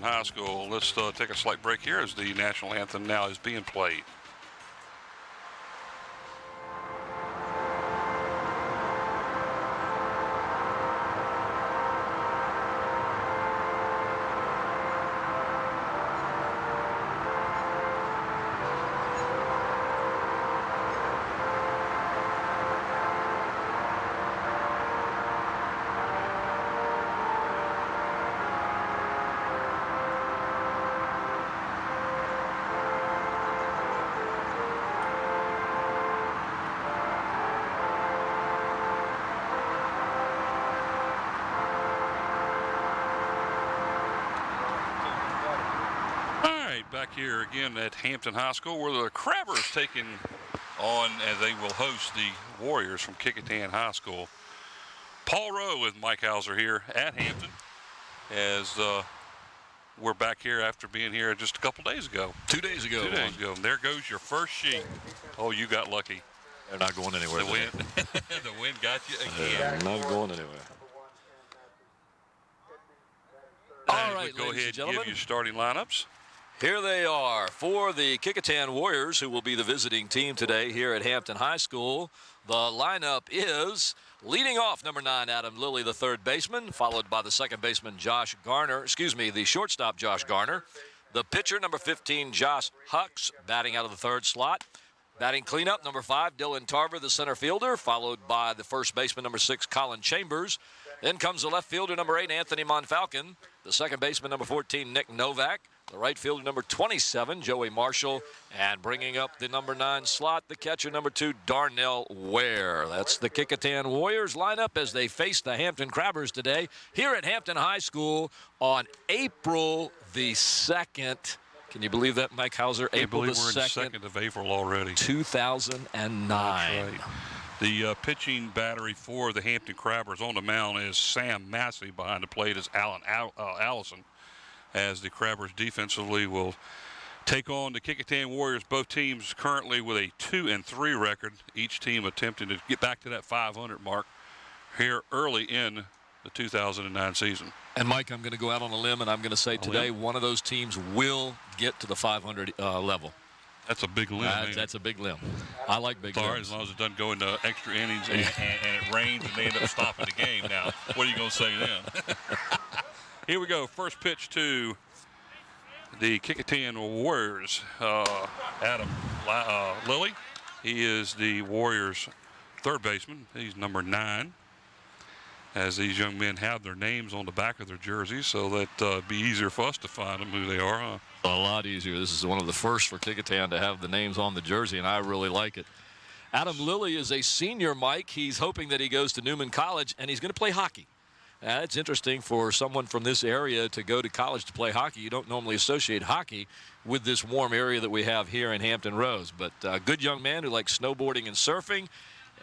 Hampton High School. Let's take a slight break here as the national anthem now is being played. Back here again at Hampton High School, where the Crabbers taking on, as they will host the Warriors from Kecoughtan High School. Paul Rowe with Mike Hauser here at Hampton, as we're back here after being here just a couple days ago. 2 days ago. 2 days ago. And there goes your first sheet. Oh, you got lucky. They're not going anywhere. The wind, the wind got you again. They're not going anywhere. All right, go ahead and give you starting lineups. Here they are for the Kecoughtan Warriors, who will be the visiting team today here at Hampton High School. The lineup is leading off number 9, Adam Lilly, the third baseman, followed by the second baseman, the shortstop, Josh Garner. The pitcher, number 15, Josh Hucks, batting out of the third slot. Batting cleanup, number 5, Dylan Tarver, the center fielder, followed by the first baseman, number 6, Colin Chambers. Then comes the left fielder, number 8, Anthony Monfalcon. The second baseman, number 14, Nick Novak. The right fielder, number 27, Joey Marshall. And bringing up the number 9 slot, the catcher, number 2, Darnell Ware. That's the Kecoughtan Warriors lineup as they face the Hampton Crabbers today here at Hampton High School on April the 2nd. Can you believe that, Mike Hauser? April the 2nd. We're in the 2nd of April already. 2009. That's right. The pitching battery for the Hampton Crabbers on the mound is Sam Massey. Behind the plate is Alan Allison, as the Crabbers defensively will take on the Kecoughtan Warriors. Both teams currently with a 2-3 record. Each team attempting to get back to that 500 mark here early in the 2009 season. And, Mike, I'm going to go out on a limb, and I'm going to say today one of those teams will get to the 500 level. That's a big limb. That's a big limb. I like big limbs. As long as it doesn't go into extra innings and it rains and they end up stopping the game. Now, what are you going to say then? Here we go. First pitch to the Kecoughtan Warriors. Adam Lilly. He is the Warriors' third baseman. He's number 9. As these young men have their names on the back of their jerseys, so that it'd be easier for us to find them who they are, huh? A lot easier. This is one of the first for Kecoughtan to have the names on the jersey, and I really like it. Adam Lilly is a senior, Mike. He's hoping that he goes to Newman College, and he's going to play hockey. It's interesting for someone from this area to go to college to play hockey. You don't normally associate hockey with this warm area that we have here in Hampton Roads. But a good young man who likes snowboarding and surfing,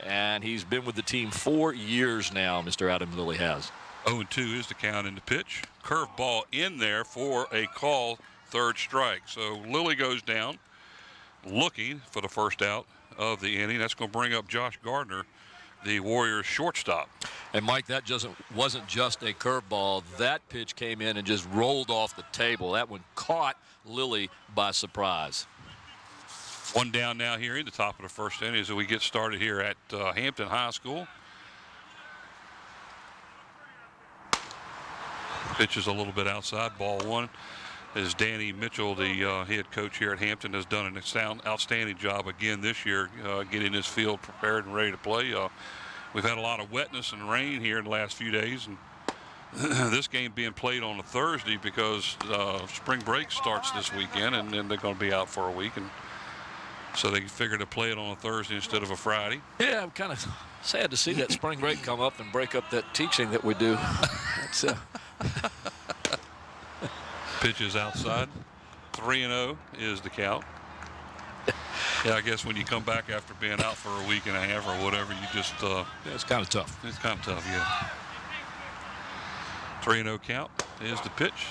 and he's been with the team 4 years now, Mr. Adam Lilly has. 0-2 is the count in the pitch. Curveball in there for a call, third strike. So Lilly goes down looking for the first out of the inning. That's going to bring up Josh Gardner, the Warriors shortstop. And, Mike, that wasn't just a curveball. That pitch came in and just rolled off the table. That one caught Lilly by surprise. One down now here in the top of the first inning as we get started here at Hampton High School. Pitch is a little bit outside, ball 1. As Danny Mitchell, the head coach here at Hampton, has done an outstanding job again this year getting this field prepared and ready to play. We've had a lot of wetness and rain here in the last few days, and this game being played on a Thursday because spring break starts this weekend, and then they're going to be out for a week, and so they figured to play it on a Thursday instead of a Friday. Yeah, I'm kind of sad to see that spring break come up and break up that teaching that we do. That's, Pitch is outside. 3-0 is the count. Yeah, I guess when you come back after being out for a week and a half or whatever, you just... yeah, it's kind of tough. It's kind of tough, yeah. 3-0 count is the pitch.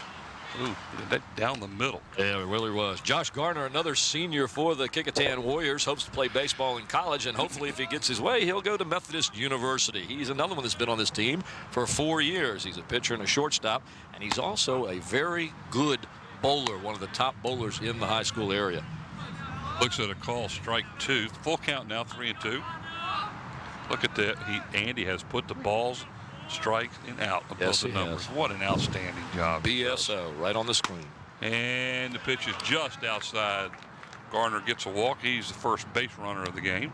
Ooh, that down the middle. Yeah, it really was. Josh Garner, another senior for the Kecoughtan Warriors, hopes to play baseball in college, and hopefully if he gets his way, he'll go to Methodist University. He's another one that's been on this team for 4 years. He's a pitcher and a shortstop, and he's also a very good bowler, one of the top bowlers in the high school area. Looks at a call, strike 2. Full count now, 3-2. Look at that. Andy has put the balls, strikes, and out above Yes, the he numbers. has. What an outstanding job. BSO right on the screen. And the pitch is just outside. Garner gets a walk. He's the first base runner of the game.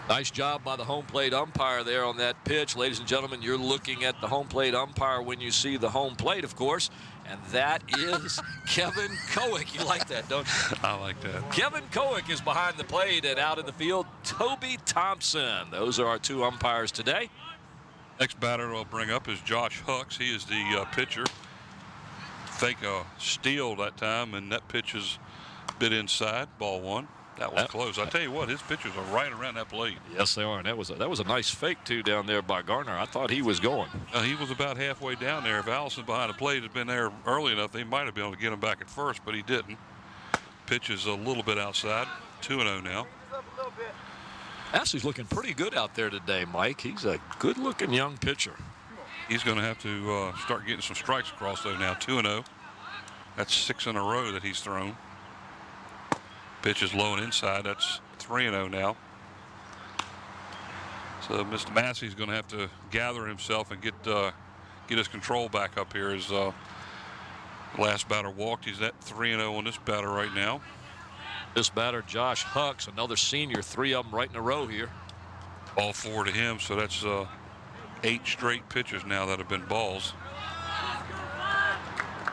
Nice job by the home plate umpire there on that pitch. Ladies and gentlemen, you're looking at the home plate umpire when you see the home plate, of course. And that is Kevin Kowick. You like that, don't you? I like that. Kevin Kowick is behind the plate, and out in the field, Toby Thompson. Those are our 2 umpires today. Next batter we'll bring up is Josh Hucks. He is the pitcher. Fake a steal that time, and that pitch is a bit inside. Ball 1. That was close. I tell you what, his pitchers are right around that plate. Yes, they are. And that was a nice fake, too, down there by Garner. I thought he was going. He was about halfway down there. If Allison behind the plate had been there early enough, they might have been able to get him back at first, but he didn't. Pitch is a little bit outside. 2-0 now. Actually, he's looking pretty good out there today, Mike. He's a good-looking young pitcher. He's going to have to start getting some strikes across, though, now. 2-0. That's 6 in a row that he's thrown. Pitch is low and inside. That's 3-0 now. So Mr. Massey's going to have to gather himself and get his control back up here. His last batter walked. He's at 3-0 on this batter right now. This batter, Josh Hucks, another senior, 3 of them right in a row here. Ball 4 to him, so that's 8 straight pitches now that have been balls.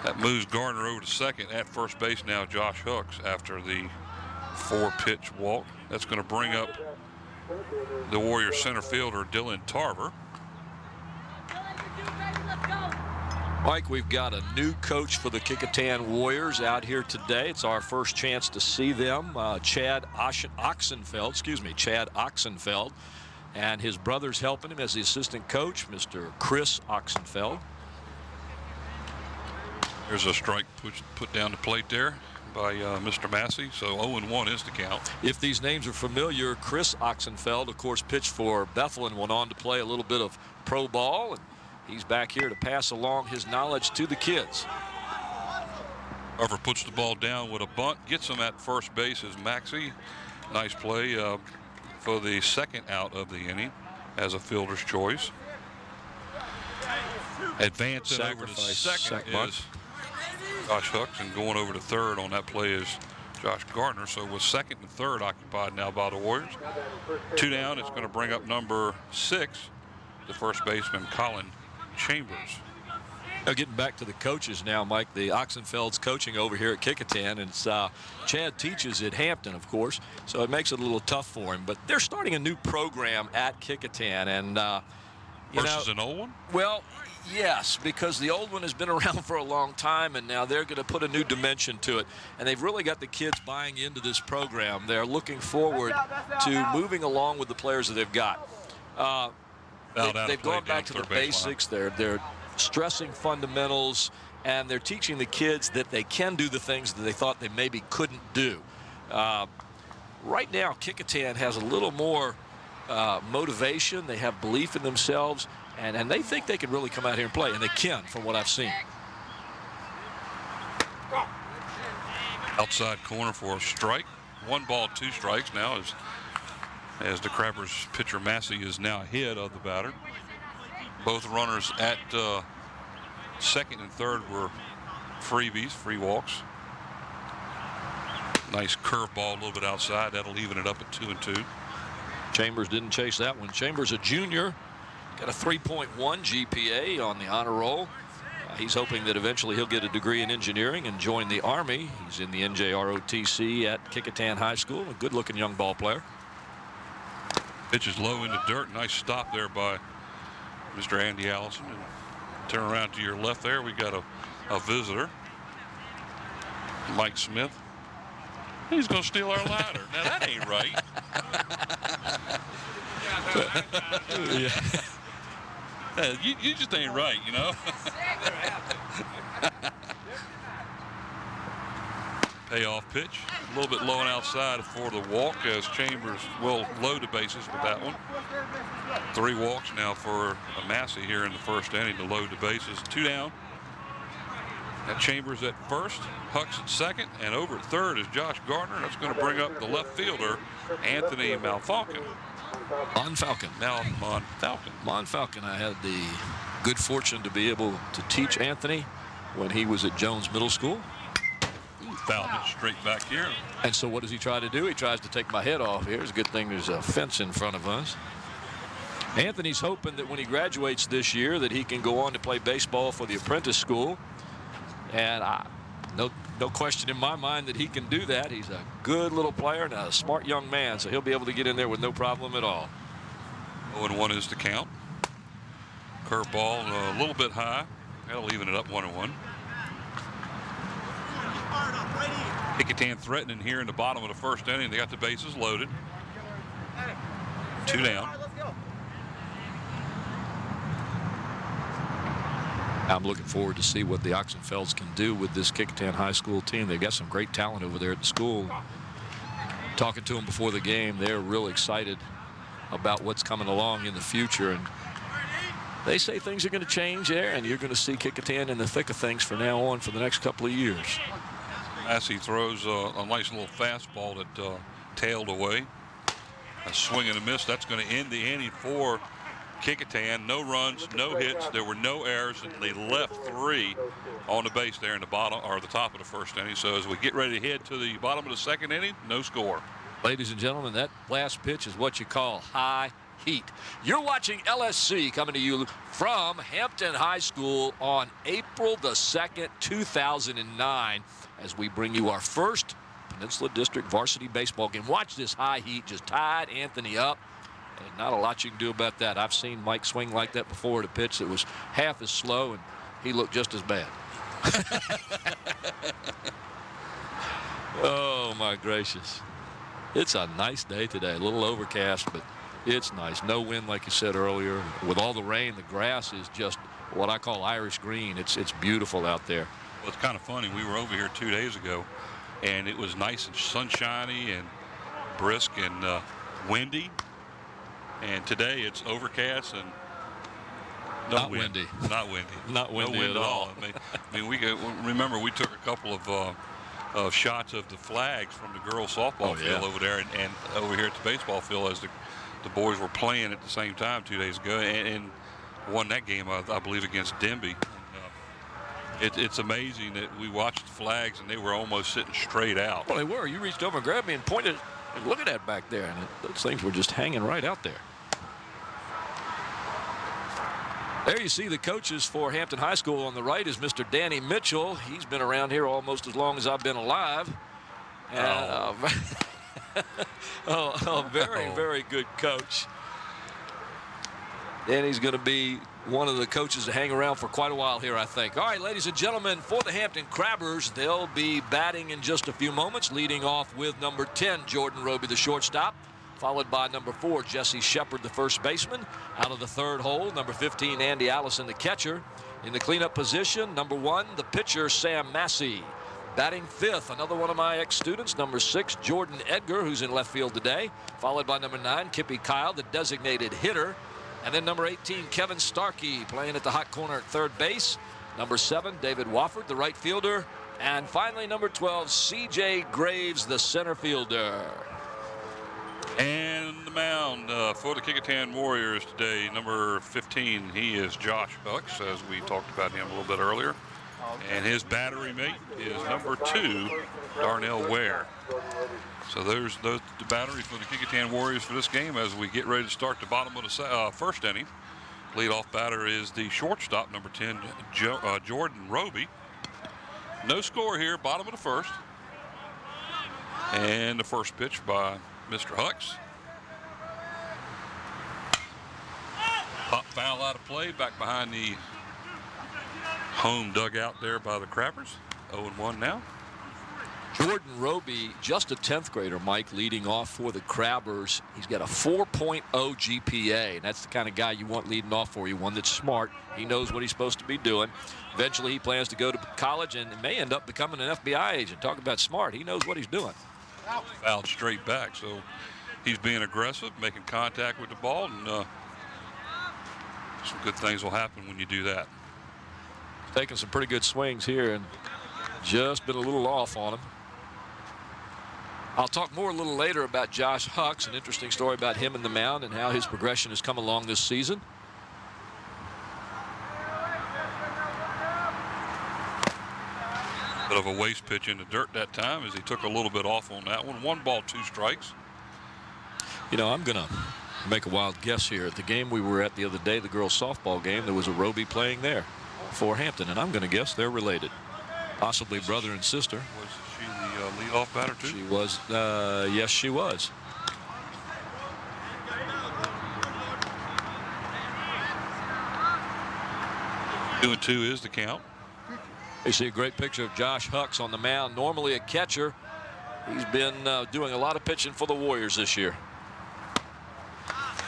That moves Garner over to second. At first base now, Josh Hucks after the 4-pitch walk. That's going to bring up the Warriors center fielder, Dylan Tarver. Mike, we've got a new coach for the Kecoughtan Warriors out here today. It's our first chance to see them. Chad Oxenfeld, and his brother's helping him as the assistant coach, Mr. Chris Oxenfeld. There's a strike put down the plate there by Mr. Massey, so 0-1 is the count. If these names are familiar, Chris Oxenfeld, of course, pitched for Bethel and went on to play a little bit of pro ball, and he's back here to pass along his knowledge to the kids. Tarver puts the ball down with a bunt, gets him at first base is Maxey. Nice play for the second out of the inning as a fielder's choice. Advancing over to second is Josh Hucks, and going over to third on that play is Josh Gardner. So with second and third occupied now by the Warriors. 2 down, it's going to bring up number 6, the first baseman, Colin Chambers. Now getting back to the coaches now, Mike, the Oxenfeld's coaching over here at Kecoughtan, and it's, Chad teaches at Hampton, of course, so it makes it a little tough for him. But they're starting a new program at Kecoughtan, and versus an old one? Well, yes, because the old one has been around for a long time, and now they're going to put a new dimension to it. And they've really got the kids buying into this program. They're looking forward to moving along with the players that they've got. They've gone back to the basics. They're stressing fundamentals, and they're teaching the kids that they can do the things that they thought they maybe couldn't do. Right now, Kecoughtan has a little more motivation. They have belief in themselves, and they think they can really come out here and play, and they can from what I've seen. Outside corner for a strike. 1 ball, 2 strikes now as the Crabbers pitcher Massey is now ahead of the batter. Both runners at second and third were freebies, free walks. Nice curveball a little bit outside. That'll even it up at 2-2. Chambers didn't chase that one. Chambers, a junior, got a 3.1 GPA on the honor roll. He's hoping that eventually he'll get a degree in engineering and join the Army. He's in the NJROTC at Kecoughtan High School. A good-looking young ball player. Pitch is low in the dirt. Nice stop there by Mr. Andy Allison. And turn around to your left there. We got a visitor, Mike Smith. He's going to steal our ladder. Now, that ain't right. You just ain't right, you know. Payoff pitch. A little bit low and outside for the walk as Chambers will load the bases with that one. 3 walks now for Massey here in the first inning to load the bases. 2 down. Got Chambers at first, Hucks at second, and over at third is Josh Gardner. That's going to bring up the left fielder, Anthony Monfalcon. Monfalcon, I had the good fortune to be able to teach Anthony when he was at Jones Middle School. Fouled it straight back here. And so what does he try to do? He tries to take my head off here. It's a good thing there's a fence in front of us. Anthony's hoping that when he graduates this year that he can go on to play baseball for the apprentice school. And no question in my mind that he can do that. He's a good little player and a smart young man, so he'll be able to get in there with no problem at all. 0-1 is the count. Curveball a little bit high. That'll even it up 1-1. Kecoughtan threatening here in the bottom of the first inning. They got the bases loaded. 2 down. I'm looking forward to see what the Oxenfelds can do with this Kecoughtan High School team. They've got some great talent over there at the school. Talking to them before the game, they're real excited about what's coming along in the future. And they say things are going to change there, and you're going to see Kecoughtan in the thick of things from now on for the next couple of years. Massey throws a nice little fastball that tailed away. A swing and a miss. That's going to end the inning for Kecoughtan. No runs, no hits. There were no errors, and they left 3 on the base there in the bottom or the top of the first inning. So as we get ready to head to the bottom of the second inning, no score. Ladies and gentlemen, that last pitch is what you call high heat. You're watching LSC coming to you from Hampton High School on April the 2nd, 2009, as we bring you our first Peninsula District varsity baseball game. Watch this high heat just tied Anthony up. And not a lot you can do about that. I've seen Mike swing like that before at a pitch that was half as slow, and he looked just as bad. Oh, my gracious. It's a nice day today. A little overcast, but it's nice. No wind, like you said earlier. With all the rain, the grass is just what I call Irish green. It's beautiful out there. Well, it's kind of funny. We were over here 2 days ago, and it was nice and sunshiny and brisk and windy. And today it's overcast and not windy. Not windy. Not windy no wind at all. I mean, remember we took a couple of shots of the flags from the girls softball field over there and over here at the baseball field as the boys were playing at the same time 2 days ago and won that game, I believe, against Denby. It's amazing that we watched the flags and they were almost sitting straight out. Well, they were. You reached over and grabbed me and pointed. And look at that back there. And those things were just hanging right out there. There you see the coaches for Hampton High School. On the right is Mr. Danny Mitchell. He's been around here almost as long as I've been alive. And very good coach. Danny's going to be one of the coaches to hang around for quite a while here, I think. All right, ladies and gentlemen, for the Hampton Crabbers, they'll be batting in just a few moments, leading off with number 10, Jordan Roby, the shortstop, followed by number 4, Jesse Shepard, the first baseman. Out of the third hole, number 15, Andy Allison, the catcher. In the cleanup position, number 1, the pitcher, Sam Massey. Batting 5th, another one of my ex-students, number 6, Jordan Edgar, who's in left field today, followed by number 9, Kippy Kyle, the designated hitter. And then number 18, Kevin Starkey, playing at the hot corner at third base. Number 7, David Wofford, the right fielder. And finally, number 12, C.J. Graves, the center fielder. And the mound for the Kecoughtan Warriors today, number 15, he is Josh Hucks, as we talked about him a little bit earlier. And his battery mate is number 2, Darnell Ware. So there's the battery for the Kecoughtan Warriors for this game as we get ready to start the bottom of the first inning. Leadoff batter is the shortstop, number 10, Jordan Roby. No score here, bottom of the first. And the first pitch by Mr. Hucks. Pop foul out of play, back behind the home dugout there by the Crabbers. 0-1 now. Jordan Roby, just a 10th grader, Mike, leading off for the Crabbers. He's got a 4.0 GPA, and that's the kind of guy you want leading off for you, one that's smart. He knows what he's supposed to be doing. Eventually, he plans to go to college and may end up becoming an FBI agent. Talk about smart. He knows what he's doing. Fouled straight back, so he's being aggressive, making contact with the ball, and some good things will happen when you do that. Taking some pretty good swings here and just been a little off on him. I'll talk more a little later about Josh Hucks, an interesting story about him and the mound and how his progression has come along this season. Bit of a waste pitch in the dirt that time as he took a little bit off on that one. 1 ball, 2 strikes. You know, I'm going to make a wild guess here. At the game we were at the other day, the girls' softball game, there was a Roby playing there for Hampton, and I'm going to guess they're related. Possibly brother and sister. Was she the leadoff batter, too? She was, yes, she was. Two and 2 is the count. You see a great picture of Josh Hucks on the mound. Normally a catcher. He's been doing a lot of pitching for the Warriors this year.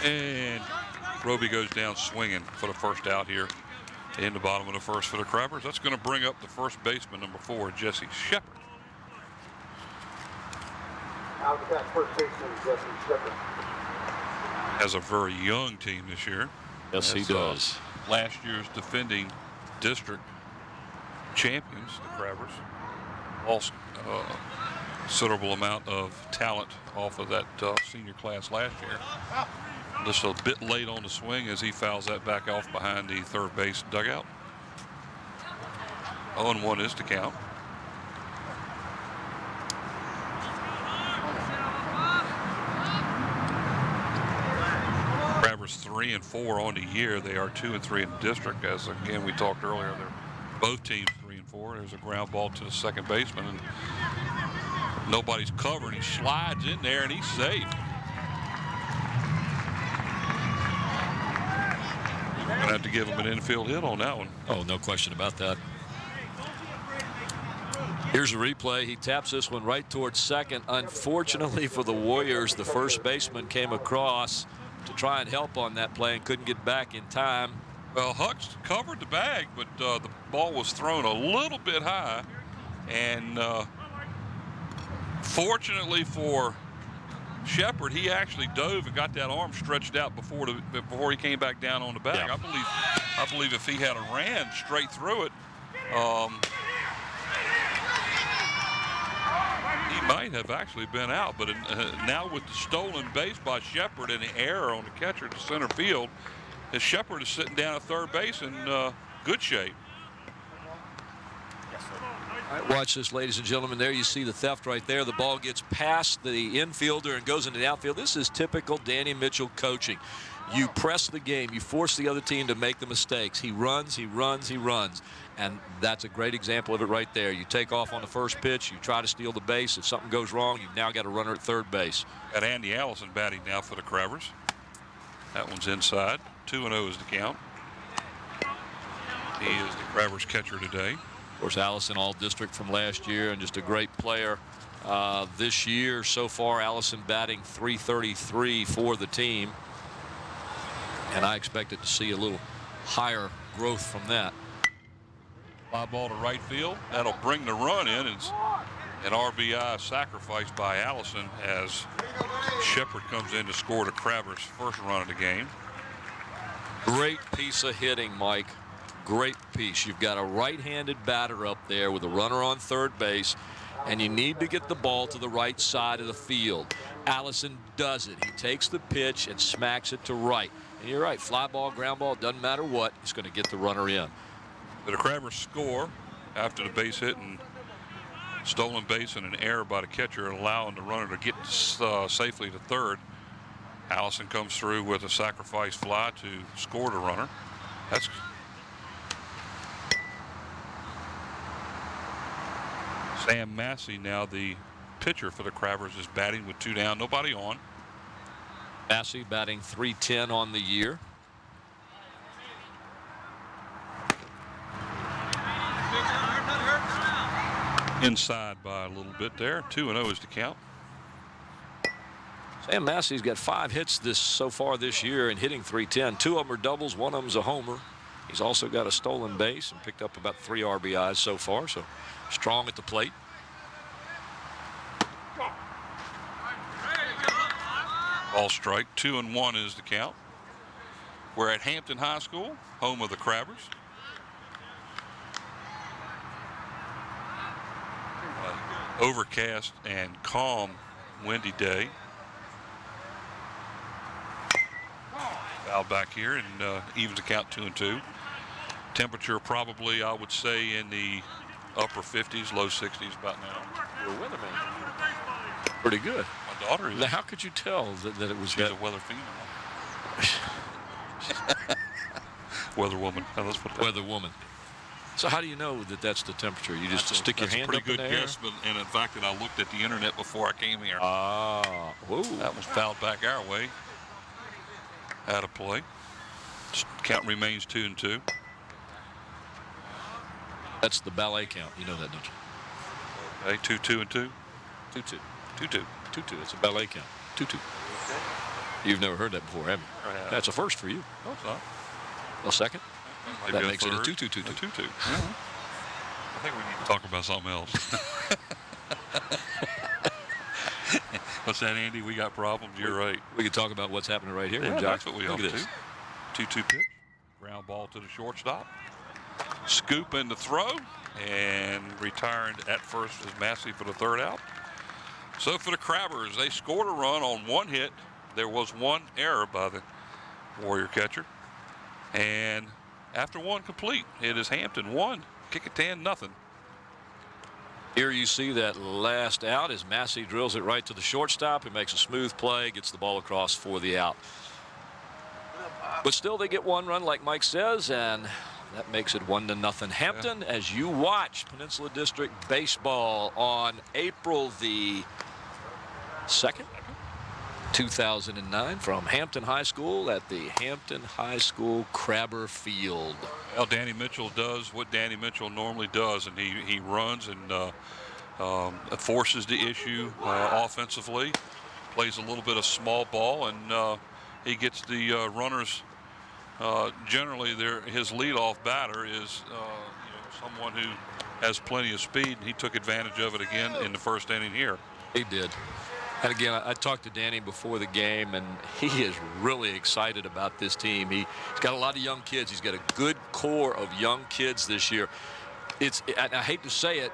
And Roby goes down swinging for the first out here in the bottom of the first for the Crabbers. That's going to bring up the first baseman, number 4, Jesse Shepard. Out of that first baseman, Jesse Shepard. Has a very young team this year. Yes, he does. Last year's defending district champions, the Crabbers. Also, considerable amount of talent off of that senior class last year. Just a bit late on the swing as he fouls that back off behind the third base dugout. 0-1 is the count. Crabbers 3 and 4 on the year. They are 2 and 3 in the district. As again we talked earlier, they're both teams 3 and 4. There's a ground ball to the second baseman, and nobody's covered. He slides in there and he's safe. Gonna have to give him an infield hit on that one. Oh, no question about that. Here's a replay. He taps this one right towards second. Unfortunately for the Warriors, the first baseman came across to try and help on that play and couldn't get back in time. Well, Hucks covered the bag, but the ball was thrown a little bit high, and fortunately for Shepard, he actually dove and got that arm stretched out before he came back down on the bag. Yeah. I believe if he had ran straight through it, he might have actually been out. But now with the stolen base by Shepard and the error on the catcher to center field, Shepard is sitting down at third base in good shape. All right, watch this, ladies and gentlemen. There you see the theft right there. The ball gets past the infielder and goes into the outfield. This is typical Danny Mitchell coaching. You press the game. You force the other team to make the mistakes. He runs, he runs, he runs. And that's a great example of it right there. You take off on the first pitch. You try to steal the base. If something goes wrong, you've now got a runner at third base. Got Andy Allison batting now for the Crabbers. That one's inside. 2-0 is the count. He is the Crabbers catcher today. Of course, Allison all-district from last year and just a great player this year. So far, Allison batting .333 for the team. And I expected to see a little higher growth from that. Fly ball to right field. That'll bring the run in. It's an RBI sacrifice by Allison as Shepard comes in to score the Crabbers' first run of the game. Great piece of hitting, Mike. Great piece. You've got a right-handed batter up there with a runner on third base, and you need to get the ball to the right side of the field. Allison does it. He takes the pitch and smacks it to right. And you're right, fly ball, ground ball, doesn't matter what, he's going to get the runner in. The Crabbers score after the base hit and stolen base and an error by the catcher, allowing the runner to get safely to third. Allison comes through with a sacrifice fly to score the runner. That's Sam Massey, now the pitcher for the Crabbers, is batting with 2 down, nobody on. Massey batting .310 on the year. inside by a little bit there. 2-0 is the count. Sam Massey's got 5 hits so far this year and hitting .310. 2 of them are doubles, 1 of them's a homer. He's also got a stolen base and picked up about 3 RBIs so far, so strong at the plate. Ball strike. 2-1 is the count. We're at Hampton High School, home of the Crabbers. Overcast and calm, windy day. Foul back here and evens the count 2-2. Temperature probably, I would say, in the upper 50s, low 60s about now. You're a weatherman. Pretty good. My daughter is. Now, how could you tell that it was She's that? a weather female. Weather woman. Now, let's put that. Weather woman. So how do you know that that's the temperature? You just stick your hand up in there? That's a pretty good guess, but and in fact, I looked at the internet before I came here. Whoa. That was fouled back our way. Out of play. Count remains 2-2. That's the ballet count. You know that, don't you? Okay, 2-2 and 2. 2-2. 2-2. 2-2. It's a ballet count. 2-2. You've never heard that before, have you? I have. That's a first for you. No, it's not. A second? Maybe That makes it a third. 2-2-2-2. A 2-2. I think we need to talk about something else. What's that, Andy? We got problems. You're right. We could talk about what's happening right here. Yeah, Jock. that's what we Look hope at this. to. 2-2 pitch. Ground ball to the shortstop. Scoop in the throw. And retired at first is Massey for the 3rd out. So for the Crabbers, they scored a run on 1 hit. There was 1 error by the Warrior catcher. And after 1 complete, it is Hampton 1, Kecoughtan nothing. Here you see that last out as Massey drills it right to the shortstop. He makes a smooth play, gets the ball across for the out. But still they get 1 run like Mike says, and that makes it 1-0 Hampton. Yeah. As you watch Peninsula District Baseball on April the 2nd, 2009 from Hampton High School at the Hampton High School Crabber Field. Well, Danny Mitchell does what Danny Mitchell normally does, and he runs and forces the issue offensively, plays a little bit of small ball, and he gets the runners. Generally, his leadoff batter is someone who has plenty of speed, and he took advantage of it again in the 1st inning here. He did. And again, I talked to Danny before the game, and he is really excited about this team. He's got a lot of young kids. He's got a good core of young kids this year. I hate to say it,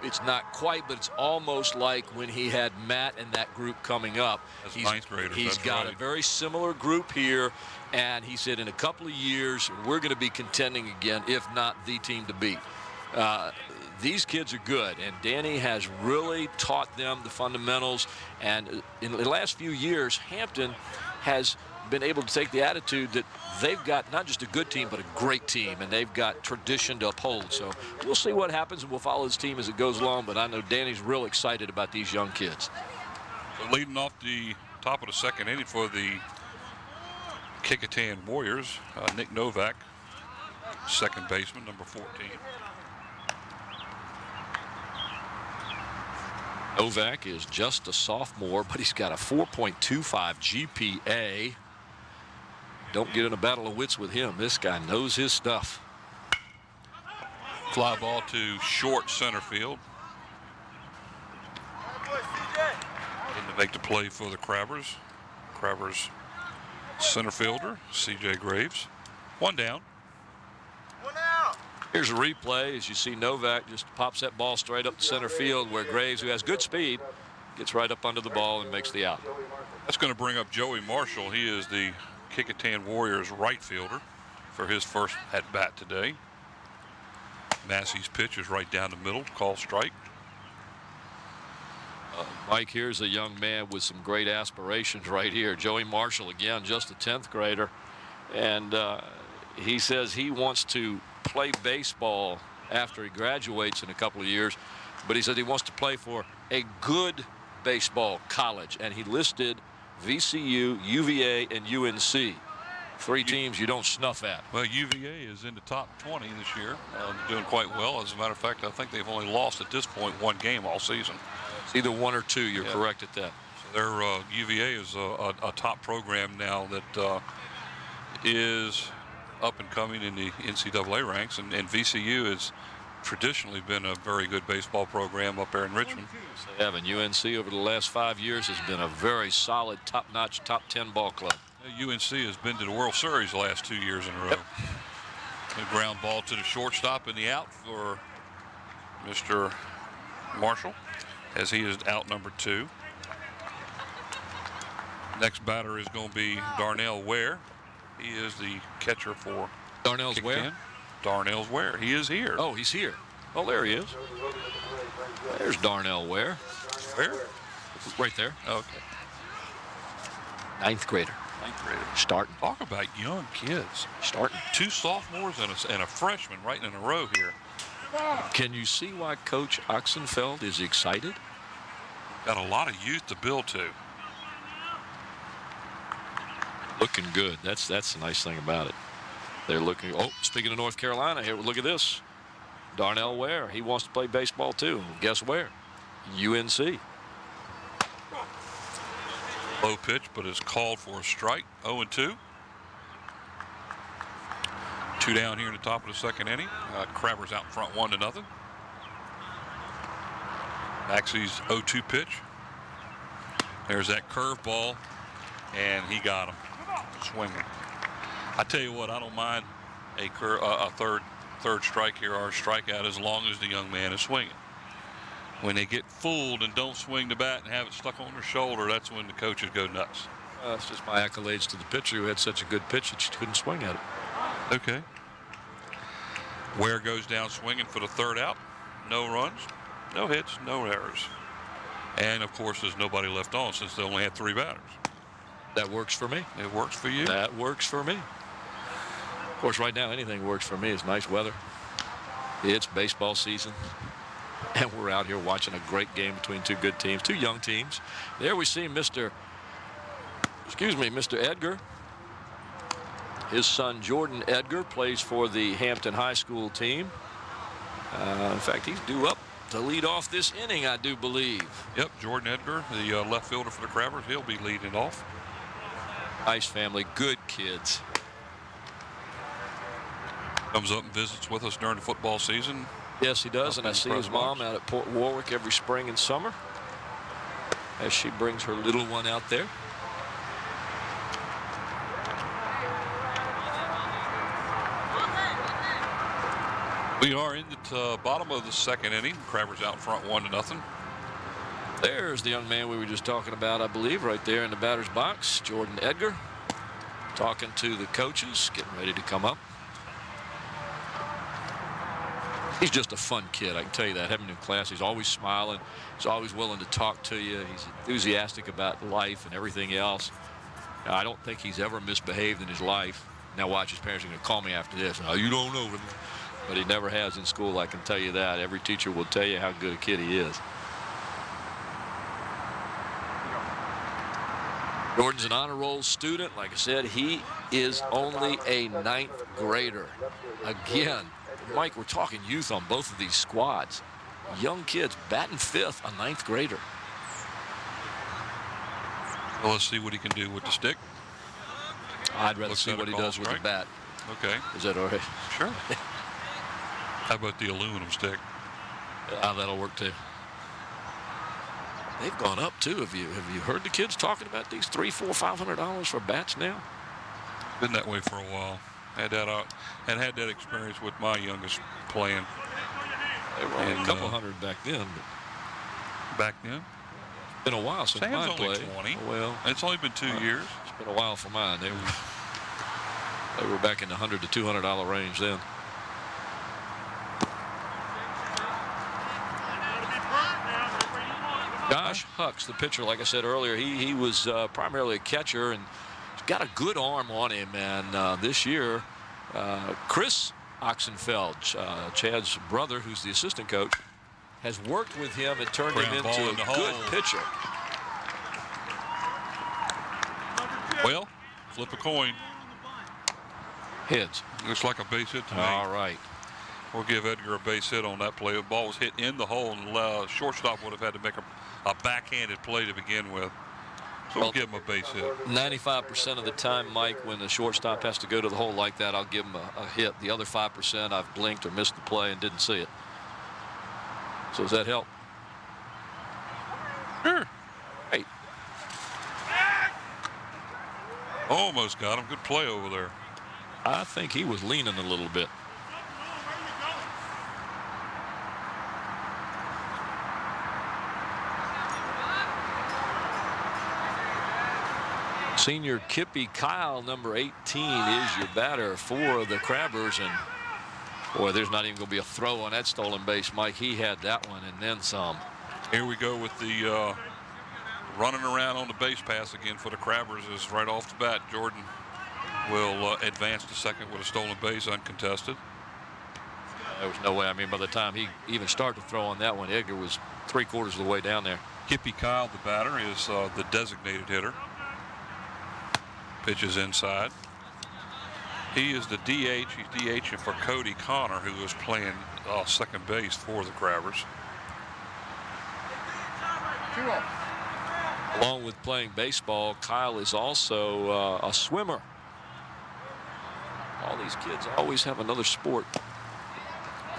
it's not quite, but it's almost like when he had Matt and that group coming up. As 9th graders, He's that's got right. a very similar group here, and he said in a couple of years, we're going to be contending again, if not the team to beat. These kids are good, and Danny has really taught them the fundamentals. And in the last few years, Hampton has been able to take the attitude that they've got not just a good team, but a great team, and they've got tradition to uphold. So we'll see what happens, and we'll follow this team as it goes along. But I know Danny's real excited about these young kids. So leading off the top of the 2nd inning for the Kecoughtan Warriors, Nick Novak, 2nd baseman, number 14. Novak is just a sophomore, but he's got a 4.25 GPA. Don't get in a battle of wits with him. This guy knows his stuff. Fly ball to short center field. Looking to make the play for the Crabbers. Crabbers center fielder, C.J. Graves. 1 down. Here's a replay as you see Novak just pops that ball straight up to center field, where Graves, who has good speed, gets right up under the ball and makes the out. That's going to bring up Joey Marshall. He is the Kecoughtan Warriors right fielder for his first at bat today. Massey's pitch is right down the middle, call strike. Mike, here's a young man with some great aspirations right here. Joey Marshall, again, just a 10th grader. And he says he wants to play baseball after he graduates in a couple of years, but he said he wants to play for a good baseball college, and he listed VCU, UVA, and UNC. Three teams you don't snuff at. Well, UVA is in the top 20 this year, doing quite well. As a matter of fact, I think they've only lost at this point 1 game all season. It's either 1 or 2. You're correct at that. So their UVA is a top program now that is up and coming in the NCAA ranks, and VCU has traditionally been a very good baseball program up there in Richmond. They have, and UNC over the last 5 years has been a very solid, top-notch, top 10 ball club. UNC has been to the World Series the last 2 years in a row. A ground ball to the shortstop in the out for Mr. Marshall, as he is out number 2. Next batter is going to be Darnell Ware. He is the catcher for Darnell's where? Darnell's Ware. He is here. Oh, he's here. Oh, there he is. There's Darnell Ware. Where? Right there. Okay. 9th grader. 9th grader. Starting. Talk about young kids. Starting. 2 sophomores and a freshman right in a row here. Can you see why Coach Oxenfeld is excited? Got a lot of youth to build to. Looking good. That's the nice thing about it. They're looking. Oh, speaking of North Carolina, here, look at this. Darnell Ware. He wants to play baseball too. Guess where? UNC. Low pitch, but is called for a strike. 0-2. 2 down here in the top of the 2nd inning. Crabber's out in front 1-0. Maxey's 0-2 pitch. There's that curveball, and he got him swinging. I tell you what, I don't mind a third strike here or a strikeout as long as the young man is swinging. When they get fooled and don't swing the bat and have it stuck on their shoulder, that's when the coaches go nuts. That's just my accolades to the pitcher who had such a good pitch that she couldn't swing at it. Okay. Ware goes down swinging for the 3rd out. No runs, no hits, no errors. And, of course, there's nobody left on since they only had 3 batters. That works for me. It works for you? That works for me. Of course, right now, anything works for me. It's nice weather. It's baseball season. And we're out here watching a great game between 2 good teams, 2 young teams. There we see Mr. Edgar. His son, Jordan Edgar, plays for the Hampton High School team. In fact, he's due up to lead off this inning, I do believe. Yep, Jordan Edgar, the left fielder for the Crabbers. He'll be leading off. Nice family, good kids. Comes up and visits with us during the football season. Yes, he does, and I see his mom out at Port Warwick every spring and summer as she brings her little one out there. We are in the bottom of the 2nd inning. Crabbers out in front 1-0. There's the young man we were just talking about, I believe, right there in the batter's box, Jordan Edgar, talking to the coaches, getting ready to come up. He's just a fun kid, I can tell you that. Having him in class, he's always smiling. He's always willing to talk to you. He's enthusiastic about life and everything else. Now, I don't think he's ever misbehaved in his life. Now watch, his parents are going to call me after this. Oh, you don't know him. But he never has in school, I can tell you that. Every teacher will tell you how good a kid he is. Jordan's an honor roll student. Like I said, he is only a 9th grader. Again, Mike, we're talking youth on both of these squads. Young kids batting 5th, a 9th grader. Well, let's see what he can do with the stick. I'd rather see what he does with the bat. Okay. Is that all right? Sure. How about the aluminum stick? That'll work too. They've gone up too. Have you heard the kids talking about these $300, $400, $500 for bats now? Been that way for a while. Had that experience with my youngest playing. They were only a couple hundred back then. But back then? It's been a while since Sam's mine only played. 20. Well, it's only been 2 years. It's been a while for mine. They were back in the $100 to $200 range then. Josh Hucks, the pitcher, like I said earlier, he was primarily a catcher and he's got a good arm on him. And this year, Chris Oxenfeld, Chad's brother, who's the assistant coach, has worked with him and turned him into a good pitcher. Well, flip a coin. Heads. Looks like a base hit to me. All right. We'll give Edgar a base hit on that play. The ball was hit in the hole, and the shortstop would have had to make a backhanded play to begin with. So we'll give him a base hit. 95% of the time, Mike, when the shortstop has to go to the hole like that, I'll give him a hit. The other 5%, I've blinked or missed the play and didn't see it. So does that help? Sure. Hey. Almost got him. Good play over there. I think he was leaning a little bit. Senior Kippy Kyle, number 18, is your batter for the Crabbers. And, boy, there's not even going to be a throw on that stolen base, Mike. He had that one and then some. Here we go with the running around on the base pass again for the Crabbers. Is right off the bat. Jordan will advance to second with a stolen base, uncontested. There was no way. I mean, by the time he even started to throw on that one, Edgar was 3/4 of the way down there. Kippy Kyle, the batter, is the designated hitter. Pitches inside. He is the DH. He's DHing for Cody Connor, who is playing second base for the Crabbers. Along with playing baseball, Kyle is also a swimmer. All these kids always have another sport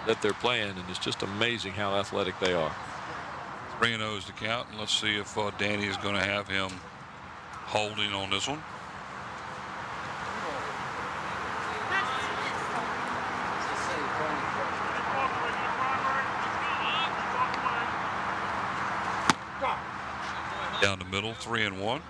that they're playing, and it's just amazing how athletic they are. 3-0 is the count, and let's see if Danny is going to have him holding on this one. Down the middle, 3-1.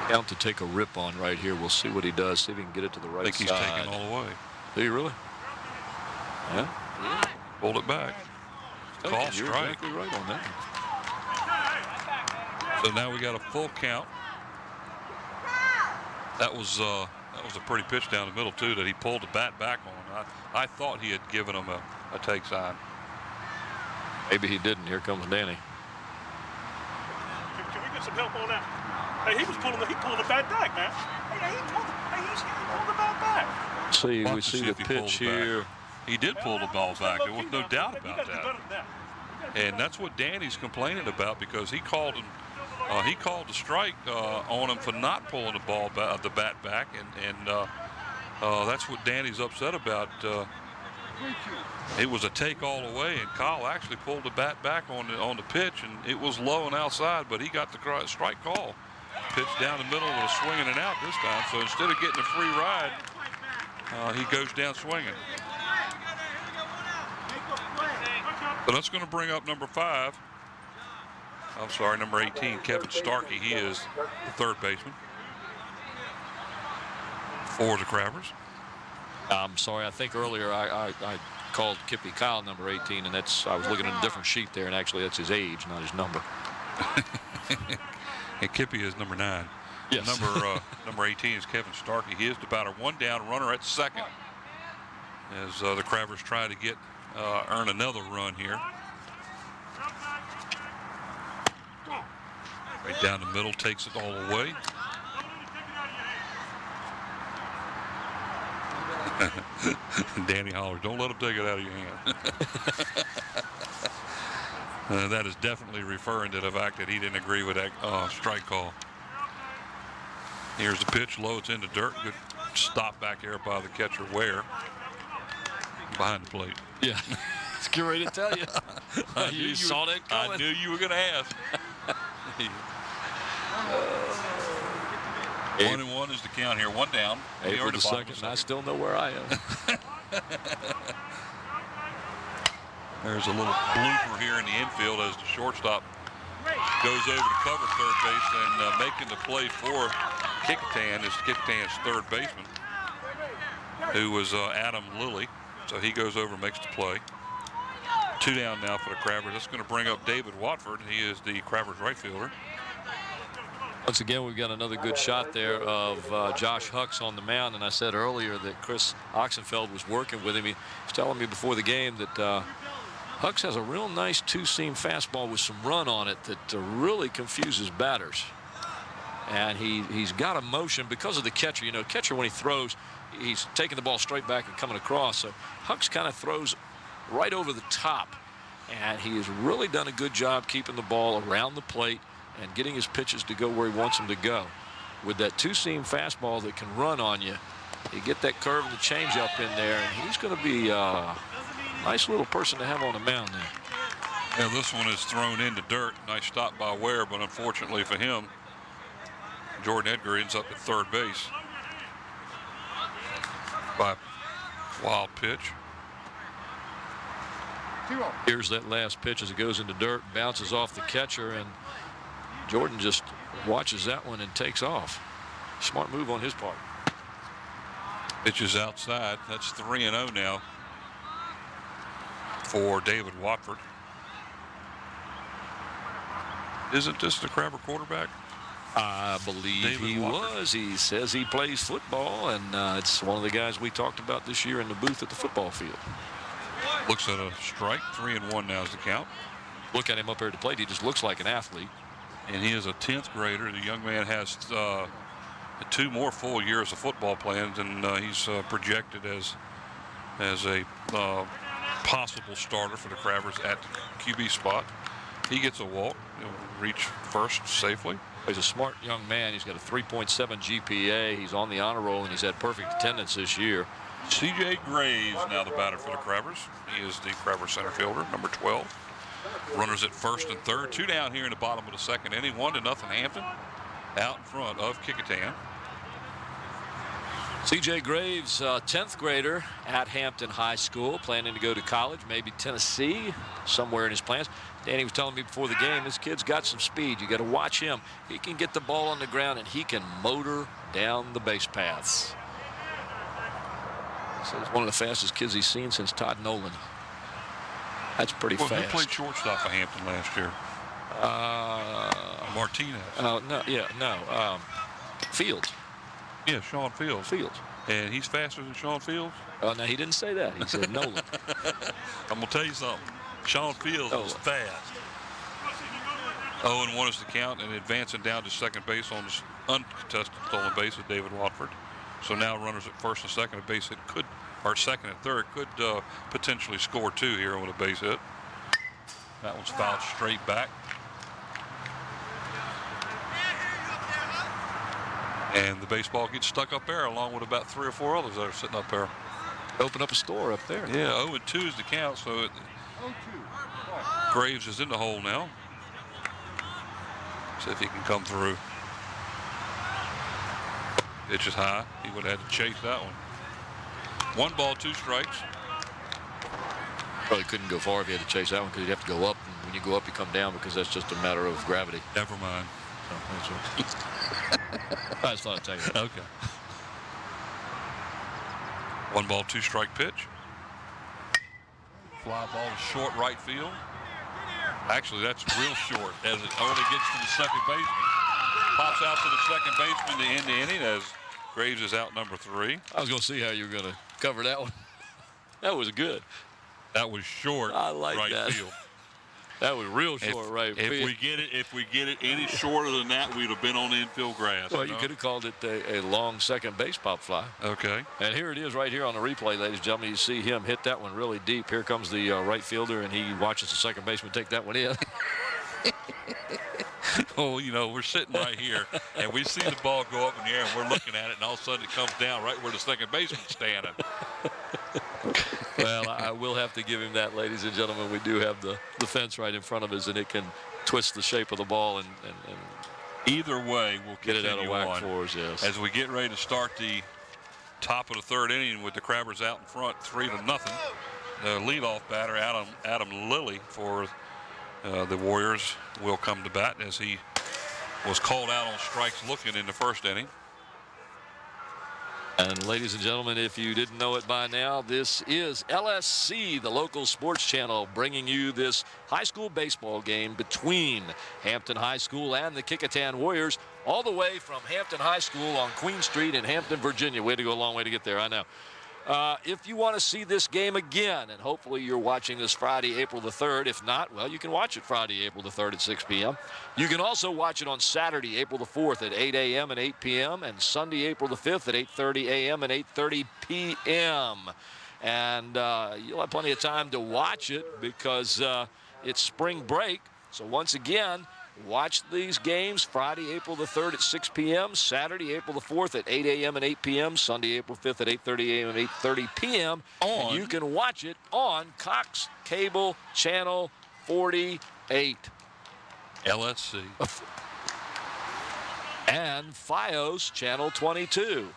Count to take a rip on right here. We'll see what he does. See if he can get it to the right I think side. he's taking all the way. Do you really? Yeah. Pulled it back. Oh, Call you're strike. exactly right on that. So now we got a full count. That was a pretty pitch down the middle too that he pulled the bat back on. I thought he had given him a take sign. Maybe he didn't. Here comes Danny. Can we get some help on that? Hey, he pulled the bat back, man. Hey, he pulled the bat back. See, Watch we to see see the if he pulled pitch it back. here. He did pull the ball back. There was no doubt about that. that. And that's what Danny's complaining about, because he called him. He called the strike on him for not pulling the ball the bat back, and that's what Danny's upset about. It was a take all the way, and Kyle actually pulled the bat back on the pitch, and it was low and outside, but he got the strike call. Pitch down the middle with a swing and an out this time. So instead of getting a free ride, he goes down swinging. So that's going to bring up number 18, Kevin Starkey. He is the third baseman for the Crabbers. I'm sorry. I think earlier I called Kippy Kyle number 18, and I was looking at a different sheet there, and actually that's his age, not his number. And Kippy is number 9. Yes. Number 18 is Kevin Starkey. He is the batter. One down, runner at second, as the Crabbers try to earn another run here. Right down the middle, takes it all the way. Danny hollers, "Don't let him take it out of your hand." That is definitely referring to the fact that he didn't agree with that strike call. Here's the pitch, low, it's in the dirt. Good stop back there by the catcher, Ware, behind the plate. Yeah, it's getting ready to tell you. You saw that coming. I knew you were going to ask. 1-1 is the count here. One down. April the second, and I still know where I am. There's a little blooper here in the infield as the shortstop goes over to cover third base, and making the play for Kecoughtan is Kecoughtan's third baseman, who was Adam Lilly. So he goes over and makes the play. 2 down now for the Crabbers. That's going to bring up David Watford. He is the Crabbers right fielder. Once again, we've got another good shot there of Josh Hucks on the mound, and I said earlier that Chris Oxenfeld was working with him. He was telling me before the game that Hucks has a real nice two-seam fastball with some run on it that really confuses batters. And he's got a motion because of the catcher. You know, catcher when he throws, he's taking the ball straight back and coming across. So Hucks kind of throws right over the top. And he has really done a good job keeping the ball around the plate and getting his pitches to go where he wants them to go. With that two-seam fastball that can run on you, you get that curve and the changeup in there, and he's going to be a nice little person to have on the mound there. Yeah, this one is thrown into dirt. Nice stop by Ware, but unfortunately for him, Jordan Edgar ends up at third base by a wild pitch. Here's that last pitch as it goes into dirt, bounces off the catcher, and Jordan just watches that one and takes off. Smart move on his part. Pitch is outside. That's 3-0 now for David Watford. Isn't this the Crabber quarterback? I believe David he Watford. was. He says he plays football, and it's one of the guys we talked about this year in the booth at the football field. Looks at a strike. 3-1 now is the count. Look at him up here at the plate. He just looks like an athlete. And he is a 10th grader. The young man has 2 more full years of football plans, and he's projected as a possible starter for the Crabbers at the QB spot. He gets a walk. He'll reach first safely. He's a smart young man. He's got a 3.7 GPA. He's on the honor roll, and he's had perfect attendance this year. C.J. Graves now the batter for the Crabbers. He is the Crabber center fielder, number 12. Runners at first and third. 2 down here in the bottom of the second inning. 1-0 Hampton out in front of Kecoughtan. C.J. Graves, 10th grader at Hampton High School, planning to go to college, maybe Tennessee, somewhere in his plans. Danny was telling me before the game, this kid's got some speed. You got to watch him. He can get the ball on the ground, and he can motor down the base paths. So he's one of the fastest kids he's seen since Todd Nolan. That's pretty fast. Who played shortstop for Hampton last year? Martinez. Fields. Yeah, Sean Fields. Fields. And he's faster than Sean Fields? No, he didn't say that. He said Nolan. I'm going to tell you something. Sean Fields was fast. 0-1 is the count, and advancing down to second base on this uncontested stolen base with David Watford. So now runners at first and second, a base hit could, or second and third, could potentially score 2 here with a base hit. That one's fouled straight back. And the baseball gets stuck up there along with about 3 or 4 others that are sitting up there. Open up a store up there. Yeah, 0-2 is the count, so Graves is in the hole now. See if he can come through. Pitch is high. He would have had to chase that one. 1 ball, 2 strikes. Probably couldn't go far if he had to chase that one because you'd have to go up. And when you go up, you come down because that's just a matter of gravity. Never mind. I just thought I'd tell you that. Okay. 1 ball, 2 strike pitch. Fly ball to short right field. Actually, that's real short as it only gets to the second baseman. Pops out to the second baseman to end the inning as Graves is out number 3. I was going to see how you were going to cover that one. That was good. That was short. I like right that. field. That was real short right field. If we get it any shorter than that, we'd have been on the infield grass. Well, you could have called it a long second base pop fly. Okay. And here it is right here on the replay, ladies and gentlemen. You see him hit that one really deep. Here comes the right fielder, and he watches the second baseman take that one in. Well, you know, we're sitting right here, and we see the ball go up in the air, and we're looking at it, and all of a sudden it comes down right where the second baseman's standing. Well, I will have to give him that, ladies and gentlemen. We do have the fence right in front of us, and it can twist the shape of the ball and either way, we'll get it out of whack on for us, yes. As we get ready to start the top of the 3rd inning with the Crabbers out in front, 3-0. The leadoff batter, Adam Lilly for the Warriors, will come to bat as he was called out on strikes looking in the 1st inning. And ladies and gentlemen, if you didn't know it by now, this is LSC, the local sports channel, bringing you this high school baseball game between Hampton High School and the Kecoughtan Warriors, all the way from Hampton High School on Queen Street in Hampton, Virginia. Way to go, a long way to get there, I know. If you want to see this game again, and hopefully you're watching this Friday, April the 3rd. If not, well, you can watch it Friday, April the 3rd at 6 p.m. You can also watch it on Saturday, April the 4th at 8 a.m. and 8 p.m. and Sunday, April the 5th at 8:30 a.m. and 8:30 p.m. And you'll have plenty of time to watch it because it's spring break. So once again, watch these games Friday, April the 3rd at 6 p.m., Saturday, April the 4th at 8 a.m. and 8 p.m., Sunday, April 5th at 8:30 a.m. and 8:30 p.m. And you can watch it on Cox Cable Channel 48. LSC. And FiOS Channel 22.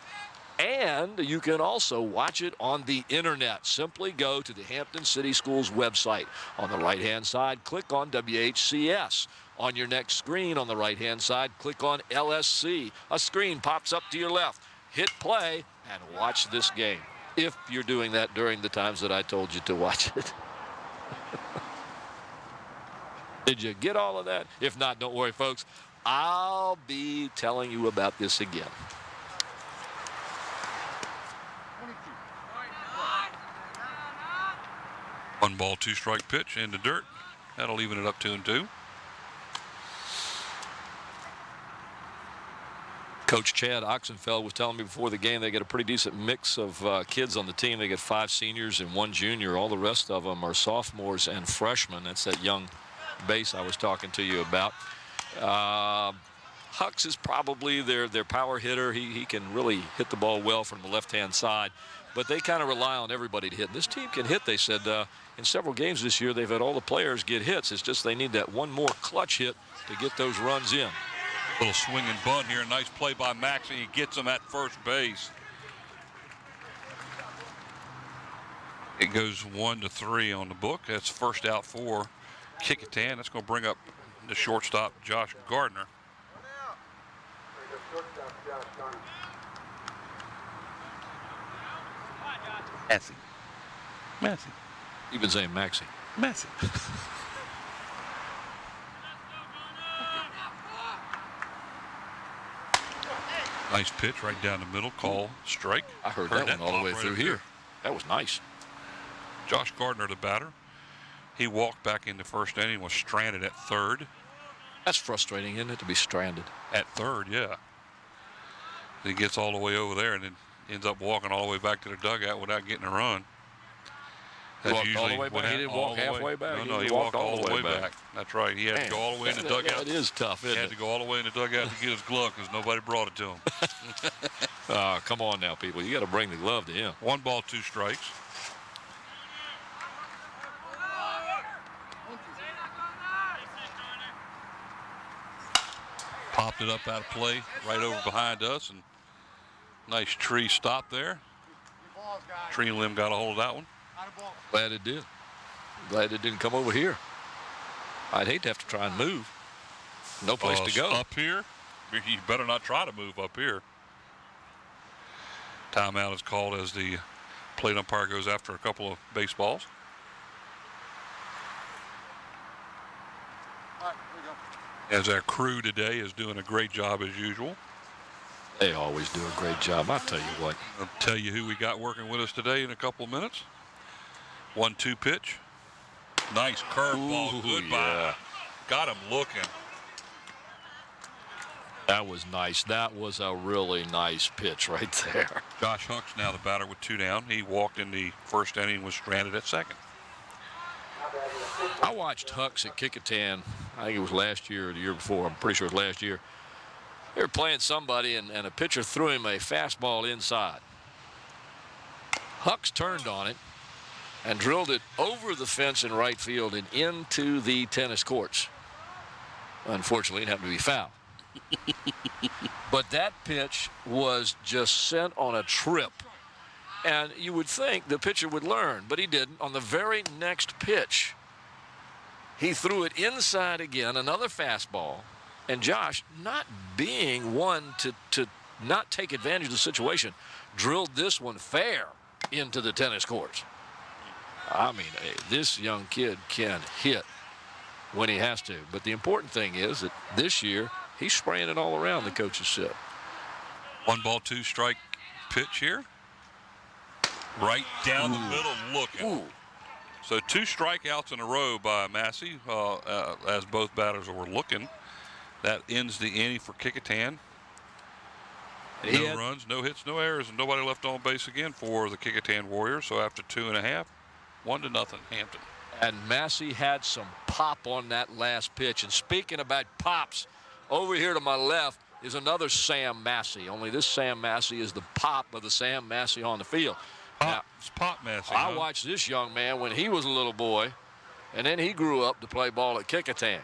And you can also watch it on the internet. Simply go to the Hampton City Schools website. On the right-hand side, click on WHCS. On your next screen on the right-hand side, click on LSC. A screen pops up to your left. Hit play and watch this game. If you're doing that during the times that I told you to watch it. Did you get all of that? If not, don't worry, folks. I'll be telling you about this again. One ball, two strike pitch in the dirt. That'll even it up 2-2. Coach Chad Oxenfeld was telling me before the game they get a pretty decent mix of kids on the team. They get 5 seniors and 1 junior. All the rest of them are sophomores and freshmen. That's that young base I was talking to you about. Hux is probably their power hitter. He can really hit the ball well from the left-hand side. But they kind of rely on everybody to hit. And this team can hit, they said. In several games this year, they've had all the players get hits. It's just they need that one more clutch hit to get those runs in. Little swing and bunt here. Nice play by Maxey. He gets him at first base. It goes 1-3 on the book. That's first out for Kecoughtan. That's going to bring up the shortstop, Josh Gardner. Massey. You've been saying Maxey. Massey. Nice pitch right down the middle. Call strike. I heard that one all the way right through here. That was nice. Josh Gardner, the batter. He walked back in the first inning, was stranded at third. That's frustrating, isn't it, to be stranded? At third, yeah. He gets all the way over there and then ends up walking all the way back to the dugout without getting a run. He walked all the way back. He didn't walk halfway back. No, he walked all the way back. That's right. He had to go all the way in the dugout. That is tough, isn't it? He had to go all the way in the dugout to get his glove because nobody brought it to him. Come on now, people. You got to bring the glove to him. 1 ball, 2 strikes. Popped it up out of play right over behind us, and nice tree stop there. Tree limb got a hold of that one. Glad it did. Glad it didn't come over here. I'd hate to have to try and move. No place to go. Up here? You better not try to move up here. Timeout is called as the plate umpire goes after a couple of baseballs. As our crew today is doing a great job as usual. They always do a great job. I'll tell you what. I'll tell you who we got working with us today in a couple of minutes. 1-2 pitch. Nice curveball. Goodbye. Yeah. Got him looking. That was nice. That was a really nice pitch right there. Josh Huck's now the batter with 2 down. He walked in the first inning and was stranded at second. I watched Hucks at Kecoughtan. I think it was last year or the year before. I'm pretty sure it was last year. They were playing somebody, and a pitcher threw him a fastball inside. Hucks turned on it and drilled it over the fence in right field and into the tennis courts. Unfortunately, it happened to be foul. But that pitch was just sent on a trip. And you would think the pitcher would learn, but he didn't. On the very next pitch, he threw it inside again, another fastball. And Josh, not being one to not take advantage of the situation, drilled this one fair into the tennis courts. I mean, this young kid can hit when he has to. But the important thing is that this year, he's spraying it all around, the coaches said. 1 ball, 2 strike pitch here. Right down the middle looking. Ooh. So 2 strikeouts in a row by Massey as both batters were looking. That ends the inning for Kecoughtan. No runs, no hits, no errors, and nobody left on base again for the Kecoughtan Warriors. So after 2.5, 1-0 Hampton. And Massey had some pop on that last pitch. And speaking about pops, over here to my left is another Sam Massey. Only this Sam Massey is the pop of the Sam Massey on the field. It's Pop Massey. I watched this young man when he was a little boy, and then he grew up to play ball at Kecoughtan.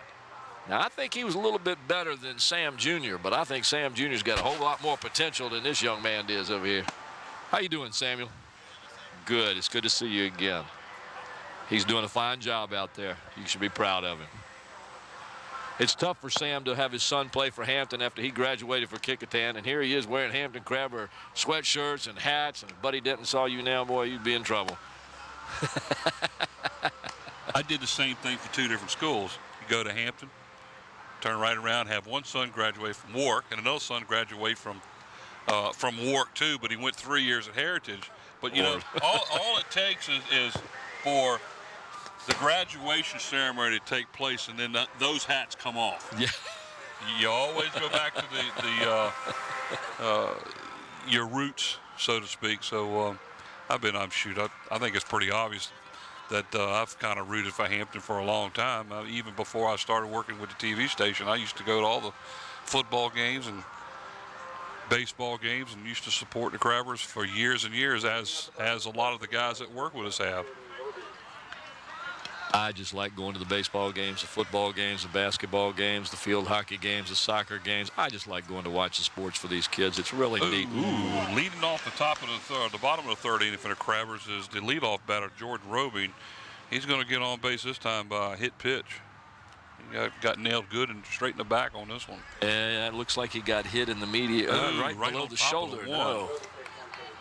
Now, I think he was a little bit better than Sam Jr., but I think Sam Jr.'s got a whole lot more potential than this young man does over here. How you doing, Samuel? Good. It's good to see you again. He's doing a fine job out there. You should be proud of him. It's tough for Sam to have his son play for Hampton after he graduated for Kecoughtan, and here he is wearing Hampton Crabber sweatshirts and hats, and if Buddy Denton saw you now, boy, you'd be in trouble. I did the same thing for 2 different schools. You go to Hampton, turn right around, have one son graduate from Warwick and another son graduate from Warwick too, but he went 3 years at Heritage. But you know, all it takes is for the graduation ceremony to take place, and then those hats come off. Yeah. You always go back to your roots, so to speak. So I think it's pretty obvious that I've kind of rooted for Hampton for a long time. Even before I started working with the TV station, I used to go to all the football games and baseball games and used to support the Crabbers for years and years, as a lot of the guys that work with us have. I just like going to the baseball games, the football games, the basketball games, the field hockey games, the soccer games. I just like going to watch the sports for these kids. It's really neat. Ooh, leading off the top of the bottom of the third inning for the Crabbers is the leadoff batter, Jordan Roby. He's going to get on base this time by a hit pitch. He got nailed good and straight in the back on this one. And it looks like he got hit in the media, right below the shoulder. No.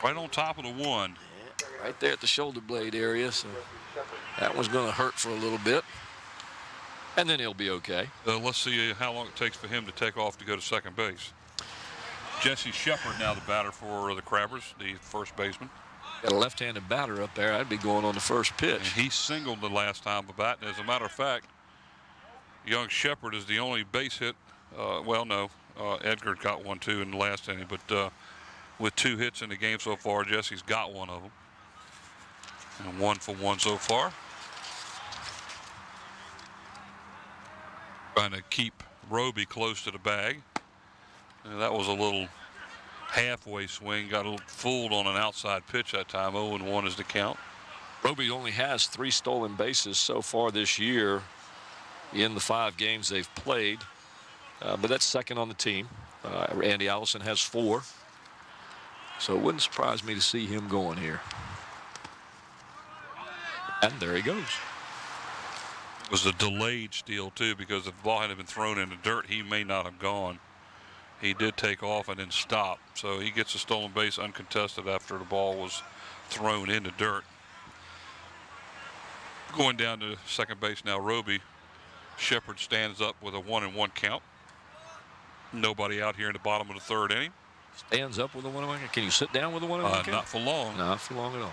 Right on top of the one. Yeah, right there at the shoulder blade area. So that one's going to hurt for a little bit. And then he'll be okay. Let's see how long it takes for him to take off to go to second base. Jesse Shepard now the batter for the Crabbers, the first baseman. Got a left-handed batter up there. I'd be going on the first pitch. And he singled the last time a bat. And as a matter of fact, young Shepard is the only base hit. Edgar got one too in the last inning, but with 2 hits in the game so far, Jesse's got one of them. And 1 for 1 so far. Trying to keep Roby close to the bag. And that was a little halfway swing. Got a little fooled on an outside pitch that time. 0-1 is the count. Roby only has 3 stolen bases so far this year in the 5 games they've played. But that's second on the team. Andy Allison has 4. So it wouldn't surprise me to see him going here. And there he goes. It was a delayed steal, too, because if the ball had been thrown in the dirt, he may not have gone. He did take off and then stop. So he gets a stolen base uncontested after the ball was thrown in the dirt. Going down to second base now, Roby. Shepard stands up with a 1-1 count. Nobody out here in the bottom of the third inning. Stands up with a 1-1 count. Can you sit down with a 1-1 count? Not for long. Not for long at all.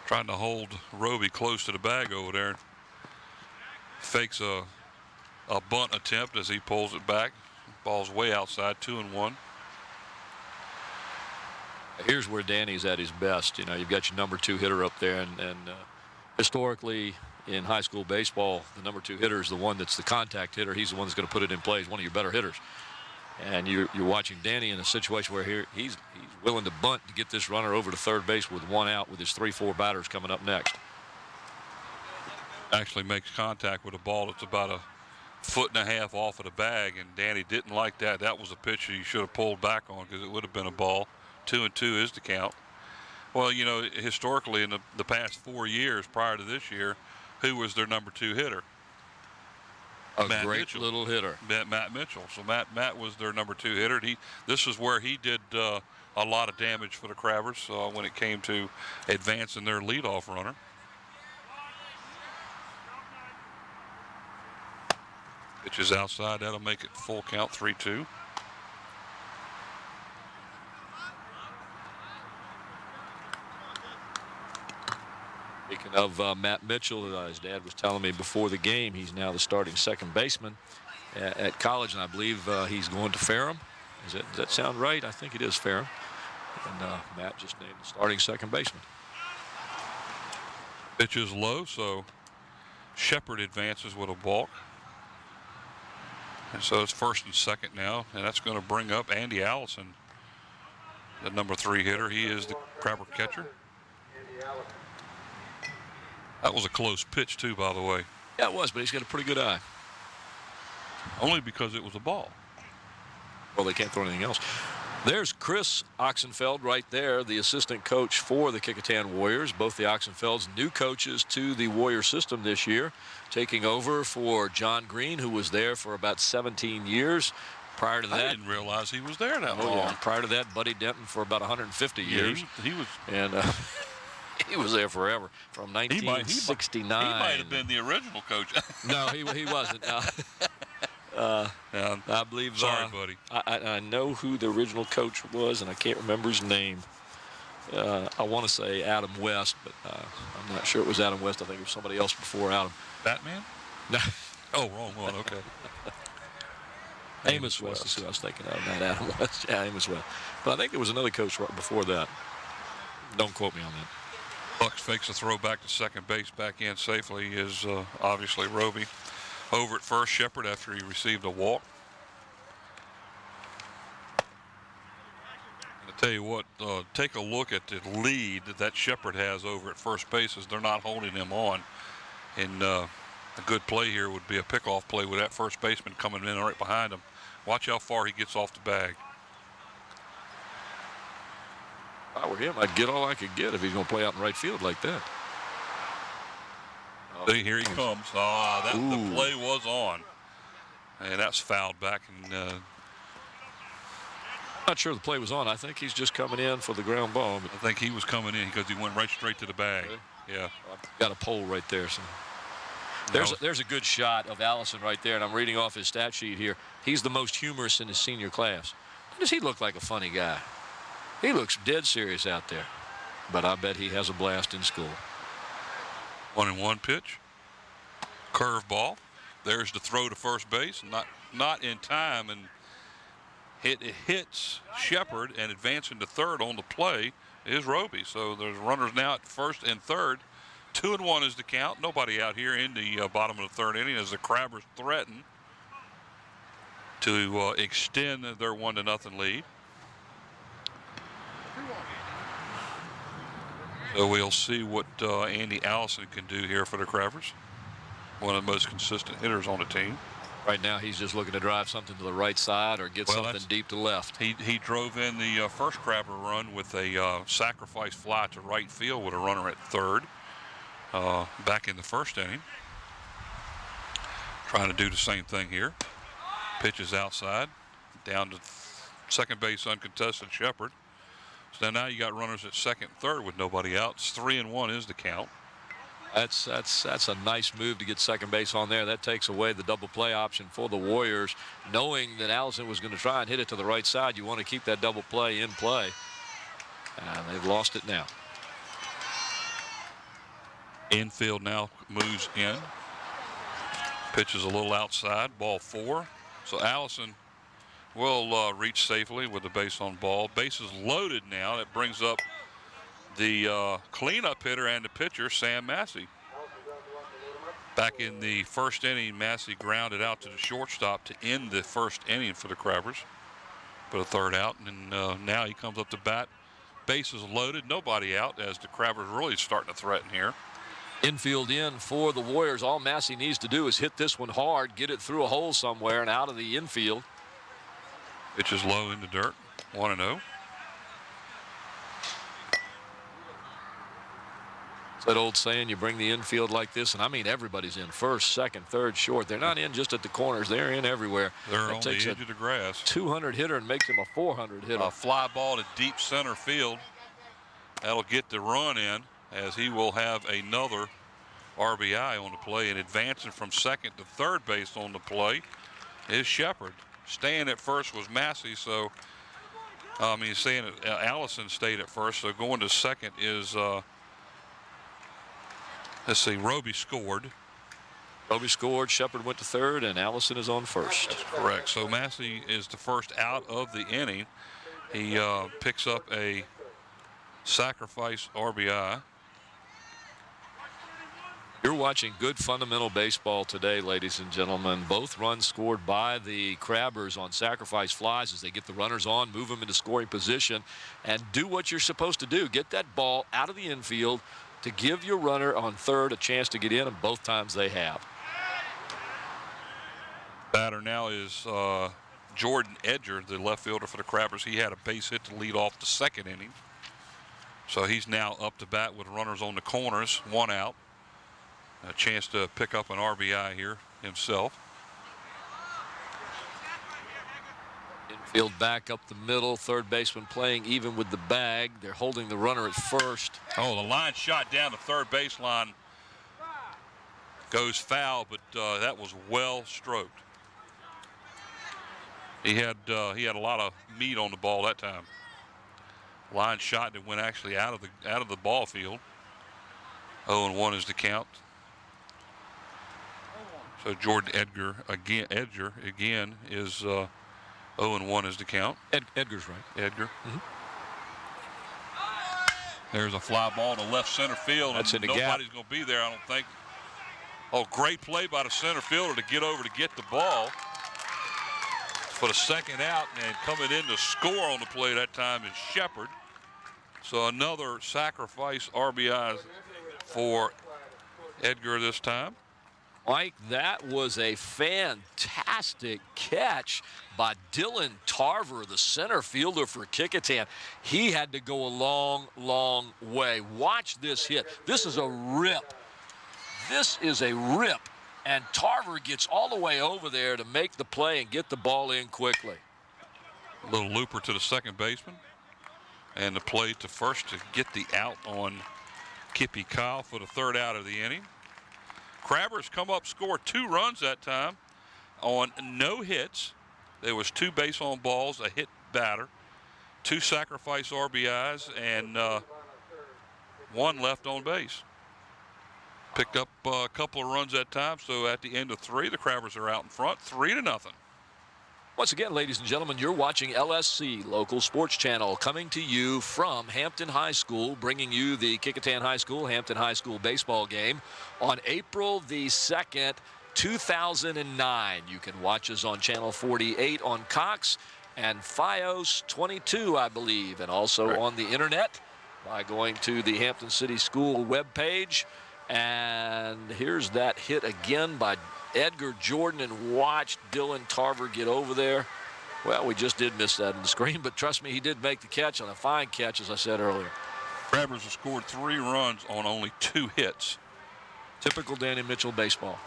Trying to hold Roby close to the bag over there. Fakes a bunt attempt as he pulls it back. Ball's way outside, 2-1. Here's where Danny's at his best. You know, you've got your number 2 hitter up there, and historically in high school baseball, the number 2 hitter is the one that's the contact hitter. He's the one that's going to put it in play. He's one of your better hitters. And you're watching Danny in a situation where he's willing to bunt to get this runner over to third base with 1 out with his 3-4 batters coming up next. Actually makes contact with a ball that's about a 1.5 feet off of the bag, and Danny didn't like that. That was a pitch that he should have pulled back on because it would have been a ball. 2-2 is the count. Well, you know, historically in the past 4 years prior to this year, who was their number 2 hitter? Matt great Mitchell. Little hitter. Matt Mitchell. So Matt was their number 2 hitter. This is where he did a lot of damage for the Crabbers when it came to advancing their leadoff runner. Pitch is outside. That'll make it full count, 3-2. of Matt Mitchell, his dad was telling me before the game, he's now the starting second baseman at college, and I believe he's going to Ferrum. Does that sound right? I think it is Ferrum. And Matt just named the starting second baseman. Pitch is low, so Shepard advances with a balk. And so it's first and second now, and that's going to bring up Andy Allison, the number 3 hitter. He is the Crabber catcher. That was a close pitch, too, by the way. Yeah, it was, but he's got a pretty good eye. Only because it was a ball. Well, they can't throw anything else. There's Chris Oxenfeld right there, the assistant coach for the Kecoughtan Warriors. Both the Oxenfelds new coaches to the Warrior system this year, taking over for John Green, who was there for about 17 years. Prior to that, I didn't realize he was there that long. Yeah. Prior to that, Buddy Denton for about 150 years. He was, and he was there forever, from 1969. He might have been the original coach. No, he wasn't. I believe. Sorry, buddy. I know who the original coach was, and I can't remember his name. I want to say Adam West, but I'm not sure it was Adam West. I think it was somebody else before Adam. Batman? No. Oh, wrong one. Okay. Amos West is who I was thinking of, not Adam West. Yeah, Amos West. But I think there was another coach right before that. Don't quote me on that. Bucks fakes a throw back to second base. Back in safely is obviously Roby. Over at first, Shepard after he received a walk. And to tell you what, take a look at the lead that Shepard has over at first base as they're not holding him on. And a good play here would be a pickoff play with that first baseman coming in right behind him. Watch how far he gets off the bag. If I were him, I'd get all I could get if he's going to play out in right field like that. See, here he comes. The play was on. And that's fouled back. And I'm not sure the play was on. I think he's just coming in for the ground ball. I think he was coming in because he went right straight to the bag. Really? Yeah. I've got a pole right there. So there's a good shot of Allison right there, and I'm reading off his stat sheet here. He's the most humorous in his senior class. Does he look like a funny guy? He looks dead serious out there. But I bet he has a blast in school. 1-1 pitch. Curve ball. There's the throw to first base. Not in time, and it hits Shepard, and advancing to third on the play is Roby. So there's runners now at first and third. 2-1 is the count. Nobody out here in the bottom of the third inning as the Crabbers threaten to extend their 1-0 lead. So we'll see what Andy Allison can do here for the Crabbers. One of the most consistent hitters on the team. Right now, he's just looking to drive something to the right side or get something deep to left. He drove in the first Crabber run with a sacrifice fly to right field with a runner at third back in the first inning. Trying to do the same thing here. Pitches outside, down to second base uncontested Shepard. So now you got runners at second and third with nobody out. It's 3-1 is the count. That's a nice move to get second base on there. That takes away the double play option for the Warriors. Knowing that Allison was going to try and hit it to the right side, you want to keep that double play in play. And they've lost it now. Infield now moves in. Pitches a little outside, ball 4. So Allison will reach safely with the base on ball. Bases loaded now. That brings up the cleanup hitter and the pitcher, Sam Massey. Back in the first inning, Massey grounded out to the shortstop to end the first inning for the Crabbers. Put a third out, and now he comes up to bat. Bases loaded, nobody out, as the Crabbers really starting to threaten here. Infield in for the Warriors. All Massey needs to do is hit this one hard, get it through a hole somewhere and out of the infield. Pitch is low in the dirt, 1-0. It's that old saying, you bring the infield like this, and I mean everybody's in first, second, third, short. They're not in just at the corners. They're in everywhere. They're on the edge of the grass. 200 hitter and makes him a 400 hitter. A fly ball to deep center field. That'll get the run in, as he will have another RBI on the play. And advancing from second to third base on the play is Shepard. Staying at first was Massey, so saying Allison stayed at first, so going to second is Let's see, Roby scored. Roby scored, Shepard went to third, and Allison is on first. That's correct. So Massey is the first out of the inning. He picks up a sacrifice RBI. You're watching good fundamental baseball today, ladies and gentlemen. Both runs scored by the Crabbers on sacrifice flies as they get the runners on, move them into scoring position, and do what you're supposed to do. Get that ball out of the infield to give your runner on third a chance to get in, and both times they have. Batter now is Jordan Edger, the left fielder for the Crabbers. He had a base hit to lead off the second inning. So he's now up to bat with runners on the corners, one out. A chance to pick up an RBI here himself. Infield back up the middle. Third baseman playing even with the bag. They're holding the runner at first. Oh, the line shot down the third baseline goes foul, but that was well stroked. He had a lot of meat on the ball that time. Line shot that went actually out of the ball field. 0-1 is the count. So Jordan Edger again is 0-1 is the count. Edgar's right. Edgar. There's a fly ball to left center field. That's and in the gap. Nobody's going to be there, I don't think. Oh, great play by the center fielder to get over to get the ball for the second out, and coming in to score on the play that time is Shepard. So another sacrifice RBI for Edgar this time. Mike, that was a fantastic catch by Dylan Tarver, the center fielder for Kecoughtan. He had to go a long, long way. Watch this hit. This is a rip. This is a rip. And Tarver gets all the way over there to make the play and get the ball in quickly. A little looper to the second baseman. And the play to first to get the out on Kippy Kyle for the third out of the inning. Crabbers come up, score 2 runs that time on no hits. There was 2 base on balls, a hit batter, 2 sacrifice RBIs, and 1 left on base. Picked up a couple of runs that time, so at the end of 3, the Crabbers are out in front, 3-0. Once again, ladies and gentlemen, you're watching LSC, local sports channel, coming to you from Hampton High School, bringing you the Kecoughtan High School, Hampton High School baseball game on April the 2nd, 2009. You can watch us on Channel 48 on Cox and Fios 22, I believe, and also on the internet by going to the Hampton City School webpage. And here's that hit again by Edgar Jordan, and watch Dylan Tarver get over there. Well, we just did miss that in the screen, but trust me, he did make the catch on a fine catch, as I said earlier. Crabbers have scored 3 runs on only 2 hits. Typical Danny Mitchell baseball.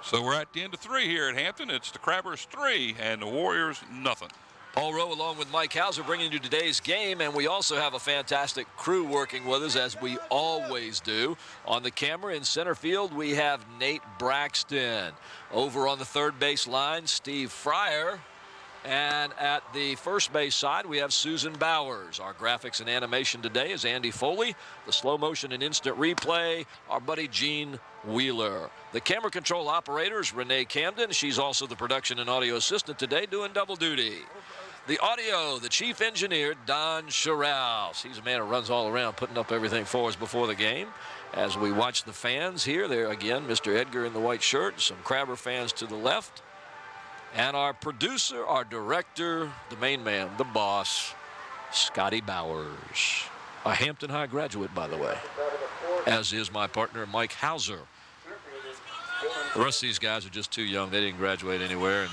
So we're at the end of 3 here at Hampton. It's the Crabbers 3 and the Warriors nothing. Paul Rowe along with Mike Hauser bringing you today's game, and we also have a fantastic crew working with us, as we always do. On the camera in center field, we have Nate Braxton. Over on the third base line, Steve Fryer. And at the first base side, we have Susan Bowers. Our graphics and animation today is Andy Foley. The slow motion and instant replay, our buddy Gene Wheeler. The camera control operator is Renee Camden. She's also the production and audio assistant today, doing double duty. The audio, the chief engineer, Don Scharouse. He's a man who runs all around, putting up everything for us before the game. As we watch the fans here, there again, Mr. Edgar in the white shirt, some Crabber fans to the left. And our producer, our director, the main man, the boss, Scotty Bowers. A Hampton High graduate, by the way, as is my partner, Mike Hauser. The rest of these guys are just too young. They didn't graduate anywhere. And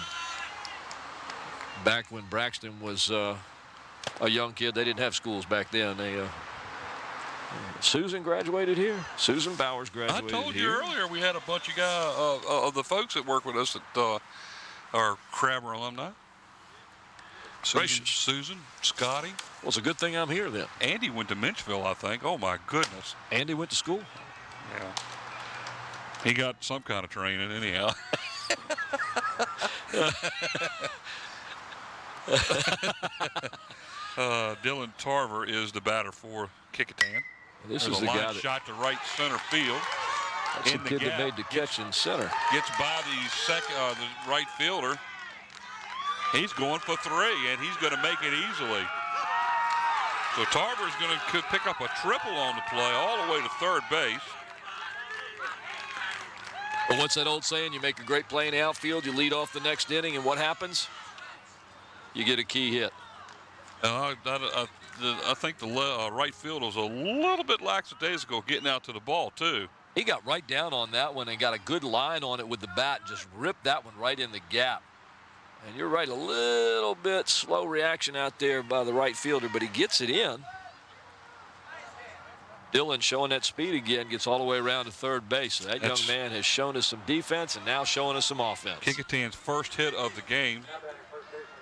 back when Braxton was a young kid, they didn't have schools back then. Susan graduated here. Susan Bowers graduated here. I told you earlier we had a bunch of guys, of the folks that work with us that are Crabber alumni. Susan, Scotty. Well, it's a good thing I'm here then. Andy went to Minchville, I think. Oh, my goodness. Andy went to school? Yeah. He got some kind of training anyhow. Dylan Tarver is the batter for Kecoughtan. This There's is a the line guy that shot to right center field. that's the in the kid that gap. made the catch in center. Gets by the right fielder. He's going for 3, and he's going to make it easily. So Tarver's going to pick up a triple on the play all the way to third base. But what's that old saying? You make a great play in the outfield, you lead off the next inning, and what happens? You get a key hit. I think the right field was a little bit lackadaisical getting out to the ball, too. He got right down on that one and got a good line on it with the bat. Just ripped that one right in the gap. And you're right, a little bit slow reaction out there by the right fielder, but he gets it in. Dillon showing that speed again, gets all the way around to third base. So that young man has shown us some defense and now showing us some offense. Kecoughtan's first hit of the game.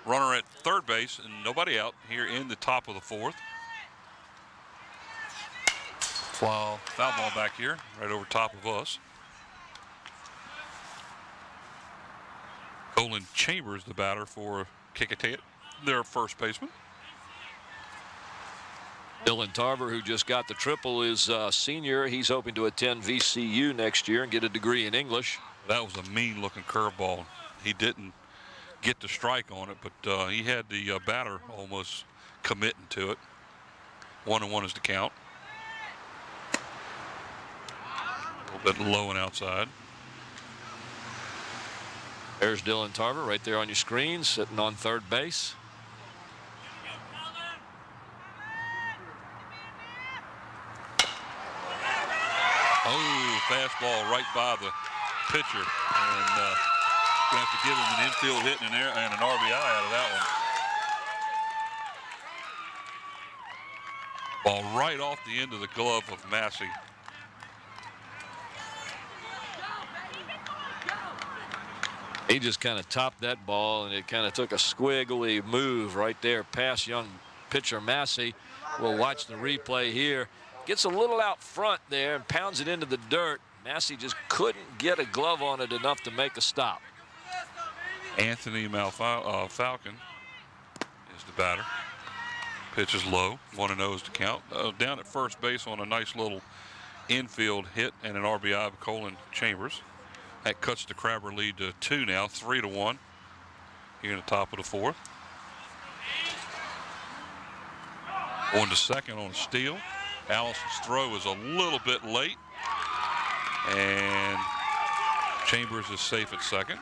Runner at third base and nobody out here in the top of the 4th. Foul ball back here, right over top of us. Colin Chambers, the batter for Kecoughtan, their first baseman. Dylan Tarver, who just got the triple, is a senior. He's hoping to attend VCU next year and get a degree in English. That was a mean-looking curveball. He didn't get the strike on it, but he had the batter almost committing to it. 1-1 is the count. A little bit low and outside. There's Dylan Tarver right there on your screen, sitting on third base. Oh, fastball right by the pitcher. And going to have to give him an infield hit and an RBI out of that one. Ball right off the end of the glove of Massey. He just kind of topped that ball, and it kind of took a squiggly move right there past young pitcher Massey. We'll watch the replay here. Gets a little out front there and pounds it into the dirt. Massey just couldn't get a glove on it enough to make a stop. Anthony Falcon is the batter. Pitch is low. 1-0 is the count. Down at first base on a nice little infield hit and an RBI of Colin Chambers. That cuts the Crabber lead to 2 now, 3-1 here in the top of the 4th. Going to second on a steal. Allison's throw is a little bit late. And Chambers is safe at second.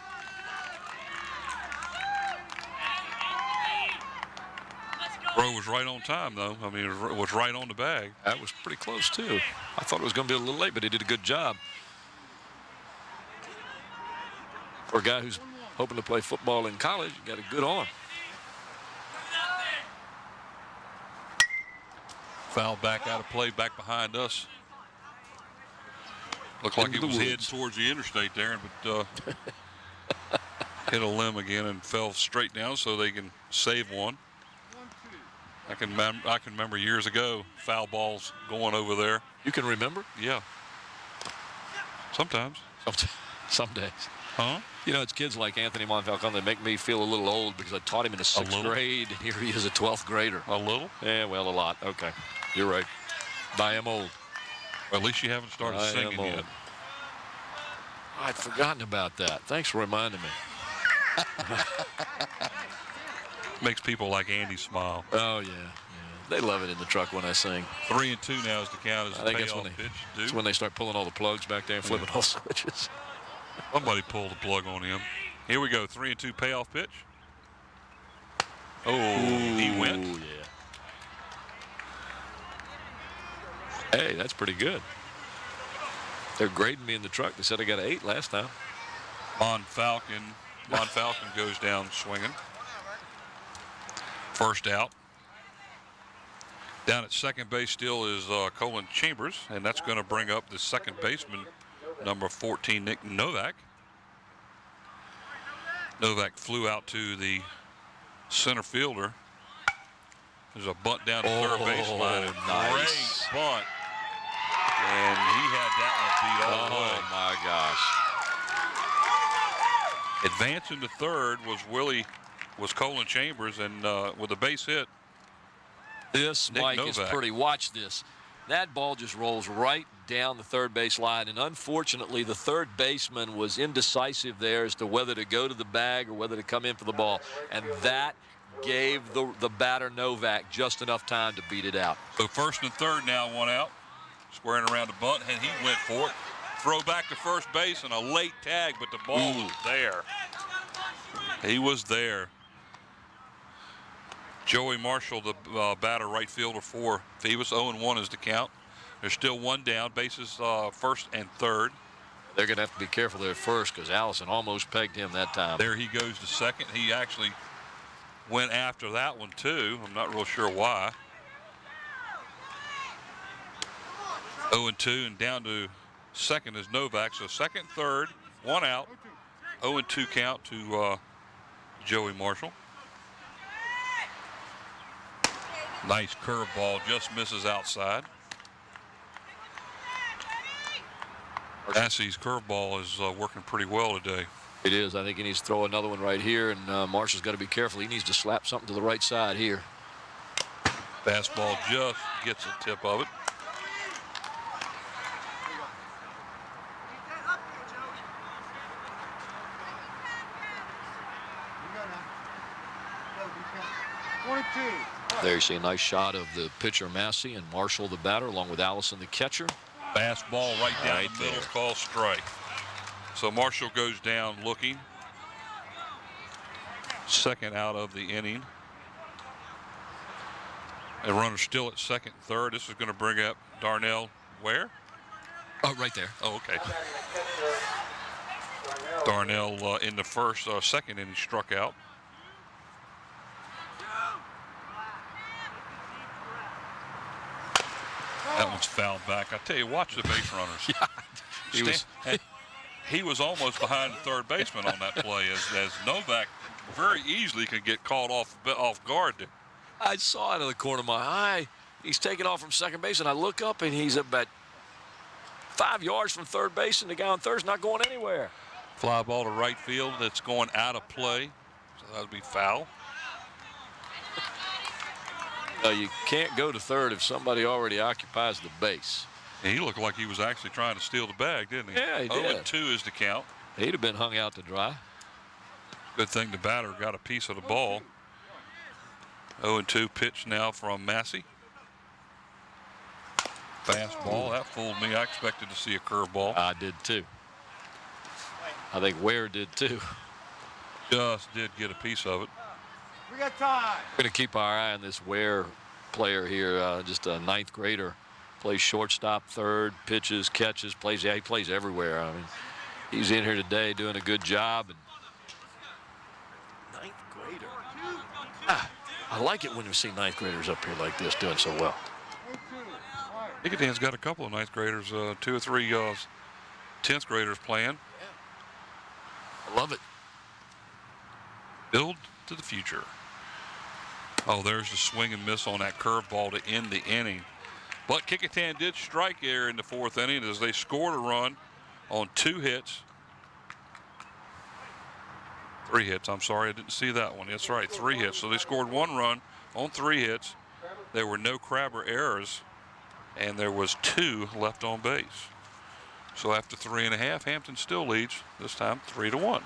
Throw was right on time, though. I mean, it was right on the bag. That was pretty close, too. I thought it was going to be a little late, but he did a good job. For a guy who's hoping to play football in college, you got a good arm. Foul back out of play, back behind us. Looked like it was heading towards the interstate there, but hit a limb again and fell straight down so they can save one. I can remember years ago foul balls going over there. You can remember? Yeah. Sometimes. Some days. Huh? You know, it's kids like Anthony Monfalcone that make me feel a little old because I taught him in the 6th grade, and here he is a 12th grader. A little? Yeah, well, a lot. Okay. You're right. I am old. Well, at least you haven't started singing yet. I'd forgotten about that. Thanks for reminding me. Makes people like Andy smile. Oh, yeah. They love it in the truck when I sing. 3-2 now is the count as the payoff pitch. That's when they start pulling all the plugs back there and flipping all switches. Somebody pulled the plug on him. Here we go, 3-2 payoff pitch. Oh, he went. Yeah. Hey, that's pretty good. They're grading me in the truck. They said I got an 8 last time. Monfalcone goes down swinging. First out. Down at second base still is Colin Chambers, and that's going to bring up the second baseman, number 14, Nick Novak. Novak flew out to the center fielder. There's a bunt down to third baseline. Nice. Great bunt. And he had that one beat all the way. Oh, my gosh. Advancing to third was Colin Chambers, and with a base hit. This, Nick Mike, Novak is pretty. Watch this. That ball just rolls right down the third base line, and unfortunately the third baseman was indecisive there as to whether to go to the bag or whether to come in for the ball, and that gave the batter Novak just enough time to beat it out. So first and third now, one out. Squaring around the bunt, and he went for it. Throw back to first base and a late tag, but the ball was there. He was there. Joey Marshall, the batter, right fielder for Phoebus. 0-1 is the count. There's still one down. Bases first and third. They're going to have to be careful there at first because Allison almost pegged him that time. There he goes to second. He actually went after that one, too. I'm not real sure why. 0-2, and down to second is Novak. So second, third, one out. 0-2 count to Joey Marshall. Nice curveball, just misses outside. Massey's curveball is working pretty well today. It is. I think he needs to throw another one right here, and Marshall's got to be careful. He needs to slap something to the right side here. Fastball just gets a tip of it. There you see a nice shot of the pitcher Massey and Marshall the batter along with Allison the catcher. Fastball right down the middle, called strike. So Marshall goes down looking. Second out of the inning. A runner still at second, third. This is going to bring up Darnell. Where? Oh, right there. Oh, okay. Darnell in the second inning struck out. That one's fouled back. I tell you, watch the base runners. Yeah, he was almost behind the third baseman on that play, as Novak very easily could get caught off guard there. I saw it in the corner of my eye. He's taking off from second base, and I look up, and he's about 5 yards from third base, and the guy on third's not going anywhere. Fly ball to right field. That's going out of play, so that would be foul. You can't go to third if somebody already occupies the base. And he looked like he was actually trying to steal the bag, didn't he? Yeah, he did. 0-2 is the count. He'd have been hung out to dry. Good thing the batter got a piece of the ball. 0-2 pitch now from Massey. Fastball, that fooled me. I expected to see a curveball. I did too. I think Ware did too. Just did get a piece of it. We got time. We're going to keep our eye on this Ware player here, just a ninth grader. Plays shortstop, third, pitches, catches, plays. Yeah, he plays everywhere. I mean, he's in here today doing a good job. And ninth grader. I like it when we see ninth graders up here like this doing so well. Kecoughtan's got a couple of ninth graders, 2 or 3 10th graders playing. I love it. Build to the future. Oh, there's the swing and miss on that curveball to end the inning. But Kecoughtan did strike there in the fourth inning as they scored a run on 2 hits. 3 hits, I'm sorry, I didn't see that one. That's right, 3 hits. So they scored 1 run on 3 hits. There were no Crabber errors, and there was 2 left on base. So after 3.5, Hampton still leads, this time 3-1.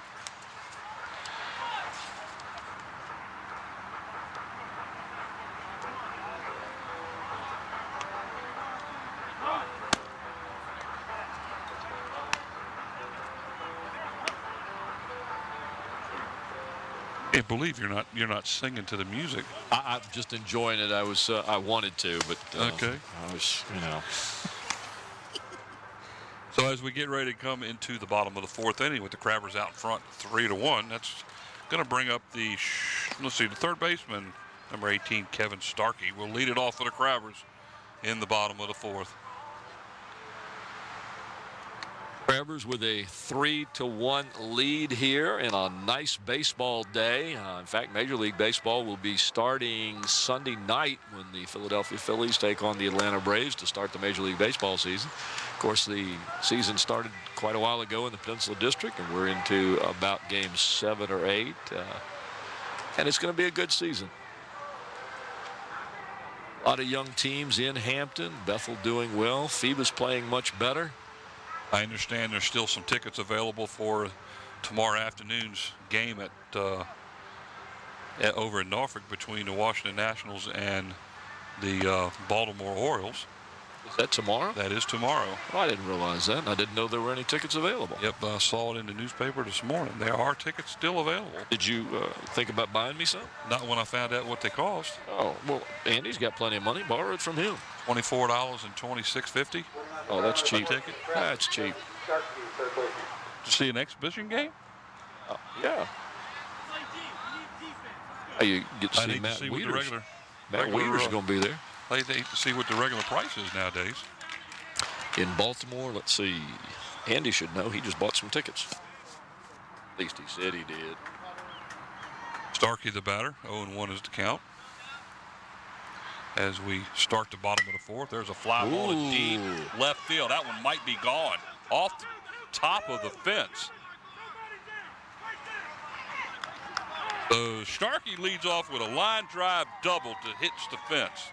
I can't believe you're not singing to the music. I'm just enjoying it. I wanted to, but okay. I was, you know. So as we get ready to come into the bottom of the fourth inning with the Crabbers out in front 3-1, that's going to bring up the third baseman, number 18, Kevin Starkey, will lead it off for the Crabbers in the bottom of the fourth. Crabbers with a 3-1 lead here in a nice baseball day. In fact, Major League Baseball will be starting Sunday night when the Philadelphia Phillies take on the Atlanta Braves to start the Major League Baseball season. Of course, the season started quite a while ago in the Peninsula District, and we're into about game 7 or 8. And it's going to be a good season. A lot of young teams in Hampton. Bethel doing well. Phoeba's playing much better. I understand there's still some tickets available for tomorrow afternoon's game over in Norfolk between the Washington Nationals and the Baltimore Orioles. Is that tomorrow? That is tomorrow. Oh, I didn't realize that. I didn't know there were any tickets available. Yep, I saw it in the newspaper this morning. There are tickets still available. Did you think about buying me some? Not when I found out what they cost. Oh, well, Andy's got plenty of money. Borrow it from him. $24 and $26.50. Oh, that's cheap. A ticket. That's cheap. To see an exhibition game? Yeah. Hey, you get to I see need Matt to see what the Wieters. regular Matt Wieters is going to be there. I'd hate to see what the regular price is nowadays. In Baltimore, let's see. Andy should know. He just bought some tickets. At least he said he did. Starkey the batter. 0-1 is the count. As we start the bottom of the fourth, there's a fly ball to deep left field. That one might be gone. Off the top of the fence. So Starkey leads off with a line drive double to hits the fence.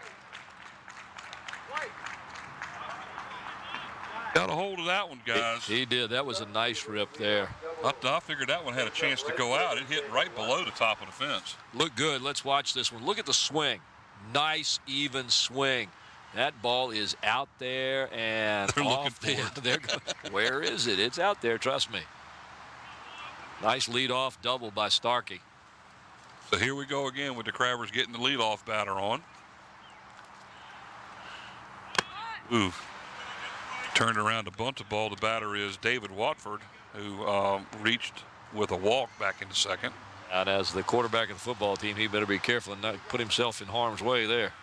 Got a hold of that one, guys. He did. That was a nice rip there. I figured that one had a chance to go out. It hit right below the top of the fence. Look good. Let's watch this one. Look at the swing. Nice, even swing. That ball is out there and They're looking off for it. Where is it? It's out there. Trust me. Nice leadoff double by Starkey. So here we go again with the Crabbers getting the leadoff batter on. Ooh. Turned around to bunt the ball. The batter is David Watford, who reached with a walk back in the second. And as the quarterback of the football team, he better be careful and not put himself in harm's way there.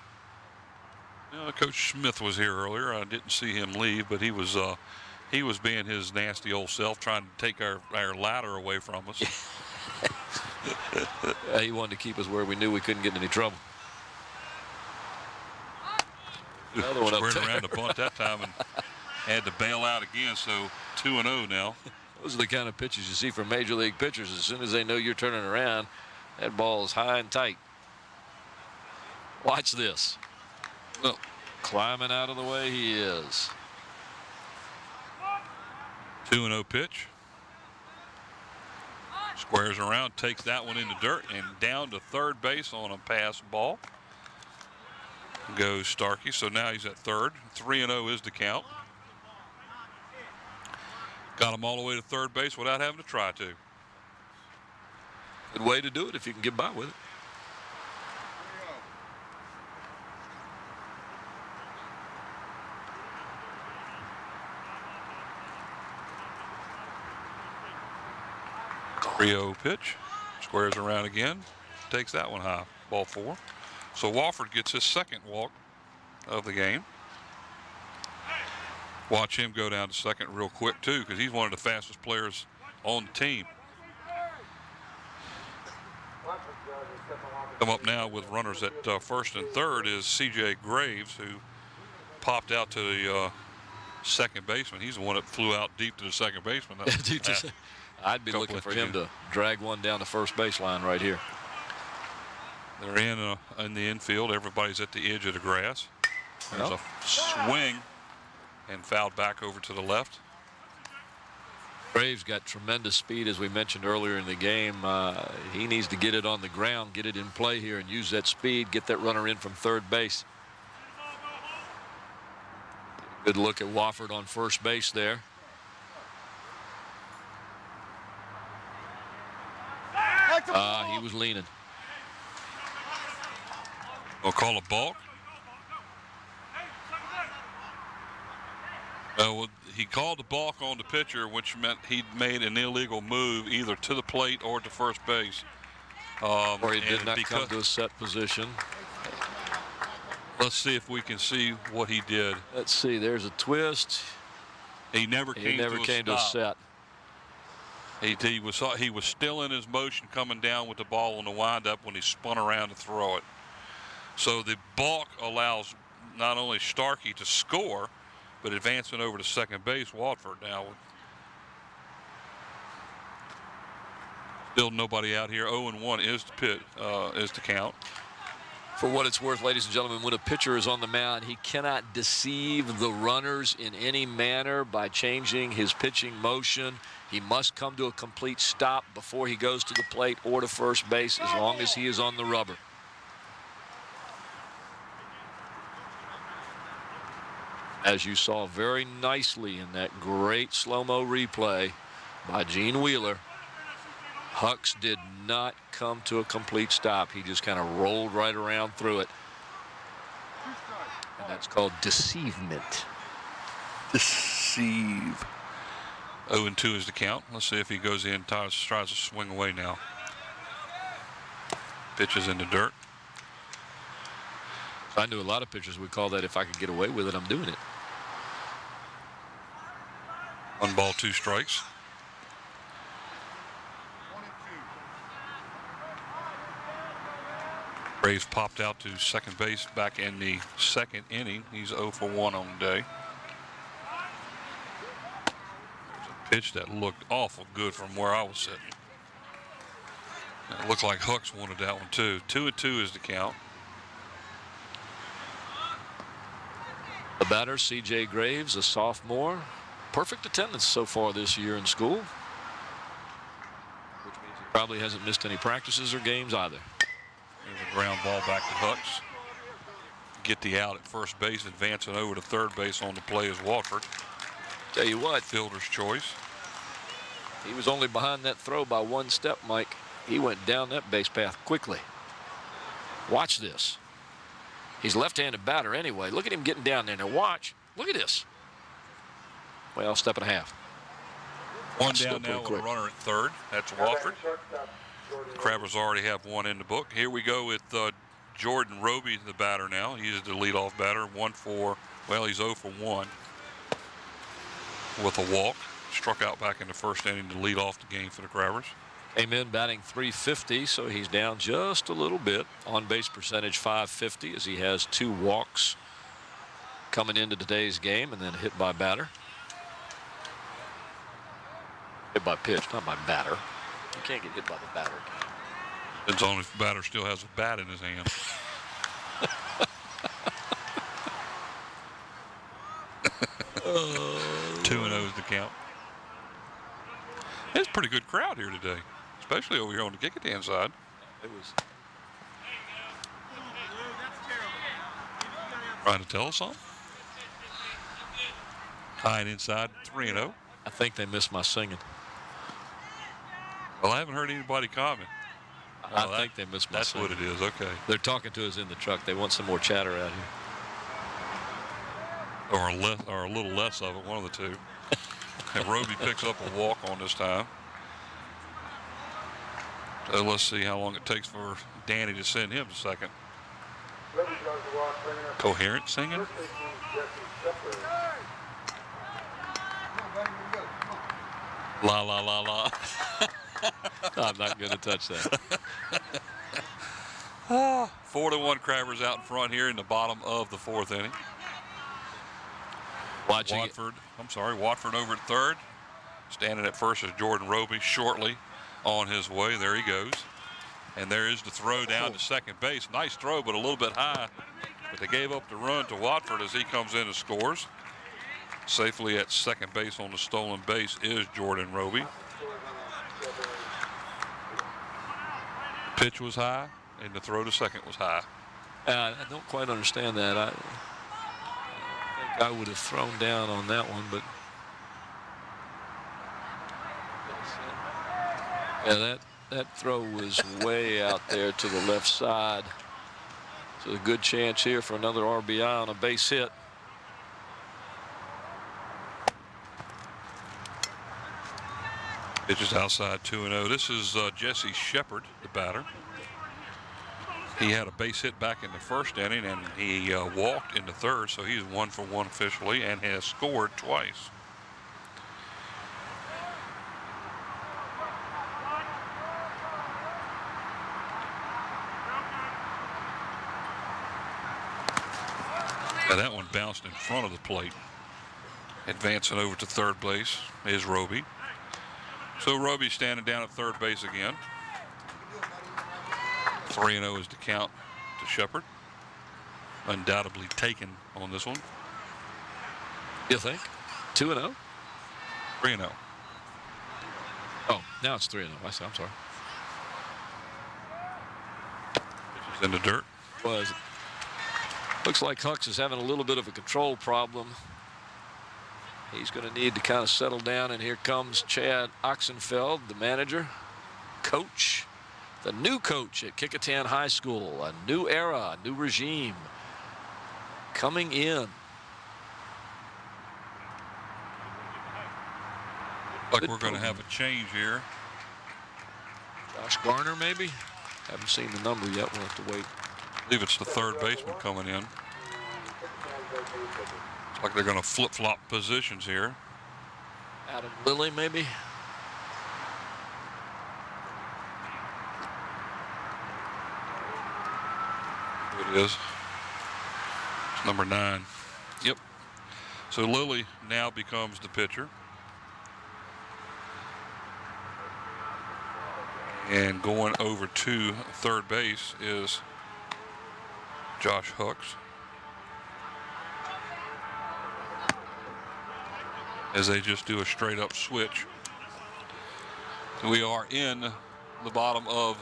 You know, Coach Smith was here earlier. I didn't see him leave, but he was being his nasty old self, trying to take our ladder away from us. He wanted to keep us where we knew we couldn't get in any trouble. Another one up Squared there. around the bunt that time and had to bail out again, so 2-0 now. Those are the kind of pitches you see from major league pitchers. As soon as they know you're turning around, that ball is high and tight. Watch this. Well, Climbing out of the way he is. 2-0 pitch. Squares around, takes that one in the dirt and down to third base on a pass ball. Goes Starkey, so now he's at third. 3-0 is the count. Got him all the way to third base without having to try to. Good way to do it if you can get by with it. Rio pitch. Squares around again. Takes that one high. Ball 4. So Wofford gets his second walk of the game. Watch him go down to second real quick, too, because he's one of the fastest players on the team. Come up now with runners at first and third is C.J. Graves, who popped out to the second baseman. He's the one that flew out deep to the second baseman. I'd be looking for him to drag one down the first baseline right here. They're in the infield. Everybody's at the edge of the grass. There's a swing and fouled back over to the left. Graves got tremendous speed, as we mentioned earlier in the game. He needs to get it on the ground, get it in play here, and use that speed, get that runner in from third base. Good look at Wofford on first base there. He was leaning. We'll call a balk. Well, he called the balk on the pitcher, which meant he'd made an illegal move either to the plate or to first base. Or he did not come to a set position. Let's see if we can see what he did. Let's see. There's a twist. He never came to a set. He was still in his motion coming down with the ball on the windup when he spun around to throw it. So the balk allows not only Starkey to score, but advancing over to second base, Watford now. Still nobody out here. 0-1 is the count. For what it's worth, ladies and gentlemen, when a pitcher is on the mound, he cannot deceive the runners in any manner by changing his pitching motion. He must come to a complete stop before he goes to the plate or to first base as long as he is on the rubber. As you saw very nicely in that great slow-mo replay by Gene Wheeler, Hucks did not come to a complete stop. He just kind of rolled right around through it. And that's called deceivement. Deceive. 0-2 is the count. Let's see if he goes in, tries to swing away now. Pitches in the dirt. I knew a lot of pitchers would call that, if I could get away with it, I'm doing it. 1 ball, 2 strikes. Braves popped out to second base back in the second inning. He's 0 for 1 on the day. There's a pitch that looked awful good from where I was sitting. It looked like Hucks wanted that one too. 2-2 is the count. The batter, C.J. Graves, a sophomore. Perfect attendance so far this year in school, which means he probably hasn't missed any practices or games either. There's a ground ball back to Hucks. Get the out at first base, advancing over to third base on the play is Watford. Tell you what, Fielder's choice. he was only behind that throw by 1 step, Mike. He went down that base path quickly. Watch this. He's left-handed batter anyway. Look at him getting down there. Now watch. Look at this. Well, step and a half. One Still down now with a quick. runner at third. That's Watford. The Crabbers already have one in the book. Here we go with Jordan Roby, the batter now. He's the leadoff batter. He's 0 for 1 with a walk. Struck out back in the first inning to lead off the game for the Crabbers. Came in batting .350, so he's down just a little bit. On base percentage .550, as he has 2 walks coming into today's game, and then hit by batter. Hit by pitch, not by batter. You can't get hit by the batter. It's only if the batter still has a bat in his hand. 2-0 is the count. It's a pretty good crowd here today, especially over here on the Kecoughtan side. It was. Trying to tell us something. High and inside, 3-0. I think they missed my singing. Well, I haven't heard anybody comment. I think they missed my That's singing. what it is. Okay. They're talking to us in the truck. They want some more chatter out here. Or a little less of it, one of the two. And Roby picks up a walk on this time. So let's see how long it takes for Danny to send him to second. Coherent singing? La la la la. I'm not going to touch that. 4-1 Crabbers out in front here in the bottom of the 4th inning. Watford over at third. Standing at first is Jordan Roby, shortly on his way. There he goes. And there is the throw down to second base. Nice throw, but a little bit high. But they gave up the run to Watford as he comes in and scores. Safely at second base on the stolen base is Jordan Roby. Pitch was high, and the throw to second was high. I don't quite understand that. I think I would have thrown down on that one, but yeah, that throw was way out there to the left side. So a good chance here for another RBI on a base hit. Pitches outside 2-0. This is Jesse Shepard, the batter. He had a base hit back in the first inning, and he walked in the third, so he's 1 for 1 officially and has scored twice. Now that one bounced in front of the plate. Advancing over to third base is Roby. So Roby standing down at third base again. 3-0 is the count to Shepard. Undoubtedly taken on this one. You think? 2-0? 3-0. Oh, now it's 3-0. I'm sorry. Pitches in the dirt. Was. Looks like Hucks is having a little bit of a control problem. He's going to need to kind of settle down, and here comes Chad Oxenfeld, the manager, coach, the new coach at Kecoughtan High School. A new era, a new regime coming in. Like we're going to have a change here. Josh Garner, maybe? Haven't seen the number yet. We'll have to wait. I believe it's the third baseman coming in. It's like they're going to flip-flop positions here. Adam Lilly, maybe? Here it is. It's number 9. Yep. So Lilly now becomes the pitcher. And going over to third base is Josh Hucks. As they just do a straight up switch. We are in the bottom of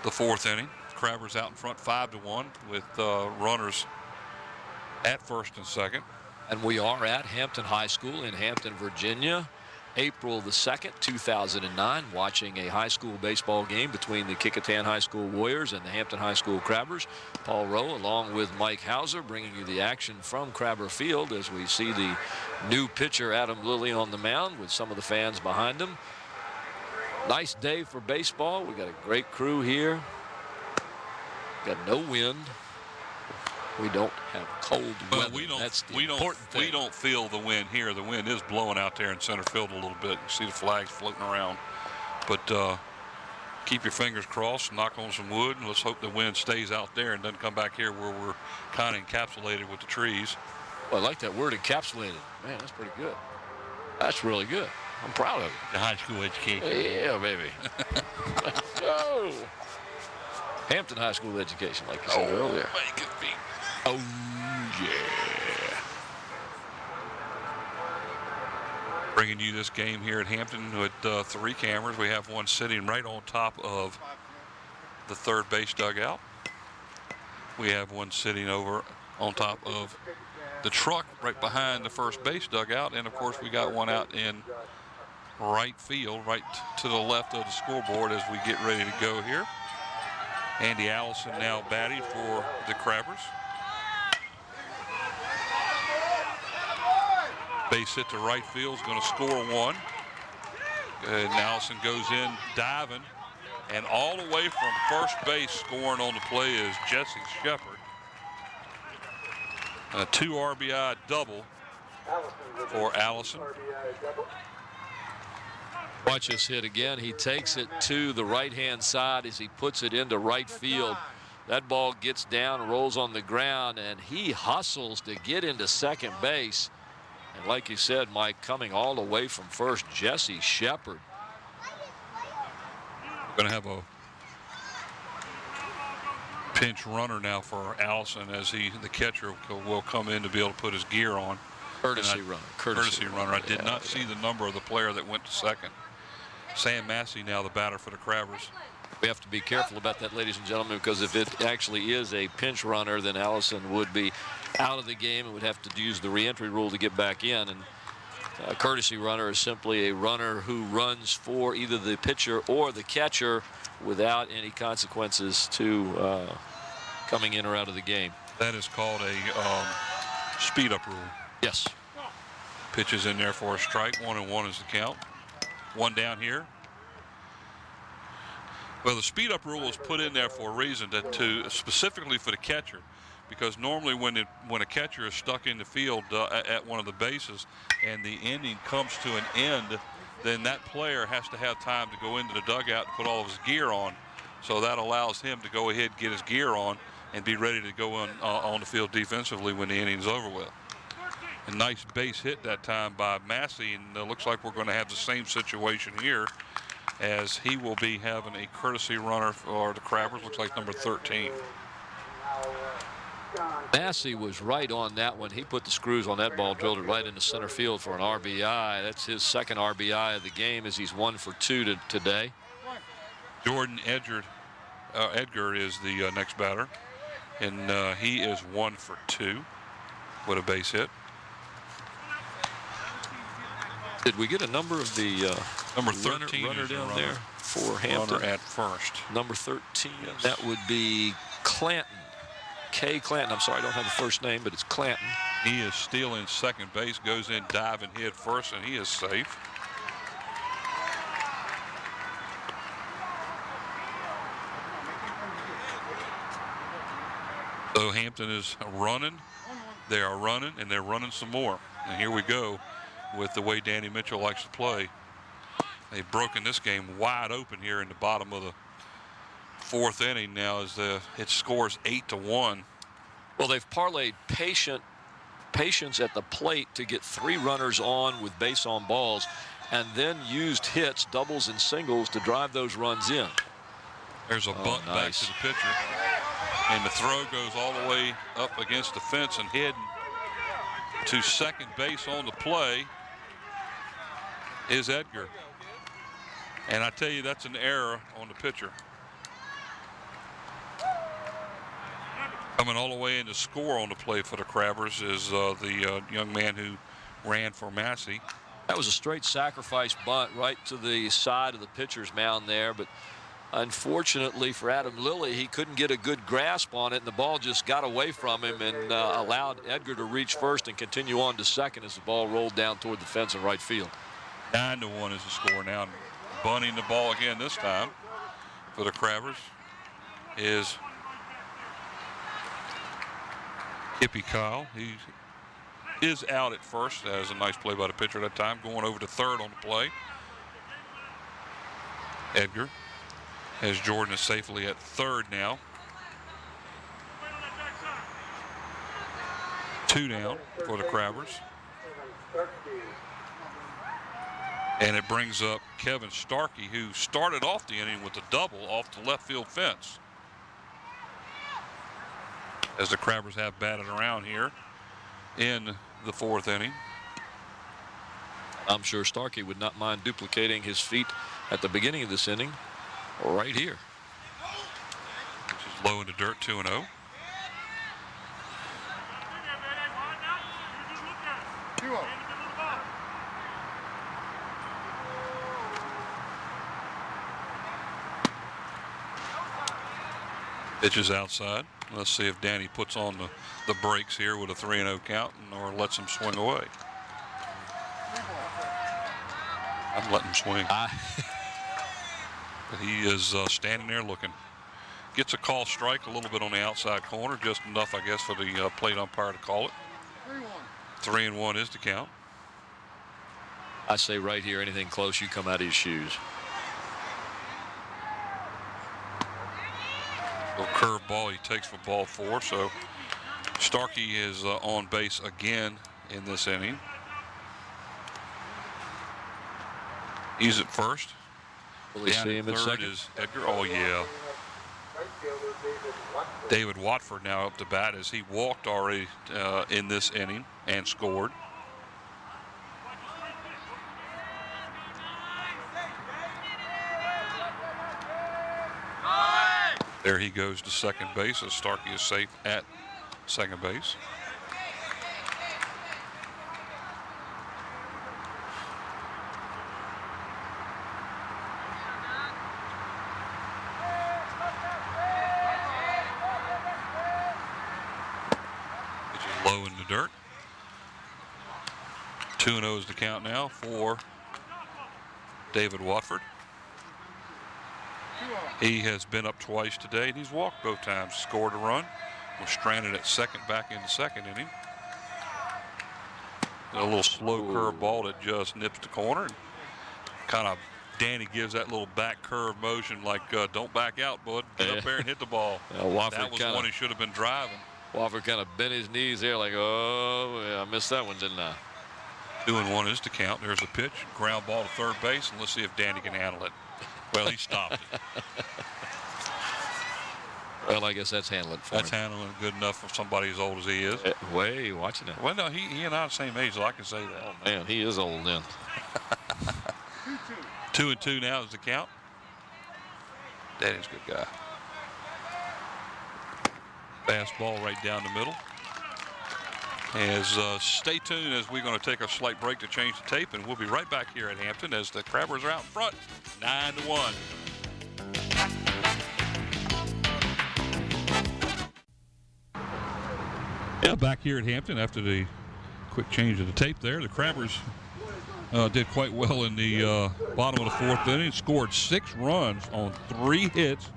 the 4th inning. Crabbers out in front 5-1 with runners at first and second. And we are at Hampton High School in Hampton, Virginia. April the 2nd, 2009, watching a high school baseball game between the Kecoughtan High School Warriors and the Hampton High School Crabbers. Paul Rowe, along with Mike Hauser, bringing you the action from Crabber Field as we see the new pitcher Adam Lilly on the mound with some of the fans behind him. Nice day for baseball. We got a great crew here. Got no wind. We don't have cold weather. That's the important thing. We don't feel the wind here. The wind is blowing out there in center field a little bit. You see the flags floating around. But keep your fingers crossed, knock on some wood, and let's hope the wind stays out there and doesn't come back here where we're kind of encapsulated with the trees. Well, I like that word, encapsulated. Man, that's pretty good. That's really good. I'm proud of it. The high school education. Yeah, baby. Let's go. Hampton High School education, like you said earlier. Make it be. Oh, yeah. Bringing you this game here at Hampton with 3 cameras. We have one sitting right on top of the third base dugout. We have one sitting over on top of the truck right behind the first base dugout. And, of course, we got one out in right field, right to the left of the scoreboard as we get ready to go here. Andy Allison now batting for the Crabbers. Base hit to right field is going to score 1. And Allison goes in diving. And all the way from first base scoring on the play is Jesse Shepard. A 2 RBI double for Allison. Watch this hit again. He takes it to the right-hand side as he puts it into right field. That ball gets down, rolls on the ground, and he hustles to get into second base. And like you said, Mike, coming all the way from first, Jesse Shepard. We're going to have a pinch runner now for Allison as the catcher will come in to be able to put his gear on. Courtesy runner. Courtesy runner. I did not see the number of the player that went to second. Sam Massey now the batter for the Crabbers. We have to be careful about that, ladies and gentlemen, because if it actually is a pinch runner, then Allison would be out of the game and would have to use the re-entry rule to get back in. And a courtesy runner is simply a runner who runs for either the pitcher or the catcher without any consequences to coming in or out of the game. That is called a speed-up rule. Yes. Pitches in there for a strike. 1-1 is the count. 1 down here. Well, the speed-up rule was put in there for a reason, specifically for the catcher, because normally when a catcher is stuck in the field at one of the bases and the inning comes to an end, then that player has to have time to go into the dugout and put all of his gear on. So that allows him to go ahead and get his gear on and be ready to go on the field defensively when the inning's over with. A nice base hit that time by Massey, and it looks like we're going to have the same situation here as he will be having a courtesy runner for the Crabbers. Looks like number 13. Massey was right on that one. He put the screws on that ball, drilled it right into center field for an RBI. That's his second RBI of the game as he's 1 for 2 today. Jordan Edgar is the next batter, and he is 1 for 2 with a base hit. Did we get a number of the number 13 runner is the down runner, there for Hampton? runner at first. Number 13, Yes. that would be Clanton. K. Clanton. I'm sorry, I don't have the first name, but it's Clanton. He is stealing second base, goes in, diving head first, and he is safe. So Hampton is running. They are running, and they're running some more. And here we go with the way Danny Mitchell likes to play. They've broken this game wide open here in the bottom of the 4th inning now as it scores 8-1. Well, they've parlayed patience at the plate to get 3 runners on with base on balls, and then used hits, doubles and singles to drive those runs in. There's a bunt back to the pitcher, and the throw goes all the way up against the fence and heading to second base on the play is Edgar. And I tell you, that's an error on the pitcher. Coming all the way in to score on the play for the Crabbers is the young man who ran for Massey. That was a straight sacrifice bunt right to the side of the pitcher's mound there, but unfortunately for Adam Lilly, he couldn't get a good grasp on it, and the ball just got away from him and allowed Edgar to reach first and continue on to second as the ball rolled down toward the fence in right field. 9-1 is the score now. Bunting the ball again this time for the Crabbers is Hippie Kyle. He is out at first. That was a nice play by the pitcher at that time. Going over to third on the play. Edgar has Jordan is safely at third now. 2 down for the Crabbers. And it brings up Kevin Starkey, who started off the inning with a double off the left field fence. As the Crabbers have batted around here in the 4th inning. I'm sure Starkey would not mind duplicating his feat at the beginning of this inning right here. Which is low in the dirt, 2-0. Pitches outside. Let's see if Danny puts on the brakes here with a 3-0 count or lets him swing away. I'm letting him swing. But he is standing there looking. Gets a call strike a little bit on the outside corner, just enough, I guess, for the plate umpire to call it. 3-1 is the count. I say right here, anything close, you come out of your shoes. Curve ball he takes for ball 4, so Starkey is on base again in this inning. He's at first. Will we see him at third second? is Edgar. Oh yeah. David Watford now up to bat as he walked already in this inning and scored. There he goes to second base as Starkey is safe at second base. Which is low in the dirt. 2-0 is the count now for David Watford. He has been up twice today, and he's walked both times. Scored a run. Was stranded at second back in the second inning. A little slow curve ball that just nips the corner. And kind of Danny gives that little back curve motion like, don't back out, bud. Get up there and hit the ball. That was one he should have been driving. Wofford kind of bent his knees there like, oh, yeah, I missed that one, didn't I? 2-1 is the count. There's the pitch. Ground ball to third base, and let's see if Danny can handle it. Well, he stopped it. Well, I guess that's handling it for That's him. handling it good enough for somebody as old as he is. Way watching that. Well, no, he and I are the same age, so I can say that. Oh, man, he is old then. 2-2 now is the count. Danny's a good guy. Fastball right down the middle. Stay tuned as we're going to take a slight break to change the tape, and we'll be right back here at Hampton as the Crabbers are out in front, 9-1. Yeah, back here at Hampton after the quick change of the tape there. The Crabbers did quite well in the bottom of the fourth inning, scored 6 runs on 3 hits.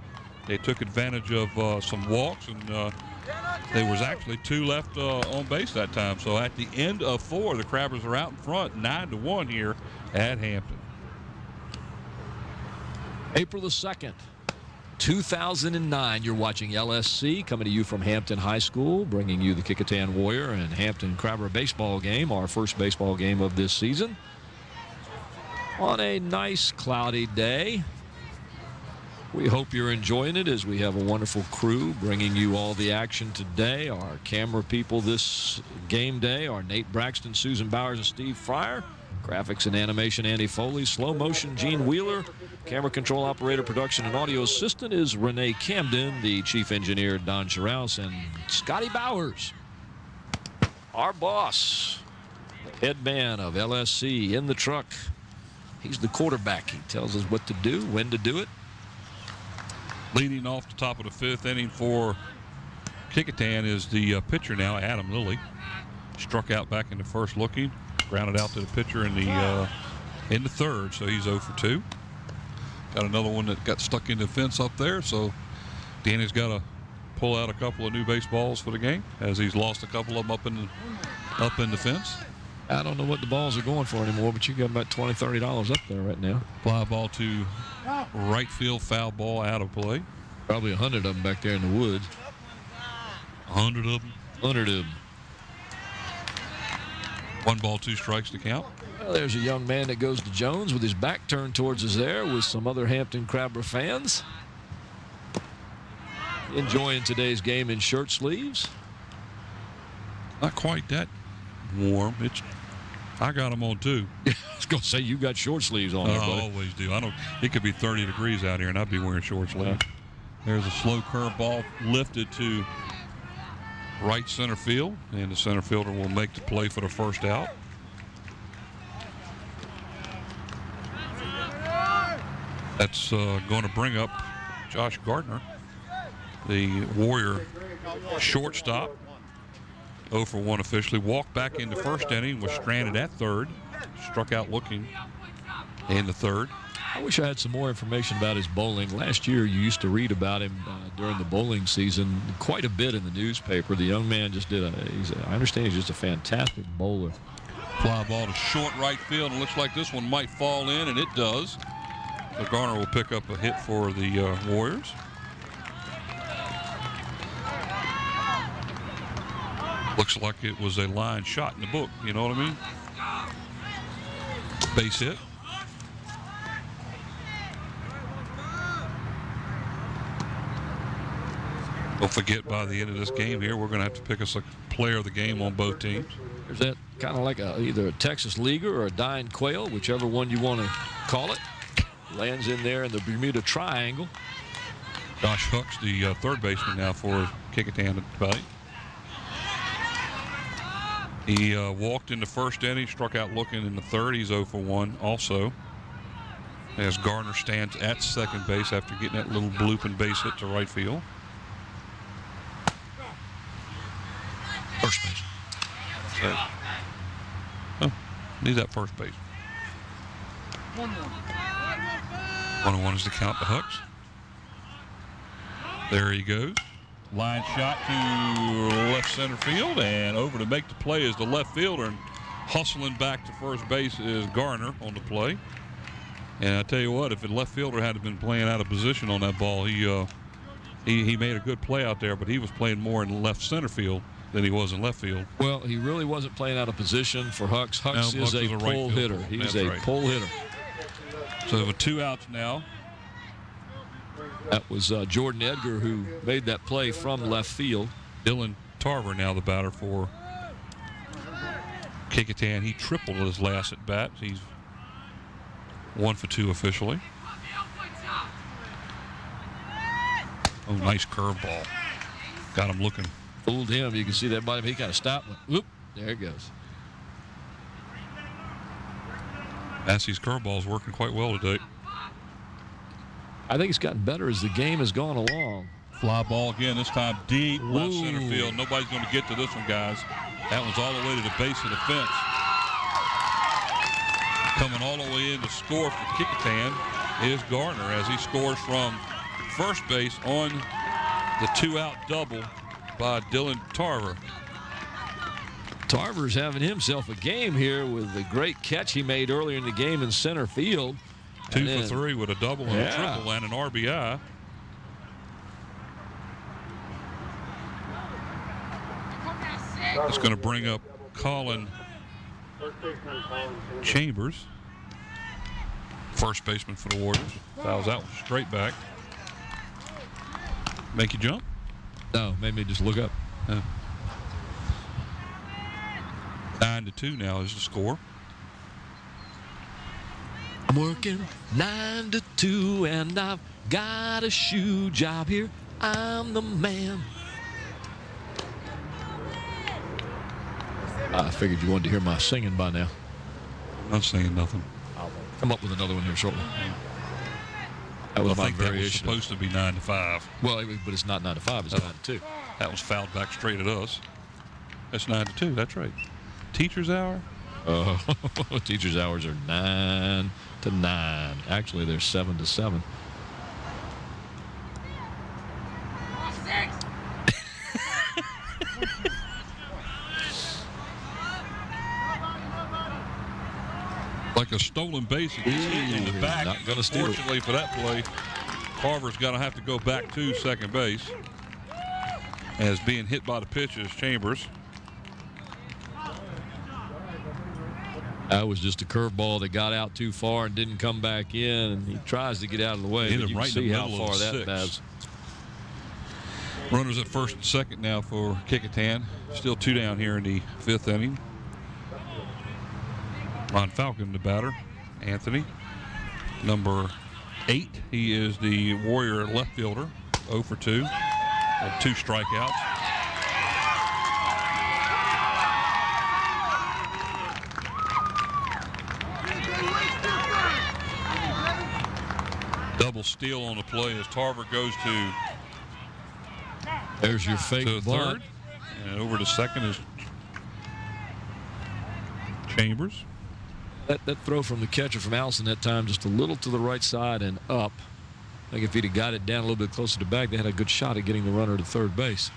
They took advantage of some walks, and there was actually 2 left on base that time. So at the end of 4, the Crabbers are out in front, 9-1 here at Hampton. April the 2nd, 2009. You're watching LSC coming to you from Hampton High School, bringing you the Kecoughtan Warrior and Hampton Crabber baseball game, our first baseball game of this season. On a nice cloudy day. We hope you're enjoying it as we have a wonderful crew bringing you all the action today. Our camera people this game day are Nate Braxton, Susan Bowers, and Steve Fryer. Graphics and animation, Andy Foley. Slow motion, Gene Wheeler. Camera control operator, production, and audio assistant is Renee Camden. The chief engineer, Don Chiraus, and Scotty Bowers. Our boss, the head man of LSC, in the truck. He's the quarterback. He tells us what to do, when to do it. Leading off the top of the 5th inning for Kecoughtan is the pitcher now, Adam Lilly. Struck out back in the first looking, grounded out to the pitcher in the third, so he's 0 for 2. Got another one that got stuck in the fence up there, so Danny's got to pull out a couple of new baseballs for the game as he's lost a couple of them up in the fence. I don't know what the balls are going for anymore, but you got about $20, $30 up there right now. Fly ball to right field, foul ball out of play. Probably 100 of them back there in the woods. 100 of them. 100 of them. 1 ball, 2 strikes to count. Well, there's a young man that goes to Jones with his back turned towards us there with some other Hampton Crabber fans. Enjoying today's game in shirt sleeves. Not quite that warm. I got them on too. I was going to say, you got short sleeves on there, buddy. I always do. It could be 30 degrees out here, and I'd be wearing short sleeves. There's a slow curve ball lifted to right center field, and the center fielder will make the play for the first out. That's going to bring up Josh Gardner, the Warrior shortstop. 0 for 1 officially. Walked back in the first inning, was stranded at third. Struck out looking in the third. I wish I had some more information about his bowling. Last year, you used to read about him during the bowling season quite a bit in the newspaper. The young man just did I understand he's just a fantastic bowler. Fly ball to short right field, and looks like this one might fall in, and it does. So Garner will pick up a hit for the Warriors. Looks like it was a line shot in the book, you know what I mean? Base hit. Don't forget, by the end of this game here, we're going to have to pick us a player of the game on both teams. Is that kind of like either a Texas Leaguer or a Dying Quail, whichever one you want to call it? Lands in there in the Bermuda Triangle. Josh Hooks, the third baseman now for Kecoughtan today. He walked in the first inning, struck out looking in the third. He's 0 for 1 also. As Garner stands at second base after getting that little blooping base hit to right field. First base. So, need that first base. 1-1 is the count to Hooks. There he goes. Line shot to left center field, and over to make the play is the left fielder, and hustling back to first base is Garner on the play. And I tell you what, if the left fielder had been playing out of position on that ball, he made a good play out there, but he was playing more in left center field than he was in left field. Well, he really wasn't playing out of position for Hucks. Hucks is a right pull hitter. fielder. He's That's a right. pull hitter. So with 2 outs now. That was Jordan Edgar who made that play from left field. Dylan Tarver now the batter for Kecoughtan. He tripled his last at bat. He's 1 for 2 officially. Oh, nice curveball. Got him looking. Fooled him. You can see that body. He kind of stopped. Whoop. There it goes. Massey's curveball's working quite well today. I think it's gotten better as the game has gone along. Fly ball again, this time deep left Ooh. center field. Nobody's going to get to this one, guys. That one's all the way to the base of the fence. Coming all the way in to score for Kecoughtan is Gardner as he scores from first base on the 2-out double by Dylan Tarver. Tarver's having himself a game here with the great catch he made earlier in the game in center field. 2 for 3 with a double and a triple and an RBI. It's going to bring up Colin Chambers, first baseman for the Warriors. Fouls out straight back. Make you jump? No, made me just look up. 9-2 now is the score. I'm working 9 to 2 and I've got a shoe job here. I'm the man. I figured you wanted to hear my singing by now. I'm not saying nothing. I'll come up with another one here shortly. That was I my think that was variation. supposed to be 9-5. Well, but it's not 9 to 5. It's 9 to 2. That was fouled back straight at us. That's 9-2. That's right. Teacher's hour. Oh, teachers' hours are 9 to 9. Actually, they're 7 to 7. Like a stolen base. He gets hit in the back. Not gonna steal it. Unfortunately for that play, Carver's going to have to go back to second base as being hit by the pitch is Chambers. That was just a curveball that got out too far and didn't come back in, and he tries to get out of the way. Hit But him you right can in the see how middle of far the that six. does. Runners at first and second now for Kecoughtan. Still 2 down here in the 5th inning. Ron Falcon, the batter. Anthony, number 8. He is the Warrior left fielder. 0 for 2. 2 strikeouts. Double steal on the play as Tarver goes to There's your fake to bunt. third. And over to second is Chambers. That throw from the catcher from Allison that time just a little to the right side and up. I think if he'd have got it down a little bit closer to back, they had a good shot at getting the runner to third base.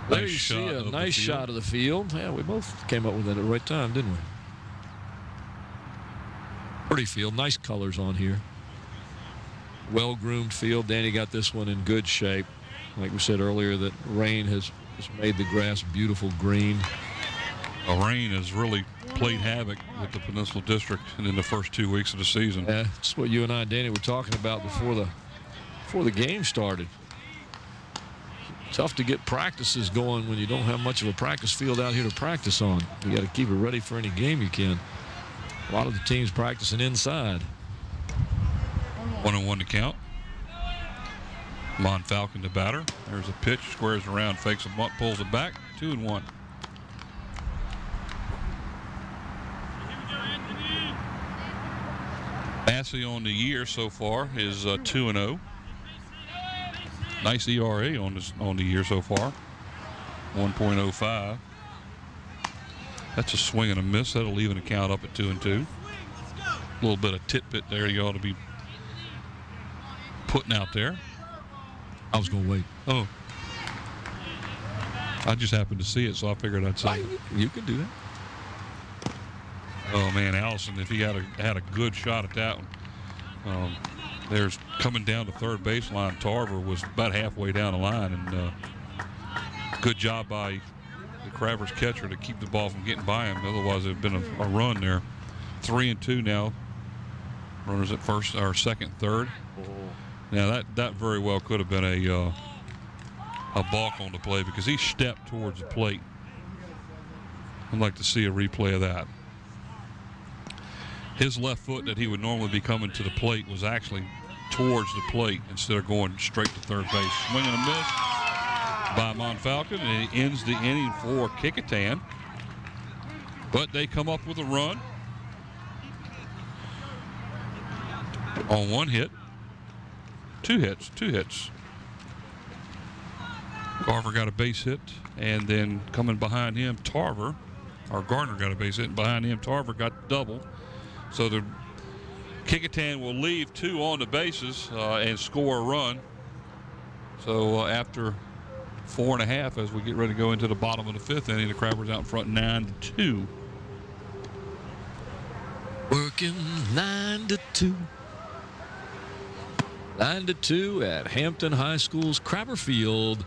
There you see a nice shot of the field. Yeah, we both came up with that at the right time, didn't we? Pretty field, nice colors on here. Well-groomed field. Danny got this one in good shape. Like we said earlier, that rain has made the grass beautiful green. The rain has really played havoc with the Peninsula District and in the first 2 weeks of the season. Yeah, that's what you and I, Danny, were talking about before the game started. Tough to get practices going when you don't have much of a practice field out here to practice on. You got to keep it ready for any game you can. A lot of the teams practicing inside. 1-1 to count. Mon Falcon, the batter. There's a pitch, squares around, fakes a bunt, pulls it back. 2-1. Massey on the year so far is 2-0. Nice ERA on the year so far. 1.05. That's a swing and a miss. That'll even the count up at 2-2. A little bit of tidbit there you ought to be putting out there. I was going to wait. Oh. I just happened to see it, so I figured I'd say it. You can do that. Oh, man, Allison, if he had a good shot at that one. There's coming down to third baseline. Tarver was about halfway down the line, and good job by the Crabbers catcher to keep the ball from getting by him. Otherwise, it'd been a run there. 3-2 now. Runners at first or second, third. Now that very well could have been a balk on the play because he stepped towards the plate. I'd like to see a replay of that. His left foot that he would normally be coming to the plate was actually towards the plate instead of going straight to third base. Swing and a miss by Monfalcon, and he ends the inning for Kecoughtan. But they come up with a run on one hit. Two hits. Garver got a base hit, and then coming behind him, Gardner got a base hit, and behind him, Tarver got double. So the Kecoughtan will leave 2 on the bases and score a run. So after 4.5, as we get ready to go into the bottom of the 5th inning, the Crabbers out in front 9-2. Working 9-2. 9-2 at Hampton High School's Crabber Field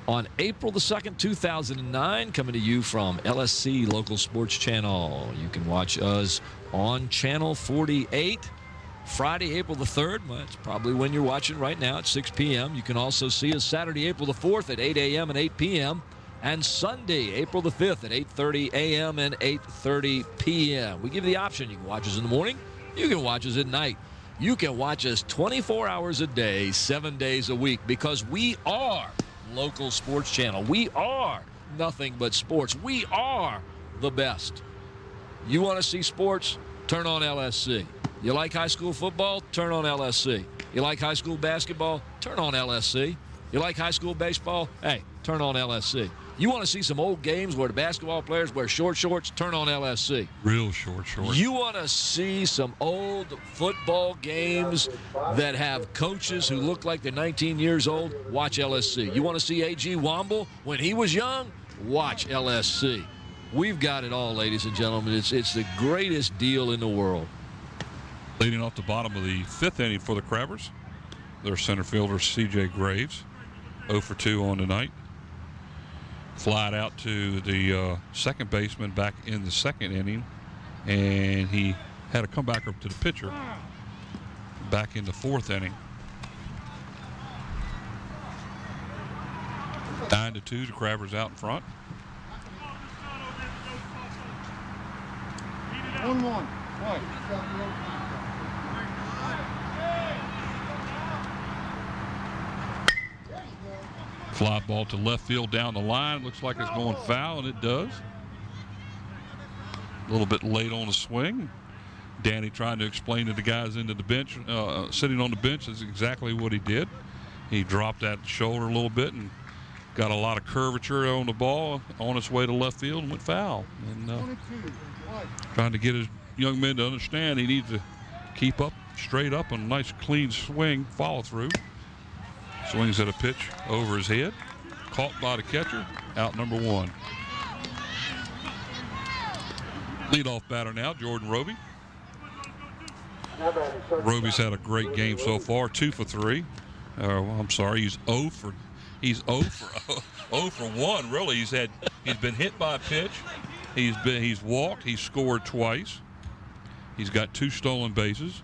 on April the 2nd, 2009, coming to you from LSC Local Sports Channel. You can watch us on Channel 48 Friday, April the 3rd. Well, that's probably when you're watching right now at 6 p.m. You can also see us Saturday, April the 4th at 8 a.m. and 8 p.m. and Sunday, April the 5th at 8:30 a.m. and 8:30 p.m. We give you the option. You can watch us in the morning. You can watch us at night. You can watch us 24 hours a day, 7 days a week, because we are Local Sports Channel. We are nothing but sports. We are the best. You want to see sports? Turn on LSC. You like high school football? Turn on LSC. You like high school basketball? Turn on LSC. You like high school baseball? Hey, turn on LSC. You want to see some old games where the basketball players wear short shorts? Turn on LSC. Real short shorts. You want to see some old football games that have coaches who look like they're 19 years old? Watch LSC. You want to see A.G. Womble when he was young? Watch LSC. We've got it all, ladies and gentlemen. It's the greatest deal in the world. Leading off the bottom of the 5th inning for the Crabbers, their center fielder, C.J. Graves, 0 for 2 on the night. Flied out to the second baseman back in the 2nd inning, and he had a comeback up to the pitcher back in the 4th inning. 9-2, the Crabbers out in front. 1-1. Fly ball to left field down the line. Looks like it's going foul, and it does. A little bit late on the swing. Danny trying to explain to the guys into the bench, sitting on the bench, is exactly what he did. He dropped that shoulder a little bit and got a lot of curvature on the ball on its way to left field and went foul. And trying to get his young men to understand he needs to keep up, straight up, and a nice clean swing, follow through. Swings at a pitch over his head. Caught by the catcher. Out number 1. Leadoff batter now, Jordan Roby. Roby's had a great game so far. 2 for 3. I'm sorry, he's 0 for 1. Really, he's been hit by a pitch. He's walked. He's scored twice. He's got 2 stolen bases.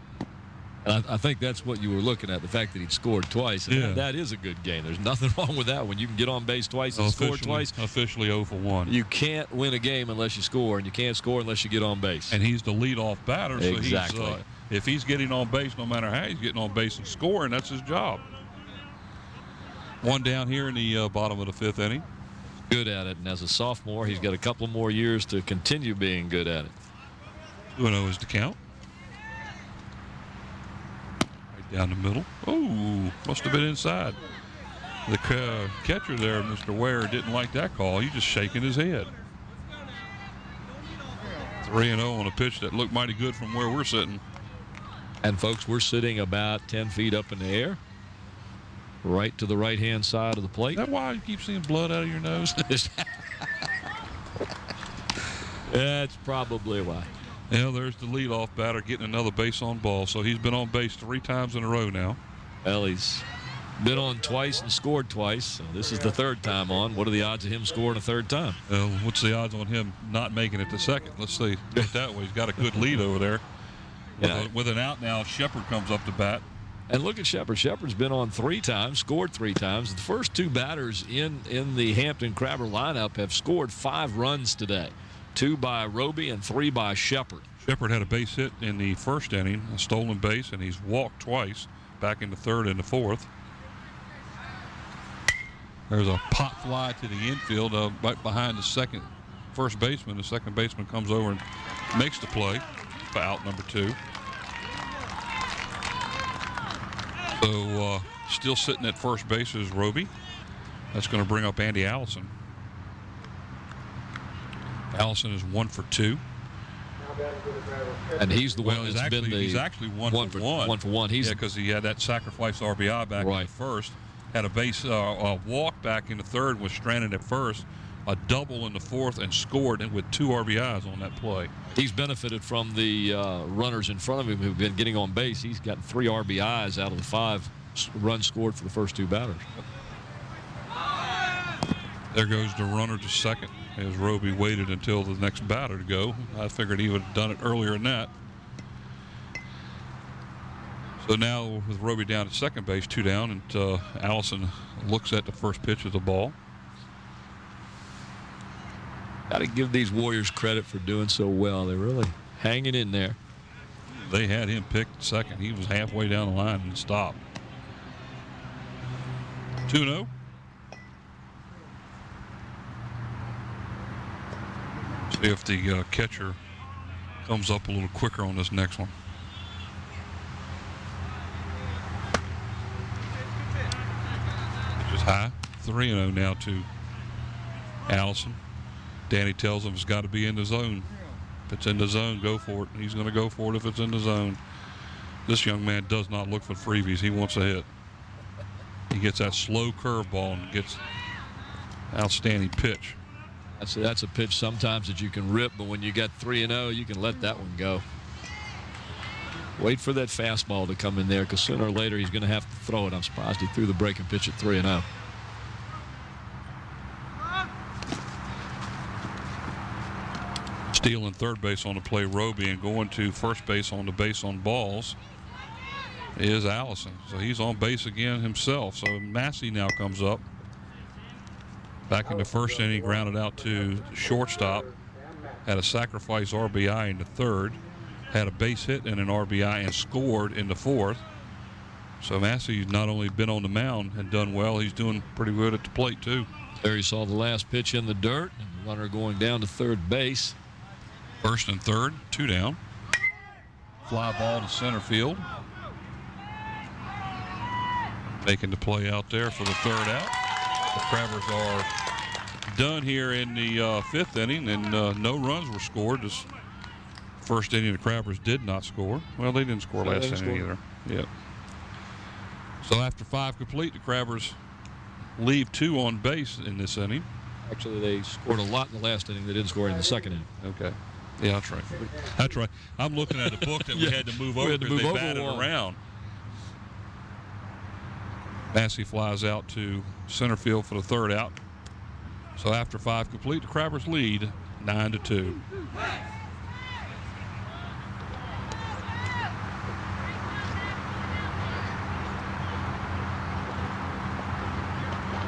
I think that's what you were looking at, the fact that he'd scored twice. And yeah. That is a good game. There's nothing wrong with that when you can get on base twice and score twice. Officially 0 for 1. You can't win a game unless you score, and you can't score unless you get on base. And he's the leadoff batter, so exactly. If he's getting on base, no matter how he's getting on base and scoring, that's his job. 1 down here in the bottom of the 5th inning. Good at it, and as a sophomore, he's got a couple more years to continue being good at it. 2-0 is the count. Down the middle. Oh, must have been inside. The catcher there, Mr. Ware, didn't like that call. He's just shaking his head. 3-0 on a pitch that looked mighty good from where we're sitting. And, folks, we're sitting about 10 feet up in the air, right to the right-hand side of the plate. Is that why you keep seeing blood out of your nose? That's probably why. Yeah, there's the leadoff batter getting another base on ball. So he's been on base 3 times in a row now. Well, he's been on twice and scored twice. So this is the 3rd time on. What are the odds of him scoring a 3rd time? What's the odds on him not making it to second? Let's see. Put it that way. He's got a good lead over there. With an out now, Shepard comes up to bat. And look at Shepard. Shepard's been on 3 times, scored 3 times. The first 2 batters in the Hampton Crabber lineup have scored 5 runs today. 2 by Roby and 3 by Shepard. Shepard had a base hit in the 1st inning, a stolen base, and he's walked twice, back in the 3rd and the 4th. There's a pop fly to the infield, right behind the first baseman. The second baseman comes over and makes the play for out number 2. So still sitting at first base is Roby. That's going to bring up Andy Allison. Allison is 1 for 2. And he's the one Well, that's been the... he's actually 1 for 1. 1 for 1. Yeah, because he had that sacrifice RBI back in the 1st. Had a base a walk back in the 3rd, was stranded at first. A double in the 4th and scored with 2 RBIs on that play. He's benefited from the runners in front of him who've been getting on base. He's gotten 3 RBIs out of the 5 runs scored for the first 2 batters. There goes the runner to second as Roby waited until the next batter to go. I figured he would have done it earlier than that. So now with Roby down at second base, 2 down, and Allison looks at the first pitch of the ball. Got to give these Warriors credit for doing so well. They're really hanging in there. They had him picked second. He was halfway down the line and stopped. 2-0. See if the catcher comes up a little quicker on this next one. Just high. 3-0 now to Allison. Danny tells him it's got to be in the zone. If it's in the zone, go for it. He's going to go for it if it's in the zone. This young man does not look for freebies. He wants a hit. He gets that slow curveball and gets outstanding pitch. That's a pitch sometimes that you can rip, but when you got 3-0, you can let that one go. Wait for that fastball to come in there, because sooner or later he's going to have to throw it. I'm surprised he threw the breaking pitch at 3-0. Stealing third base on the play, Roby, and going to first base on the base on balls is Allison. So he's on base again himself. So Massey now comes up. Back in the 1st inning, grounded out to shortstop. Had a sacrifice RBI in the 3rd. Had a base hit and an RBI and scored in the 4th. So Massey's not only been on the mound and done well, he's doing pretty good at the plate too. There you saw the last pitch in the dirt, and the runner going down to third base. 1st and 3rd, 2 down. Fly ball to center field. Making the play out there for the 3rd out. The Crabbers are done here in the 5th inning, and no runs were scored. This 1st inning, the Crabbers did not score. Well, they didn't score last inning either. Yeah. So after 5 complete, the Crabbers leave 2 on base in this inning. Actually, they scored a lot in the last inning. They didn't score in the 2nd inning. Okay. Yeah, that's right. That's right. I'm looking at the book that we had to move over because they batted around. Massey flies out to center field for the 3rd out. So after 5 complete, the Crabbers lead 9-2.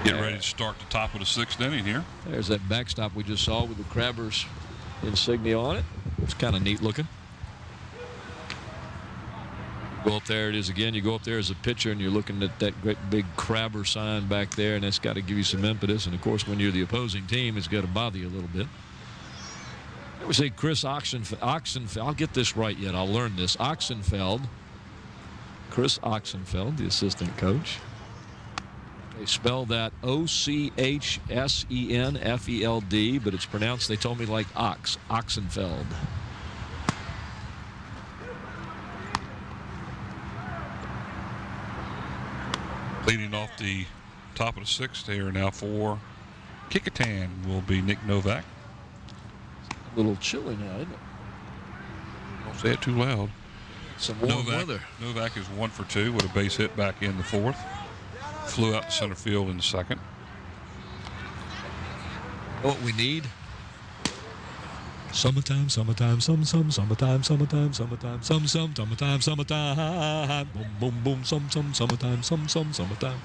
Get ready to start the top of the 6th inning here. There's that backstop we just saw with the Crabbers insignia on it. It's kind of neat looking. Go up there, it is again. You go up there as a pitcher and you're looking at that great big Crabber sign back there, and that's got to give you some impetus. And of course, when you're the opposing team, it's got to bother you a little bit. I would say Chris Oxenfeld. I'll get this right yet. I'll learn this. Chris Oxenfeld, the assistant coach. They spell that Oxsenfeld, but it's pronounced, they told me, like Oxenfeld. Leading off the top of the 6th here now for Kecoughtan will be Nick Novak. A little chilly now, isn't it? Don't say it too loud. Some warm weather. Novak is 1 for 2 with a base hit back in the 4th. Flew out to center field in the 2nd. Know what we need? Summertime, summertime, summertime, summertime, summertime, summertime, summertime, summertime, boom, boom, boom, summertime, summertime.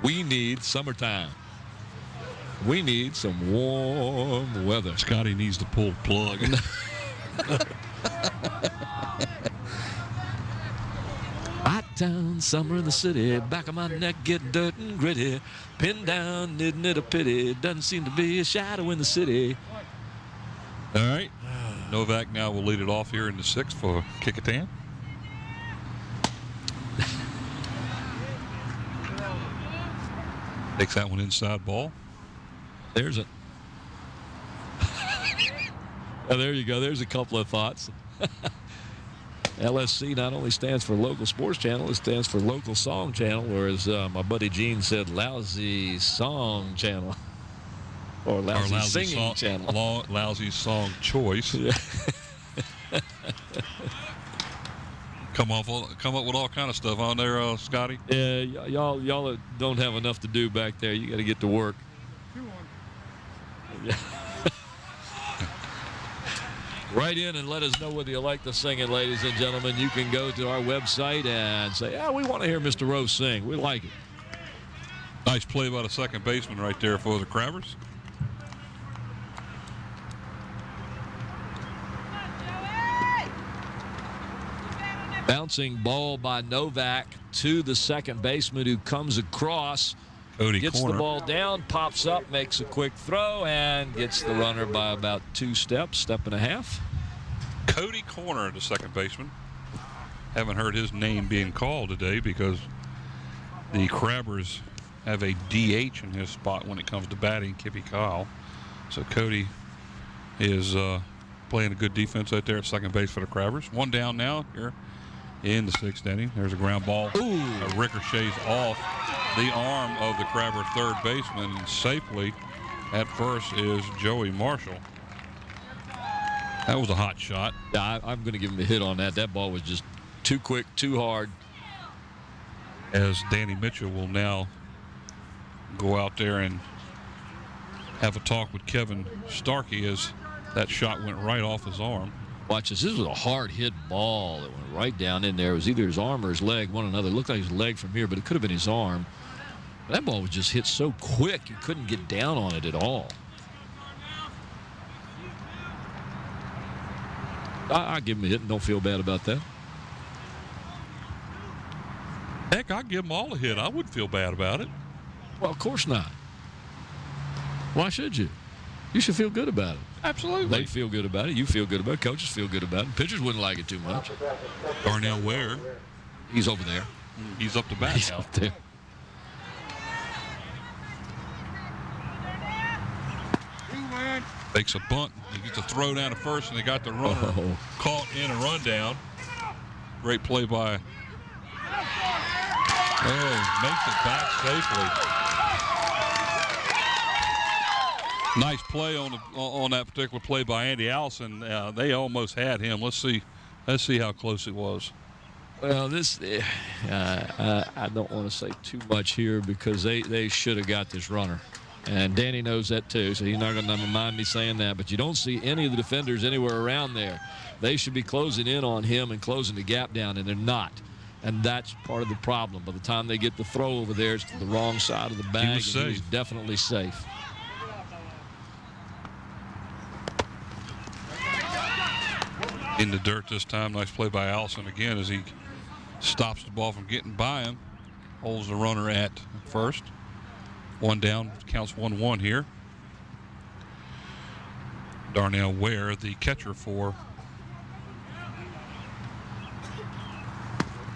We need summertime. We need some warm weather. Scotty needs to pull the plug. Hot town, summer in the city, back of my neck getting dirt and gritty. Pinned down, isn't it a pity? Doesn't seem to be a shadow in the city. All right. Novak now will lead it off here in the 6th for Kecoughtan. Takes that one inside ball. There's it. Oh, there you go. There's a couple of thoughts. LSC not only stands for Local Sports Channel, it stands for Local Song Channel, or as my buddy Gene said, Lousy Song Channel. Or lousy singing channel. Lousy song choice. Yeah. Come up with all kind of stuff on there, Scotty. Yeah, y'all don't have enough to do back there. You got to get to work. Yeah. Write in and let us know whether you like the singing, ladies and gentlemen. You can go to our website and say, "Yeah, we want to hear Mr. Rose sing. We like it." Nice play by the second baseman right there for the Crabbers. Bouncing ball by Novak to the second baseman, who comes across, Cody gets corner. the ball down, pops up, makes a quick throw, and gets the runner by about 2 steps, step and a half. Cody Corner, the second baseman. Haven't heard his name being called today because the Crabbers have a DH in his spot when it comes to batting, Kippy Kyle. So Cody is playing a good defense out there at second base for the Crabbers. One down now here in the 6th inning. There's a ground ball. Ooh. Ricochets off the arm of the Crabber third baseman, and safely at first is Joey Marshall. That was a hot shot. Yeah, I'm going to give him a hit on that. That ball was just too quick, too hard. As Danny Mitchell will now go out there and have a talk with Kevin Starkey as that shot went right off his arm. Watch this. This was a hard hit ball that went right down in there. It was either his arm or his leg, one or another. It looked like his leg from here, but it could have been his arm. But that ball was just hit so quick, you couldn't get down on it at all. I'll give him a hit and don't feel bad about that. Heck, I'd give them all a hit. I wouldn't feel bad about it. Well, of course not. Why should you? You should feel good about it. Absolutely. They feel good about it. You feel good about it. Coaches feel good about it. Pitchers wouldn't like it too much. Darnell Ware. He's over there. He's up to bat He's now. up there. Takes a bunt. He gets a throw down to first, and they got the runner caught in a rundown. Great play by. Oh, makes it back safely. Nice play on that particular play by Andy Allison. They almost had him. Let's see how close it was. Well, this I don't want to say too much here because they should have got this runner. And Danny knows that too, so he's not going to mind me saying that. But you don't see any of the defenders anywhere around there. They should be closing in on him and closing the gap down, and they're not. And that's part of the problem. By the time they get the throw over there, it's to the wrong side of the bag. He was safe. He's definitely safe. In the dirt this time. Nice play by Allison again as he stops the ball from getting by him. Holds the runner at first. One down, counts 1-1 here. Darnell Ware, the catcher for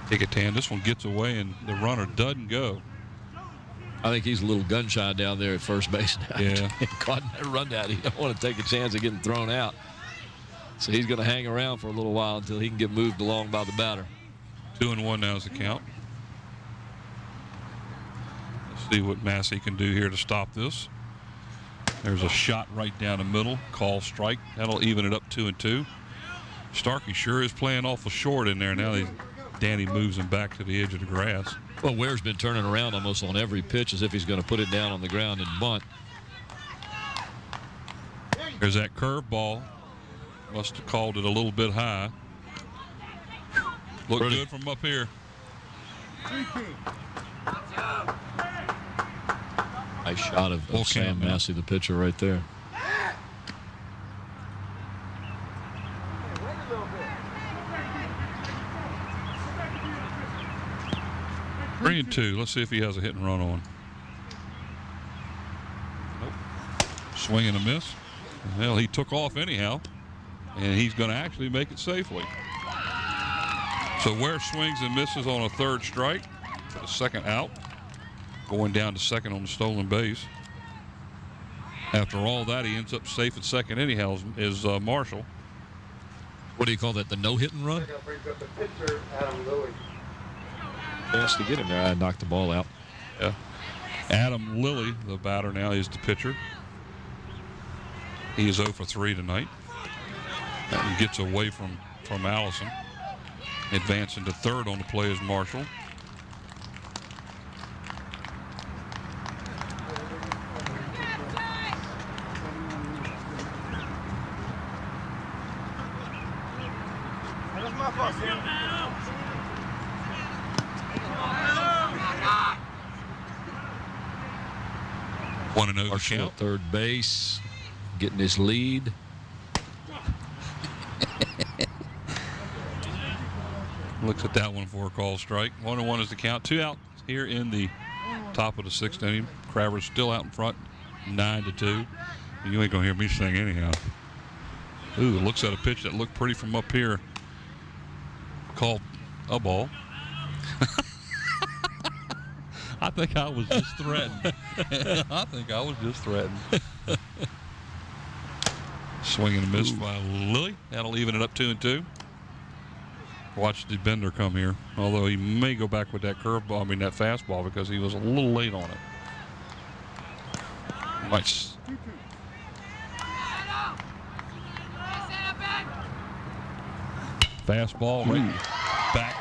Kecoughtan. This one gets away and the runner doesn't go. I think he's a little gun shy down there at first base now. Yeah. Caught in that rundown. He don't want to take a chance of getting thrown out. So he's going to hang around for a little while until he can get moved along by the batter. 2-1 now is the count. See what Massey can do here to stop this. There's a shot right down the middle. Call strike. That'll even it up 2-2. Starkey sure is playing awful short in there. Now Danny moves him back to the edge of the grass. Well, Ware's been turning around almost on every pitch as if he's going to put it down on the ground and bunt. There's that curveball. Must have called it a little bit high. Look good from up here. Nice shot of Sam Massey, the pitcher, right there. Three and two. Let's see if he has a hit and run on. Nope. Swing and a miss. Well, he took off anyhow, and he's going to actually make it safely. So Ware swings and misses on a third strike for the second out, going down to second on the stolen base. After all that, he ends up safe at second anyhow, is Marshall. What do you call that, the no-hit and run? Brings up the pitcher, Adam Lilly. Chance to get him there. I knocked the ball out. Yeah. Adam Lilly, the batter now, is the pitcher. He is 0 for 3 tonight. And gets away from Allison. Advancing to third on the play is Marshall. That's my fault, Sam. 1-0 the Marshall count. at third base, getting his lead. Looks at that one for a call strike. 1-1 is the count. 2 out here in the top of the 6th inning. Crabber's still out in front, 9-2. You ain't gonna hear me sing anyhow. Ooh, looks at a pitch that looked pretty from up here. Called a ball. I think I was just threatened. I think I was just threatened. Swing and a miss by Lilly. That'll even it up 2-2. Watch the Bender come here, although he may go back with that curveball, that fastball, because he was a little late on it. Nice. Fastball right back.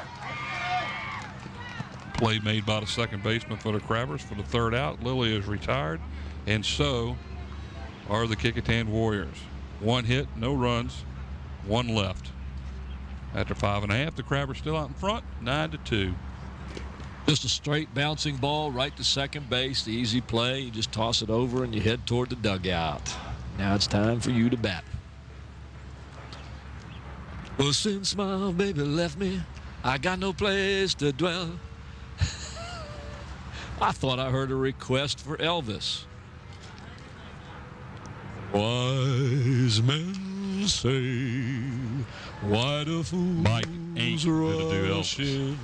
Play made by the second baseman for the Crabbers for the third out. Lilly is retired, and so are the Kecoughtan Warriors. 1 hit, no runs, 1 left. After 5.5, the Crabbers still out in front, 9-2. Just a straight bouncing ball right to second base. The easy play. You just toss it over and you head toward the dugout. Now it's time for you to bat. Well, since my baby left me, I got no place to dwell. I thought I heard a request for Elvis. Wise men say, why do fools Mike ain't gonna do Elvis.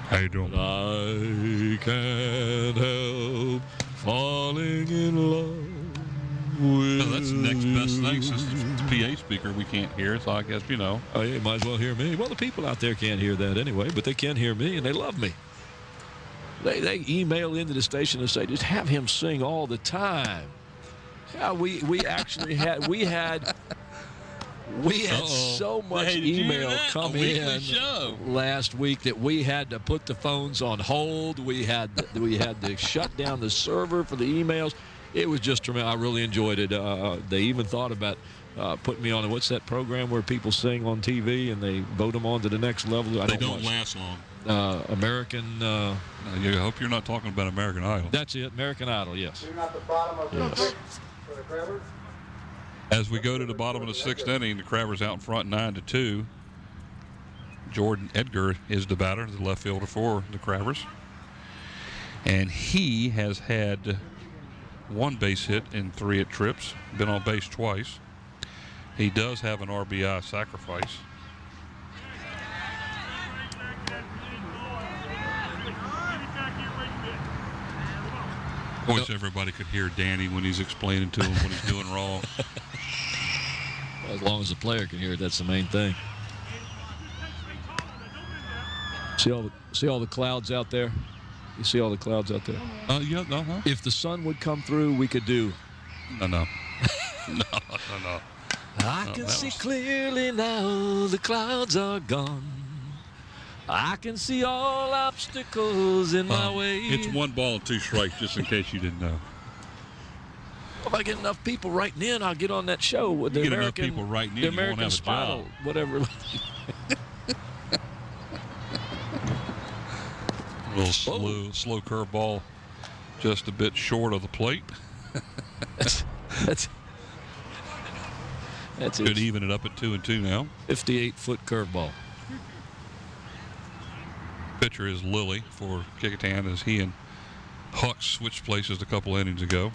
How you doing? I can't help falling in love with Well, that's the next best thing, since the PA speaker we can't hear, so I guess, Oh, yeah, you might as well hear me. Well, the people out there can't hear that anyway, but they can hear me, and they love me. They email into the station and say, just have him sing all the time. Yeah, we actually had so much email come in last week that we had to put the phones on hold. We had to shut down the server for the emails. It was just tremendous. I really enjoyed it. They even thought about putting me on what's that program where people sing on TV and they vote them on to the next level. They don't last long. American. I hope you're not talking about American Idol. That's it, American Idol. Yes. You're not the bottom of the sixth for the Crabbers. As we go to the bottom of the 6th inning, the Crabbers out in front 9-2. Jordan Edgar is the batter, the left fielder for the Crabbers. And he has had 1 base hit in 3 at trips, been on base twice. He does have an RBI sacrifice. I wish everybody could hear Danny when he's explaining to him what he's doing wrong. As long as the player can hear it, that's the main thing. See all the clouds out there? You see all the clouds out there? Yeah, If the sun would come through, we could do. No. I can see clearly now the clouds are gone. I can see all obstacles in my way. It's 1 ball and 2 strikes, just in case you didn't know. If I get enough people writing in, I'll get on that show with the You get enough American, people writing in, the you won't American have a Spinal, job. whatever. A little slow curveball, just a bit short of the plate. That's Could it. even it up at 2-2 now. 58-foot curveball. Pitcher is Lilly for Kecoughtan as he and Huck switched places a couple innings ago.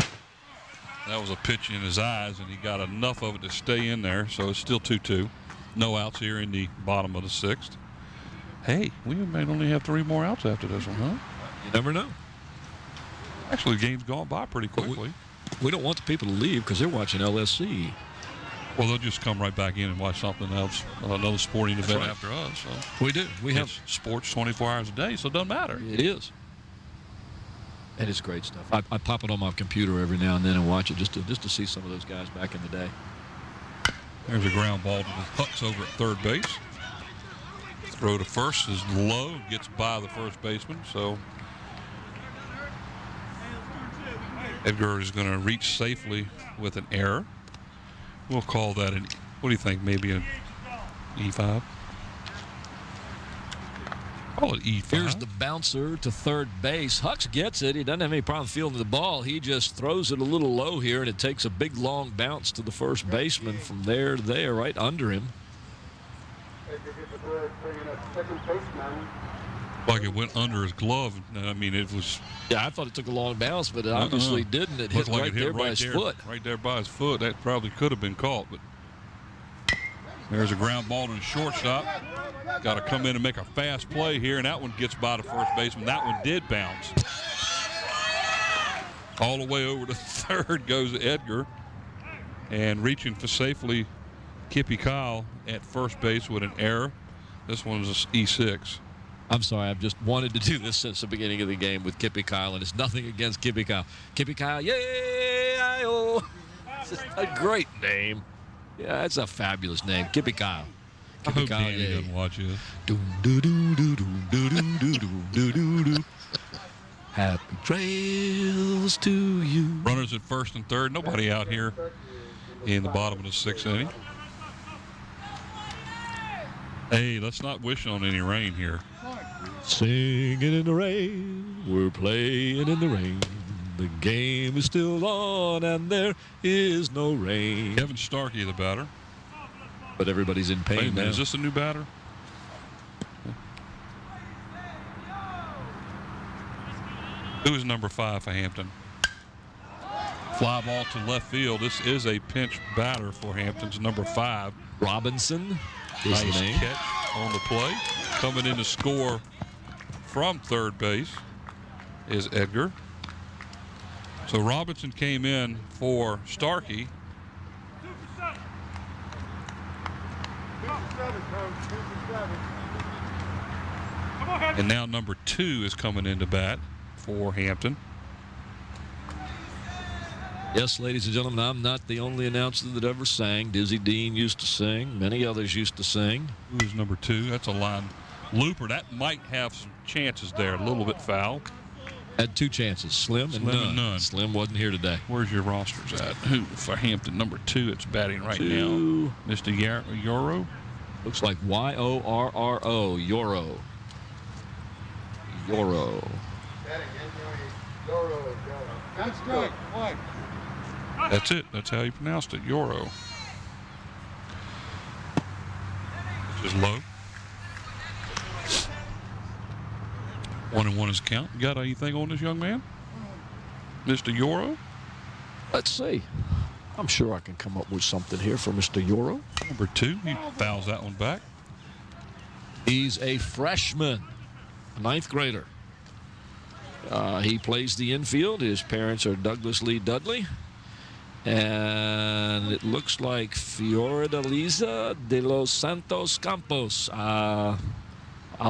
That was a pitch in his eyes, and he got enough of it to stay in there, so it's still 2-2. No outs here in the bottom of the 6th. Hey, we might only have 3 more outs after this one, huh? You never know. Actually, the game's gone by pretty quickly. We don't want the people to leave because they're watching LSC. Well, they'll just come right back in and watch something else, another sporting event right. after us. So. We do. We have It's sports 24 hours a day, so it doesn't matter. It is. And it's great stuff. I pop it on my computer every now and then and watch it just to see some of those guys back in the day. There's a ground ball to the Hucks over at third base. Throw to first is low, gets by the first baseman, so Edgar is going to reach safely with an error. We'll call that an, what do you think, maybe an E5? Call it E5. Here's the bouncer to third base. Hucks gets it. He doesn't have any problem fielding the ball. He just throws it a little low here, and it takes a big, long bounce to the first baseman from there to there, right under him. Like it went under his glove. I mean, it was. Yeah, I thought it took a long bounce, but it obviously didn't. It hit Looked like right it hit there by his foot. Right there by his foot. That probably could have been caught, but there's a ground ball to the shortstop. Got to come in and make a fast play here, and that one gets by the first baseman. That one did bounce. All the way over to third goes Edgar, and reaching for safely Kippy Kyle at first base with an error. This one's an E6. I'm sorry, I've just wanted to do this since the beginning of the game with Kippy Kyle, and it's nothing against Kippy Kyle. Kippy Kyle, yay, I-oh. It's just a great name. Yeah, that's a fabulous name, Kippy Kyle. I Kippy hope Kyle, Danny yay. doesn't watch this. Do-do-do-do-do-do-do-do-do-do-do. Happy trails to you. Runners at first and third. Nobody out here in the bottom of the 6th inning. Hey, let's not wish on any rain here. Singing in the rain, we're playing in the rain. The game is still on and there is no rain. Kevin Starkey, the batter. But everybody's in Wait a pain minute, now. is this a new batter? Who is number 5 for Hampton? Fly ball to left field. This is a pinch batter for Hampton's number 5. Robinson is Nice the name. catch on the play. Coming in to score from third base is Edgar. So Robinson came in for Starkey. And now number 2 is coming into bat for Hampton. Yes, ladies and gentlemen, I'm not the only announcer that ever sang. Dizzy Dean used to sing. Many others used to sing. Who is number 2? That's a line looper. That might have some chances there. A little bit foul. Had 2 chances, Slim and none. Slim wasn't here today. Where's your rosters at? Who for Hampton? Number 2. It's batting right 2. now. Mr. Yoro. Looks like Y-O-R-R-O, Yoro. Yoro. That's good. Why? That's it. That's how you pronounced it. Yoro. Which is low. 1-1 is count. You got anything on this young man? Mr. Yoro? Let's see. I'm sure I can come up with something here for Mr. Yoro. Number 2. He fouls that one back. He's a freshman, a 9th grader. He plays the infield. His parents are Douglas Lee Dudley. And it looks like Fiordaliza de los Santos Campos. I'll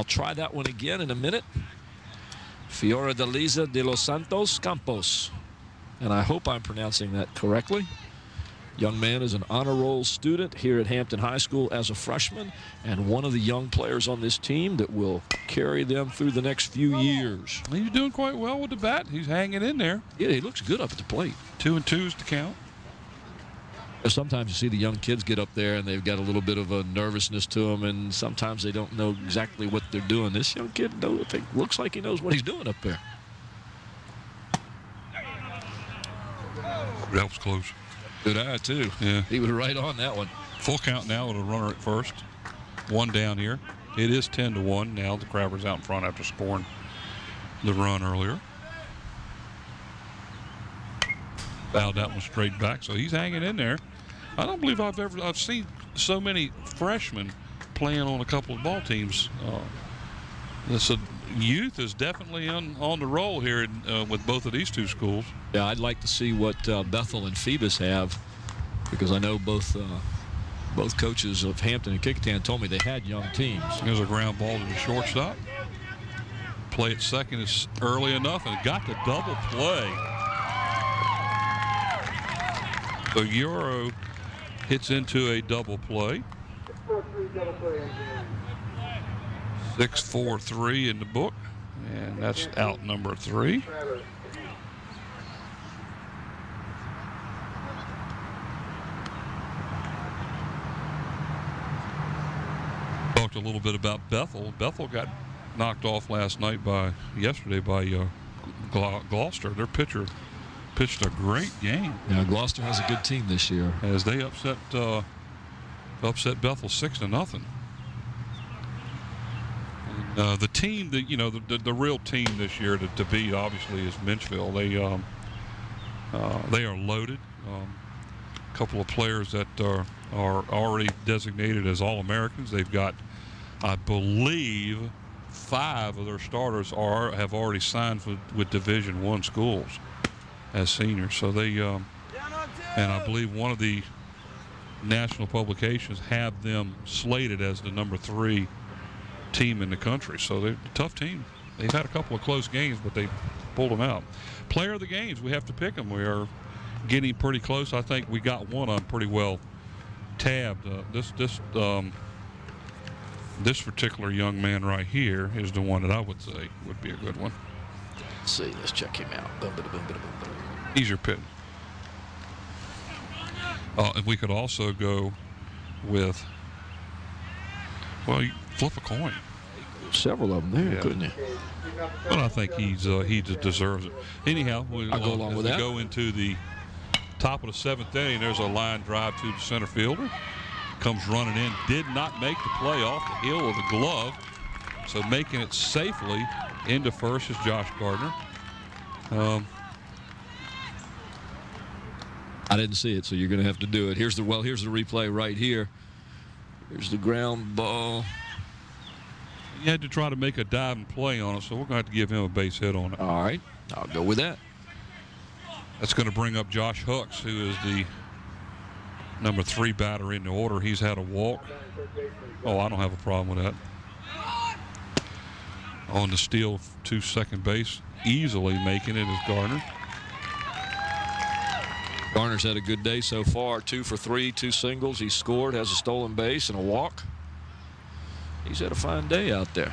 try that one again in a minute. Fiordaliza de los Santos Campos. And I hope I'm pronouncing that correctly. Young man is an honor roll student here at Hampton High School as a freshman, and one of the young players on this team that will carry them through the next few years. He's doing quite well with the bat. He's hanging in there. Yeah, he looks good up at the plate. 2 and 2's to count. Sometimes you see the young kids get up there and they've got a little bit of a nervousness to them, and sometimes they don't know exactly what they're doing. This young kid looks like he knows what he's doing up there. That was close. Good eye, too. Yeah. He was right on that one. Full count now with a runner at first. 1 down here. It is 10-1 now. The Crabber's out in front after scoring the run earlier. Fouled that one straight back, so he's hanging in there. I don't believe I've seen so many freshmen playing on a couple of ball teams. So youth is definitely on the roll here with both of these two schools. Yeah, I'd like to see what Bethel and Phoebus have, because I know both coaches of Hampton and Kecoughtan told me they had young teams. There's a ground ball to the shortstop. Play at second is early enough, and got the double play. So Euro hits into a double play. 6-4-3 in the book, and that's out number 3. Talked a little bit about Bethel. Bethel got knocked off yesterday by Gloucester. Their pitcher pitched a great game. Yeah, Gloucester has a good team this year. As they upset Bethel 6-0. The team that the real team this year to beat obviously is Minchville. They are loaded. A couple of players that are already designated as All-Americans. They've got, I believe, 5 of their starters have already signed with Division I schools as seniors. So they, and I believe one of the national publications have them slated as the number 3 team in the country. So they're a tough team. They've had a couple of close games, but they pulled them out. Player of the games, we have to pick them. We are getting pretty close. I think we got one on pretty well tabbed. This particular young man right here is the one that I would say would be a good one. Let's see. Let's check him out. He's your pick. And we could also go with, well, you flip a coin. Several of them there, couldn't you? But I think he deserves it. Anyhow, I'll go along with that. We go into the top of the 7th inning. There's a line drive to the center fielder. Comes running in. Did not make the play off the heel of the glove. So making it safely into first is Josh Gardner. I didn't see it, so you're going to have to do it. Here's the replay right here. Here's the ground ball. He had to try to make a diving play on it, so we're going to have to give him a base hit on it. All right, I'll go with that. That's going to bring up Josh Hooks, who is the number 3 batter in the order. He's had a walk. Oh, I don't have a problem with that. On the steal to second base, easily making it is Gardner. Garner's had a good day so far. 2 for 3, 2 singles. He scored, has a stolen base and a walk. He's had a fine day out there.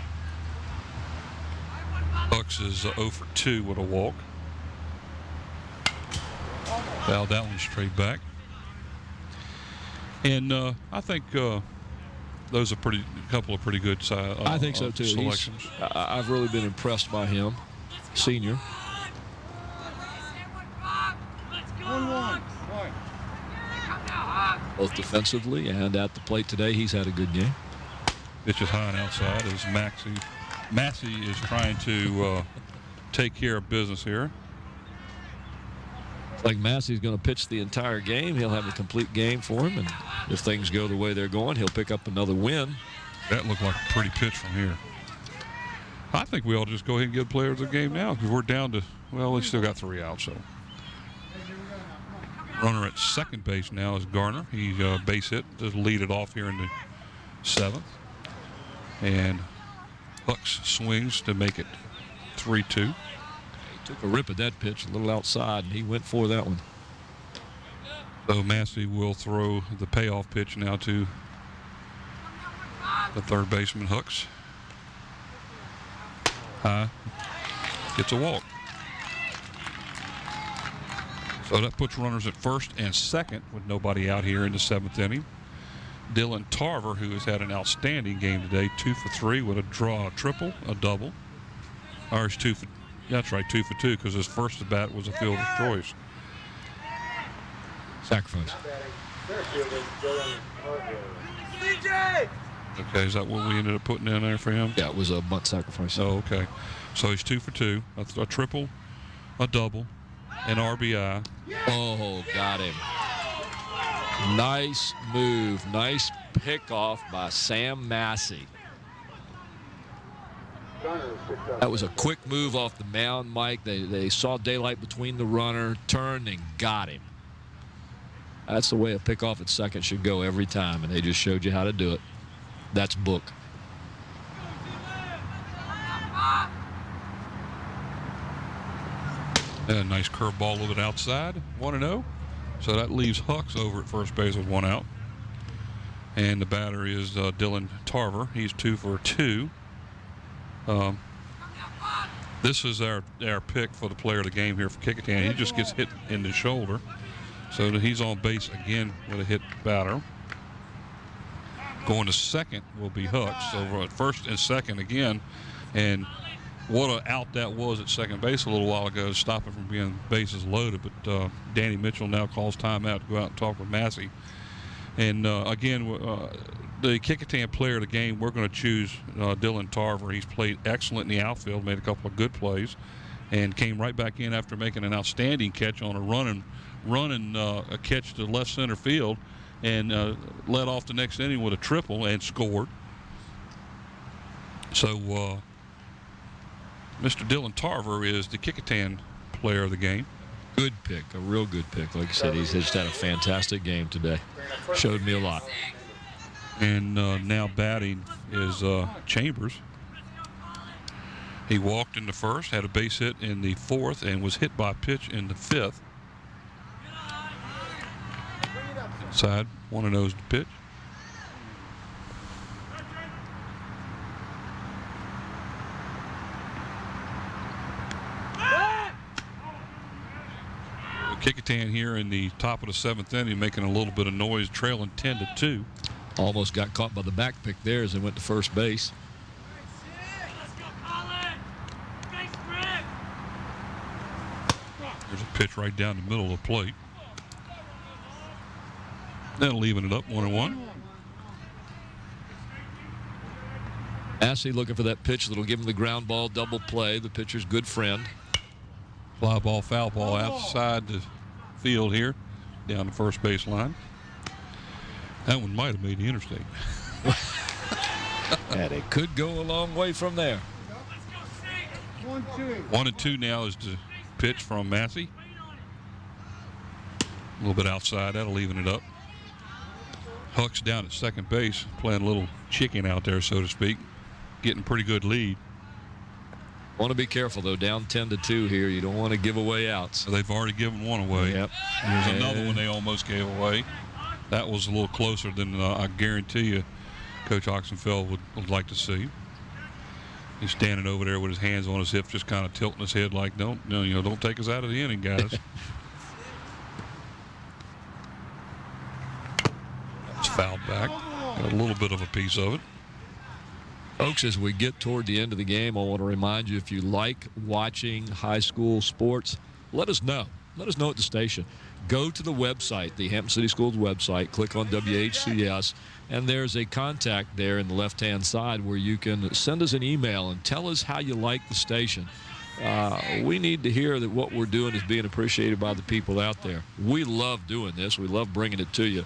Hooks is 0 for 2 with a walk. Fouled that one straight back. And I think those are a couple of pretty good I think so too. Selections. I've really been impressed by him, senior. 1-1. Both defensively and at the plate today, he's had a good game. Pitch is high and outside as Massey is trying to take care of business here. Like Massey's going to pitch the entire game. He'll have a complete game for him, and if things go the way they're going, he'll pick up another win. That looked like a pretty pitch from here. I think we ought to just go ahead and give players the game now because we're down to, well, we still got 3 outs. So runner at second base now is Garner. He base hit, just lead it off here in the 7th. And Hooks swings to make it 3-2. Took a rip at that pitch, a little outside, and he went for that one. So Massey will throw the payoff pitch now to the third baseman, Hooks. High. Gets a walk. So that puts runners at first and second with nobody out here in the 7th inning. Dylan Tarver, who has had an outstanding game today, 2 for 3 with a draw, a triple, a double. Or he's 2 for, that's right, 2 for 2 because his first at bat was a fielder's choice. Sacrifice. Okay, is that what we ended up putting in there for him? Yeah, it was a bunt sacrifice. Oh, okay. So he's 2 for 2, a triple, a double, an RBI. Oh, got him. Nice move. Nice pickoff by Sam Massey. That was a quick move off the mound, Mike. They saw daylight between the runner, turned, and got him. That's the way a pickoff at second should go every time, and they just showed you how to do it. That's book. And a nice curveball a little bit outside, 1-0. So that leaves Hux over at first base with 1 out. And the batter is Dylan Tarver. He's 2 for 2. This is our pick for the player of the game here for Kecoughtan. He just gets hit in the shoulder. So he's on base again with a hit batter. Going to second will be Hux. Over at first and second again. And what an out that was at second base a little while ago to stop it from being bases loaded. But Danny Mitchell now calls timeout to go out and talk with Massey. And again, the Kecoughtan player of the game, we're going to choose Dylan Tarver. He's played excellent in the outfield, made a couple of good plays, and came right back in after making an outstanding catch on a running a catch to left center field, and led off the next inning with a triple and scored. So Mr. Dylan Tarver is the Kecoughtan player of the game. Good pick, a real good pick. Like you said, he's just had a fantastic game today. Showed me a lot. And now batting is Chambers. He walked in the first, had a base hit in the 4th, and was hit by a pitch in the 5th. Inside, 1-0 is the pitch. Kecoughtan here in the top of the 7th inning, making a little bit of noise, trailing 10-2. Almost got caught by the back pick there as they went to first base. There's a pitch right down the middle of the plate. Then leaving it up 1-1. Massey looking for that pitch that'll give him the ground ball double play. The pitcher's good friend. Fly ball, foul ball outside the field here, down the first base line. That one might have made the interstate. And it could go a long way from there. 1-2 now is the pitch from Massey. A little bit outside, that'll even it up. Huck's down at second base, playing a little chicken out there, so to speak. Getting a pretty good lead. Want to be careful, though. Down 10-2 here. You don't want to give away outs. So they've already given one away. Yep. There's another one they almost gave away. That was a little closer than I guarantee you Coach Oxenfeld would like to see. He's standing over there with his hands on his hips, just kind of tilting his head like, don't take us out of the inning, guys. That's fouled back. Got a little bit of a piece of it. Folks, as we get toward the end of the game, I want to remind you, if you like watching high school sports, let us know. Let us know at the station. Go to the website, the Hampton City Schools website, click on WHCS, and there's a contact there in the left-hand side where you can send us an email and tell us how you like the station. We need to hear that what we're doing is being appreciated by the people out there. We love doing this. We love bringing it to you.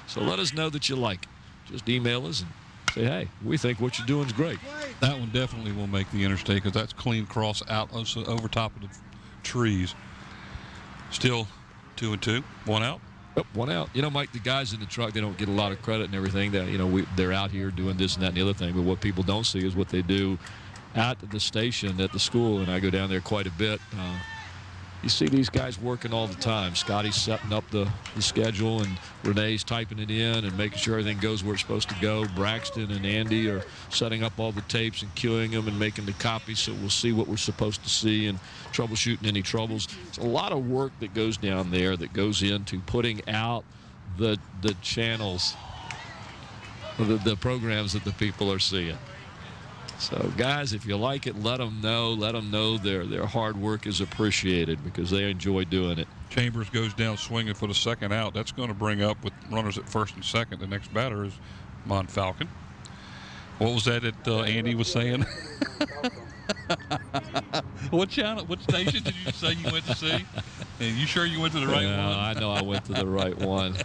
So let us know that you like it. Just email us and say, hey, we think what you're doing is great. That one definitely will make the interstate because that's clean cross out over top of the trees. Still 2-2, 1 out. Oh, 1 out. You know, Mike, the guys in the truck, they don't get a lot of credit and everything. That they're out here doing this and that and the other thing. But what people don't see is what they do at the station, at the school. And I go down there quite a bit. you see these guys working all the time. Scotty's setting up the schedule, and Renee's typing it in and making sure everything goes where it's supposed to go. Braxton and Andy are setting up all the tapes and queuing them and making the copies so we'll see what we're supposed to see and troubleshooting any troubles. It's a lot of work that goes down there that goes into putting out the channels, the programs that the people are seeing. So, guys, if you like it, let them know. Let them know their hard work is appreciated because they enjoy doing it. Chambers goes down swinging for the second out. That's going to bring up, with runners at first and second, the next batter is Monfalcon. What was that Andy was saying? What channel, what station did you say you went to see? And you sure you went to the right one? I know I went to the right one.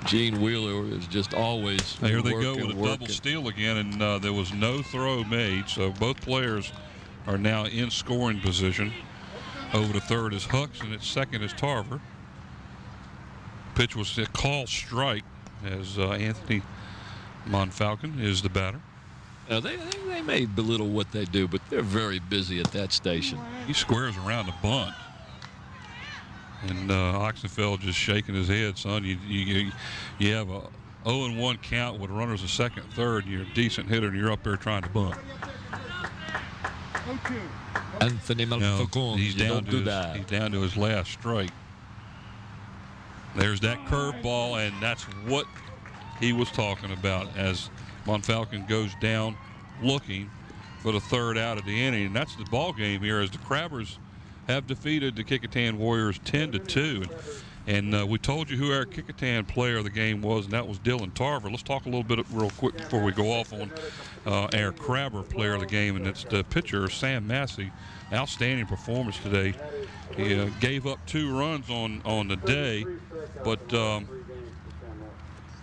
Gene Wheeler is just always Here they go working, with a double steal again, and there was no throw made, so both players are now in scoring position. Over to third is Hux, and at second is Tarver. Pitch was a call strike as Anthony Monfalcon is the batter. They may belittle what they do, but they're very busy at that station. He squares around the bunt. And Oxenfeld just shaking his head, son. You have a 0-1 count with runners at second, third, and you're a decent hitter, and you're up there trying to bunt. Anthony Monfalcon, he's down to his last strike. There's that curveball, and that's what he was talking about as Monfalcon goes down looking for the third out of the inning. And that's the ball game here as the Crabbers have defeated the Kecoughtan Warriors 10-2. And we told you who our Kecoughtan player of the game was, and that was Dylan Tarver. Let's talk a little bit real quick before we go off on our Crabber player of the game, and it's the pitcher, Sam Massey. Outstanding performance today. He gave up 2 runs on the day, but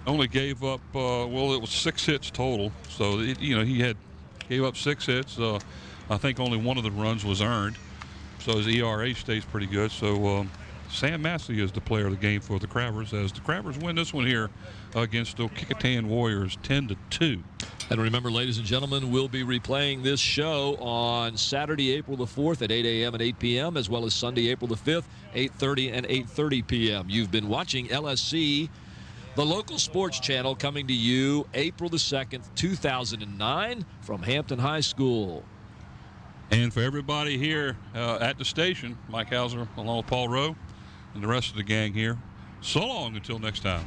only gave up, well, it was 6 hits total. So, he gave up 6 hits. I think only one of the runs was earned. So his ERA stays pretty good. So Sam Massey is the player of the game for the Crabbers as the Crabbers win this one here against the Kecoughtan Warriors 10-2. And remember, ladies and gentlemen, we'll be replaying this show on Saturday, April the 4th at 8 a.m. and 8 p.m., as well as Sunday, April the 5th, 8:30 and 8:30 p.m. You've been watching LSC, the local sports channel, coming to you April the 2nd, 2009 from Hampton High School. And for everybody here at the station, Mike Hauser along with Paul Rowe and the rest of the gang here, so long until next time.